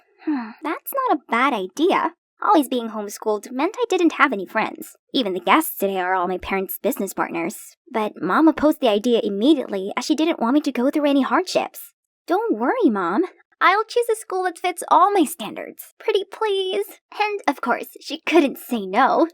That's not a bad idea. Always being homeschooled meant I didn't have any friends. Even the guests today are all my parents' business partners. But Mom opposed the idea immediately as she didn't want me to go through any hardships. Don't worry, Mom. I'll choose a school that fits all my standards. Pretty please. And, of course, she couldn't say no.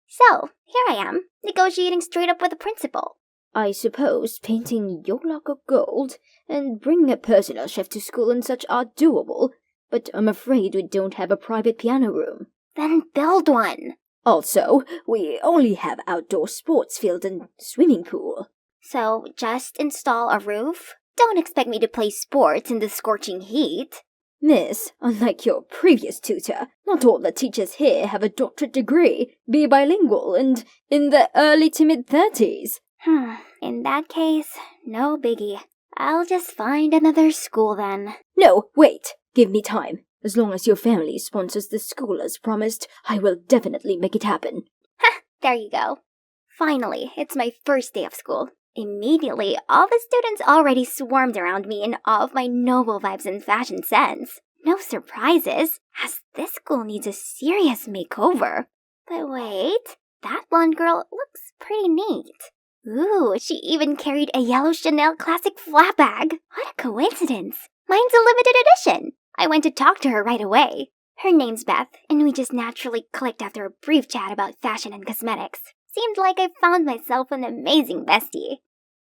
So, here I am, negotiating straight up with the principal. I suppose painting your lock of gold and bringing a personal chef to school and such are doable, but I'm afraid we don't have a private piano room. Then build one. Also, we only have outdoor sports field and swimming pool. So, just install a roof? Don't expect me to play sports in the scorching heat. Miss, unlike your previous tutor, not all the teachers here have a doctorate degree, be bilingual, and in the early to mid-30s. In that case, no biggie. I'll just find another school then. No, wait. Give me time. As long as your family sponsors the school as promised, I will definitely make it happen. There you go. Finally, it's my first day of school. Immediately, all the students already swarmed around me in awe of my noble vibes and fashion sense. No surprises, as this school needs a serious makeover. But wait, that blonde girl looks pretty neat. Ooh, she even carried a yellow Chanel classic flat bag. What a coincidence. Mine's a limited edition. I went to talk to her right away. Her name's Beth, and we just naturally clicked after a brief chat about fashion and cosmetics. Seemed like I found myself an amazing bestie.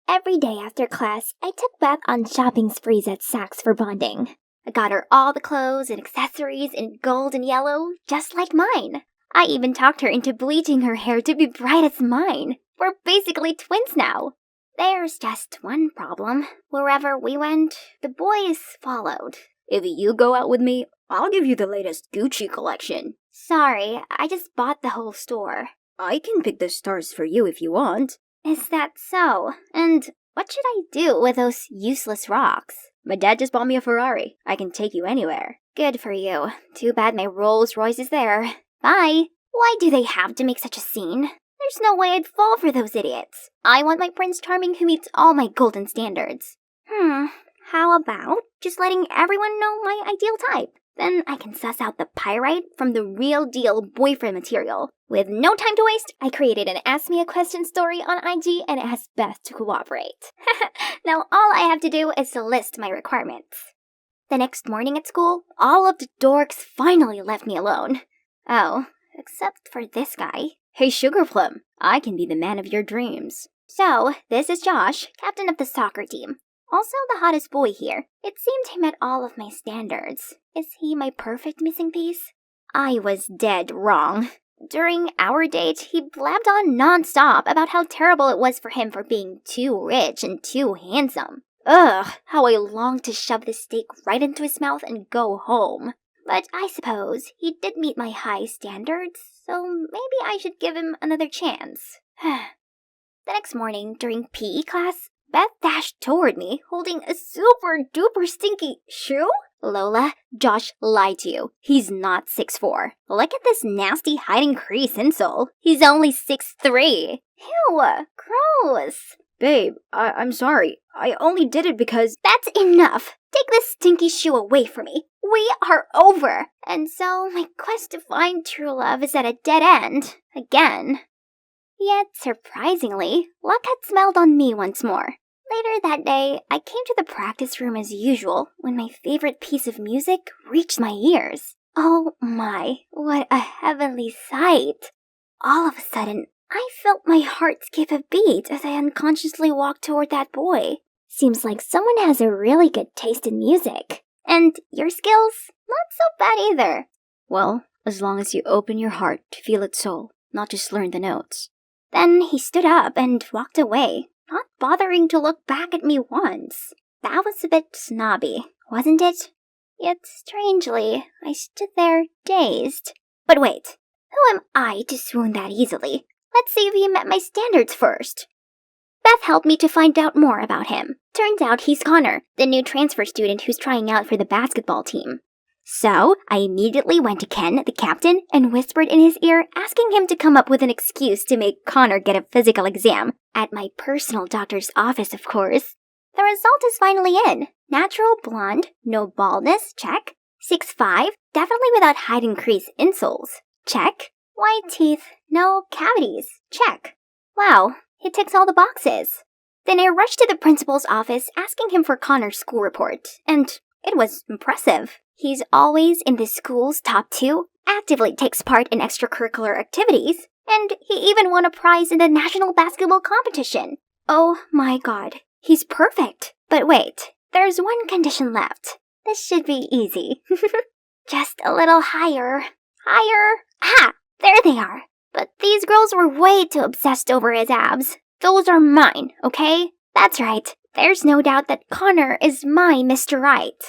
Every day after class, I took Beth on shopping sprees at Saks for bonding. I got her all the clothes and accessories in gold and yellow, just like mine. I even talked her into bleaching her hair to be bright as mine. We're basically twins now. There's just one problem. Wherever we went, the boys followed. If you go out with me, I'll give you the latest Gucci collection. Sorry, I just bought the whole store. I can pick the stars for you if you want. Is that so? And what should I do with those useless rocks? My dad just bought me a Ferrari. I can take you anywhere. Good for you. Too bad my Rolls Royce is there. Bye. Why do they have to make such a scene? There's no way I'd fall for those idiots. I want my Prince Charming who meets all my golden standards. How about just letting everyone know my ideal type? Then I can suss out the pyrite from the real deal boyfriend material. With no time to waste, I created an Ask Me a Question story on IG and asked Beth to cooperate. Now all I have to do is to list my requirements. The next morning at school, all of the dorks finally left me alone. Oh, except for this guy. Hey, Sugar Plum, I can be the man of your dreams. So, this is Josh, captain of the soccer team. Also the hottest boy here. It seemed he met all of my standards. Is he my perfect missing piece? I was dead wrong. During our date, he blabbed on non-stop about how terrible it was for him for being too rich and too handsome. Ugh, how I longed to shove the steak right into his mouth and go home. But I suppose he did meet my high standards, so maybe I should give him another chance. The next morning, during PE class, Beth dashed toward me, holding a super-duper stinky shoe? Lola, Josh lied to you. He's not 6'4". Look at this nasty hiding crease insole. He's only 6'3". Ew, gross. Babe, I'm sorry. I only did it because... That's enough. Take this stinky shoe away from me. We are over. And so my quest to find true love is at a dead end. Again. Yet, surprisingly, luck had smiled on me once more. Later that day, I came to the practice room as usual when my favorite piece of music reached my ears. Oh my, what a heavenly sight! All of a sudden, I felt my heart skip a beat as I unconsciously walked toward that boy. Seems like someone has a really good taste in music. And your skills? Not so bad either. Well, as long as you open your heart to feel its soul, not just learn the notes. Then he stood up and walked away, not bothering to look back at me once. That was a bit snobby, wasn't it? Yet, strangely, I stood there dazed. But wait, who am I to swoon that easily? Let's see if he met my standards first. Beth helped me to find out more about him. Turns out he's Connor, the new transfer student who's trying out for the basketball team. So, I immediately went to Ken, the captain, and whispered in his ear, asking him to come up with an excuse to make Connor get a physical exam. At my personal doctor's office, of course. The result is finally in. Natural blonde, no baldness, check. 6'5", definitely without hiding crease insoles, check. White teeth, no cavities, check. Wow, he ticks all the boxes. Then I rushed to the principal's office asking him for Connor's school report, and it was impressive. He's always in the school's top 2, actively takes part in extracurricular activities, and he even won a prize in the national basketball competition. Oh my god, he's perfect. But wait, there's one condition left. This should be easy. Just a little higher. Higher. Ah, there they are. But these girls were way too obsessed over his abs. Those are mine, okay? That's right. There's no doubt that Connor is my Mr. Right.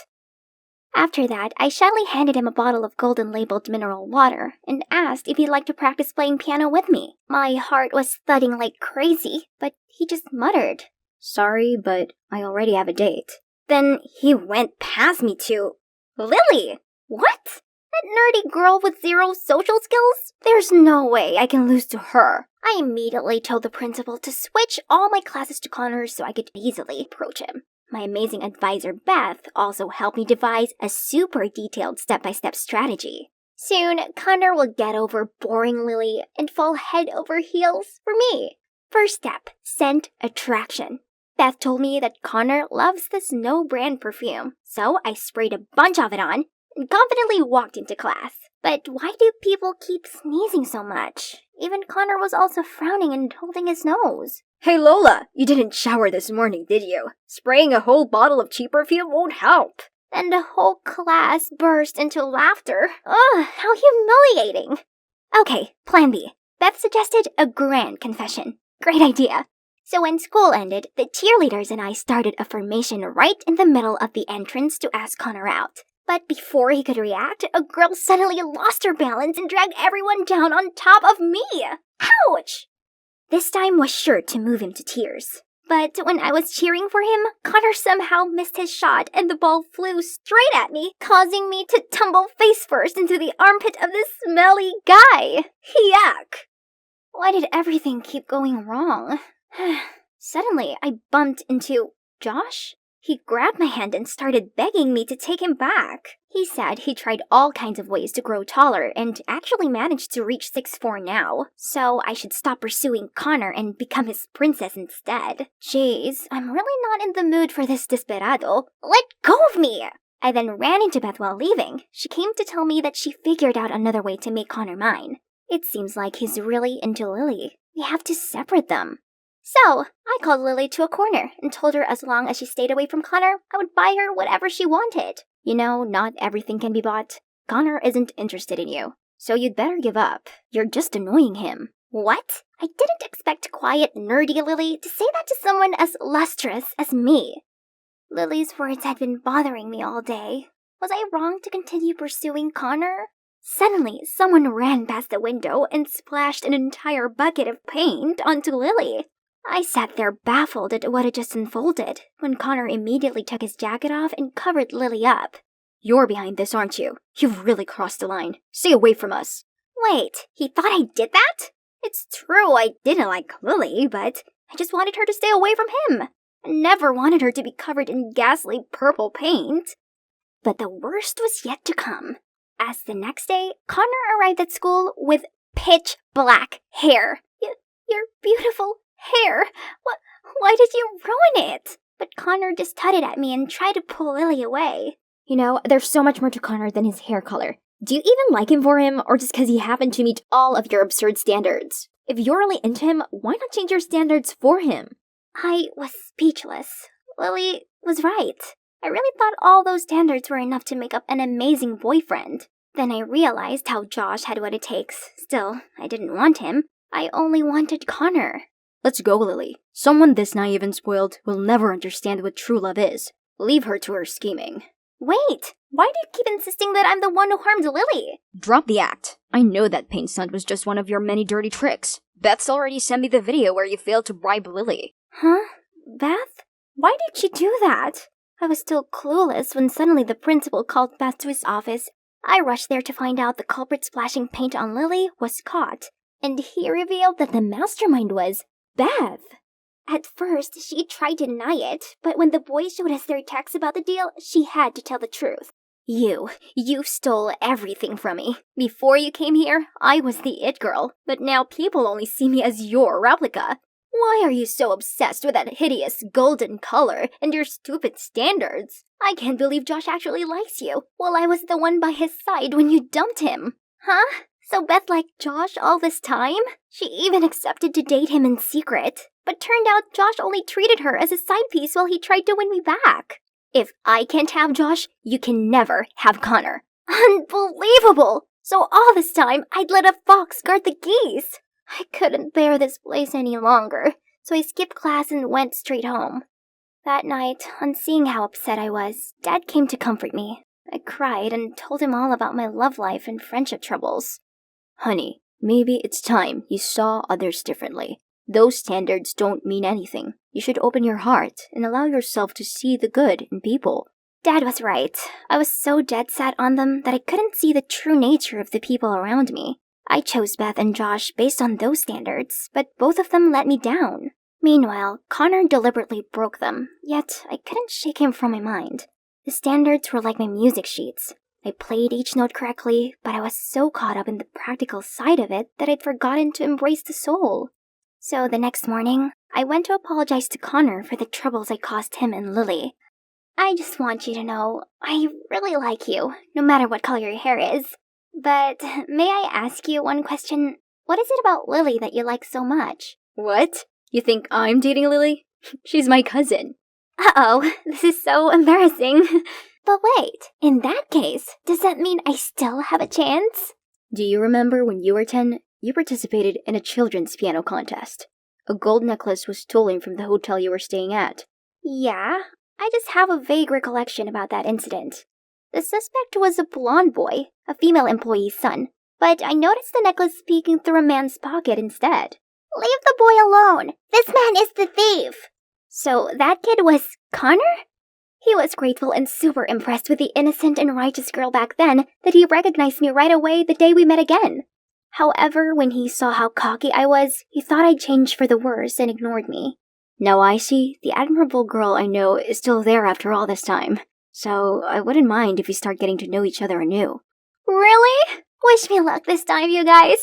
After that, I shyly handed him a bottle of golden-labeled mineral water and asked if he'd like to practice playing piano with me. My heart was thudding like crazy, but he just muttered, Sorry, but I already have a date. Then he went past me to... Lily! What? That nerdy girl with 0 social skills? There's no way I can lose to her. I immediately told the principal to switch all my classes to Connor so I could easily approach him. My amazing advisor Beth also helped me devise a super detailed step-by-step strategy. Soon, Connor will get over boring Lily and fall head over heels for me. First step, scent attraction. Beth told me that Connor loves this no-brand perfume, so I sprayed a bunch of it on and confidently walked into class. But why do people keep sneezing so much? Even Connor was also frowning and holding his nose. Hey Lola, you didn't shower this morning, did you? Spraying a whole bottle of cheap perfume won't help. And the whole class burst into laughter. Ugh, how humiliating. Okay, plan B. Beth suggested a grand confession. Great idea. So when school ended, the cheerleaders and I started a formation right in the middle of the entrance to ask Connor out. But before he could react, a girl suddenly lost her balance and dragged everyone down on top of me. Ouch! This time was sure to move him to tears. But when I was cheering for him, Connor somehow missed his shot and the ball flew straight at me, causing me to tumble face first into the armpit of this smelly guy. Yuck! Why did everything keep going wrong? Suddenly, I bumped into Josh. He grabbed my hand and started begging me to take him back. He said he tried all kinds of ways to grow taller and actually managed to reach 6'4" now, so I should stop pursuing Connor and become his princess instead. Jeez, I'm really not in the mood for this desperado. Let go of me! I then ran into Beth while leaving. She came to tell me that she figured out another way to make Connor mine. It seems like he's really into Lily. We have to separate them. So, I called Lily to a corner and told her as long as she stayed away from Connor, I would buy her whatever she wanted. You know, not everything can be bought. Connor isn't interested in you, so you'd better give up. You're just annoying him. What? I didn't expect quiet, nerdy Lily to say that to someone as lustrous as me. Lily's words had been bothering me all day. Was I wrong to continue pursuing Connor? Suddenly, someone ran past the window and splashed an entire bucket of paint onto Lily. I sat there baffled at what had just unfolded, when Connor immediately took his jacket off and covered Lily up. You're behind this, aren't you? You've really crossed the line. Stay away from us. Wait, he thought I did that? It's true I didn't like Lily, but I just wanted her to stay away from him. I never wanted her to be covered in ghastly purple paint. But the worst was yet to come, as the next day, Connor arrived at school with pitch black hair. Your beautiful hair. Why did you ruin it? But Connor just tutted at me and tried to pull Lily away. You know, there's so much more to Connor than his hair color. Do you even like him for him, or just because he happened to meet all of your absurd standards? If you're really into him, why not change your standards for him? I was speechless. Lily was right. I really thought all those standards were enough to make up an amazing boyfriend. Then I realized how Josh had what it takes. Still, I didn't want him. I only wanted Connor. Let's go, Lily. Someone this naive and spoiled will never understand what true love is. Leave her to her scheming. Wait, why do you keep insisting that I'm the one who harmed Lily? Drop the act. I know that paint stunt was just one of your many dirty tricks. Beth's already sent me the video where you failed to bribe Lily. Huh? Beth? Why did she do that? I was still clueless when suddenly the principal called Beth to his office. I rushed there to find out the culprit splashing paint on Lily was caught, and he revealed that the mastermind was Beth. At first, she tried to deny it, but when the boys showed us their texts about the deal, she had to tell the truth. You stole everything from me. Before you came here, I was the it girl, but now people only see me as your replica. Why are you so obsessed with that hideous golden color and your stupid standards? I can't believe Josh actually likes you, while I was the one by his side when you dumped him. Huh? So Beth liked Josh all this time? She even accepted to date him in secret. But turned out Josh only treated her as a side piece while he tried to win me back. If I can't have Josh, you can never have Connor. Unbelievable! So all this time, I'd let a fox guard the geese. I couldn't bear this place any longer, so I skipped class and went straight home. That night, on seeing how upset I was, Dad came to comfort me. I cried and told him all about my love life and friendship troubles. Honey, maybe it's time you saw others differently. Those standards don't mean anything. You should open your heart and allow yourself to see the good in people. Dad was right. I was so dead set on them that I couldn't see the true nature of the people around me. I chose Beth and Josh based on those standards, but both of them let me down. Meanwhile, Connor deliberately broke them, yet I couldn't shake him from my mind. The standards were like my music sheets. I played each note correctly, but I was so caught up in the practical side of it that I'd forgotten to embrace the soul. So the next morning, I went to apologize to Connor for the troubles I caused him and Lily. I just want you to know, I really like you, no matter what color your hair is. But may I ask you one question? What is it about Lily that you like so much? What? You think I'm dating Lily? She's my cousin. Uh-oh, this is so embarrassing. But wait, in that case, does that mean I still have a chance? Do you remember when you were 10, you participated in a children's piano contest? A gold necklace was stolen from the hotel you were staying at. Yeah, I just have a vague recollection about that incident. The suspect was a blonde boy, a female employee's son, but I noticed the necklace peeking through a man's pocket instead. Leave the boy alone! This man is the thief! So that kid was Connor? He was grateful and super impressed with the innocent and righteous girl back then that he recognized me right away the day we met again. However, when he saw how cocky I was, he thought I'd changed for the worse and ignored me. Now I see the admirable girl I know is still there after all this time, so I wouldn't mind if we start getting to know each other anew. Really? Wish me luck this time, you guys.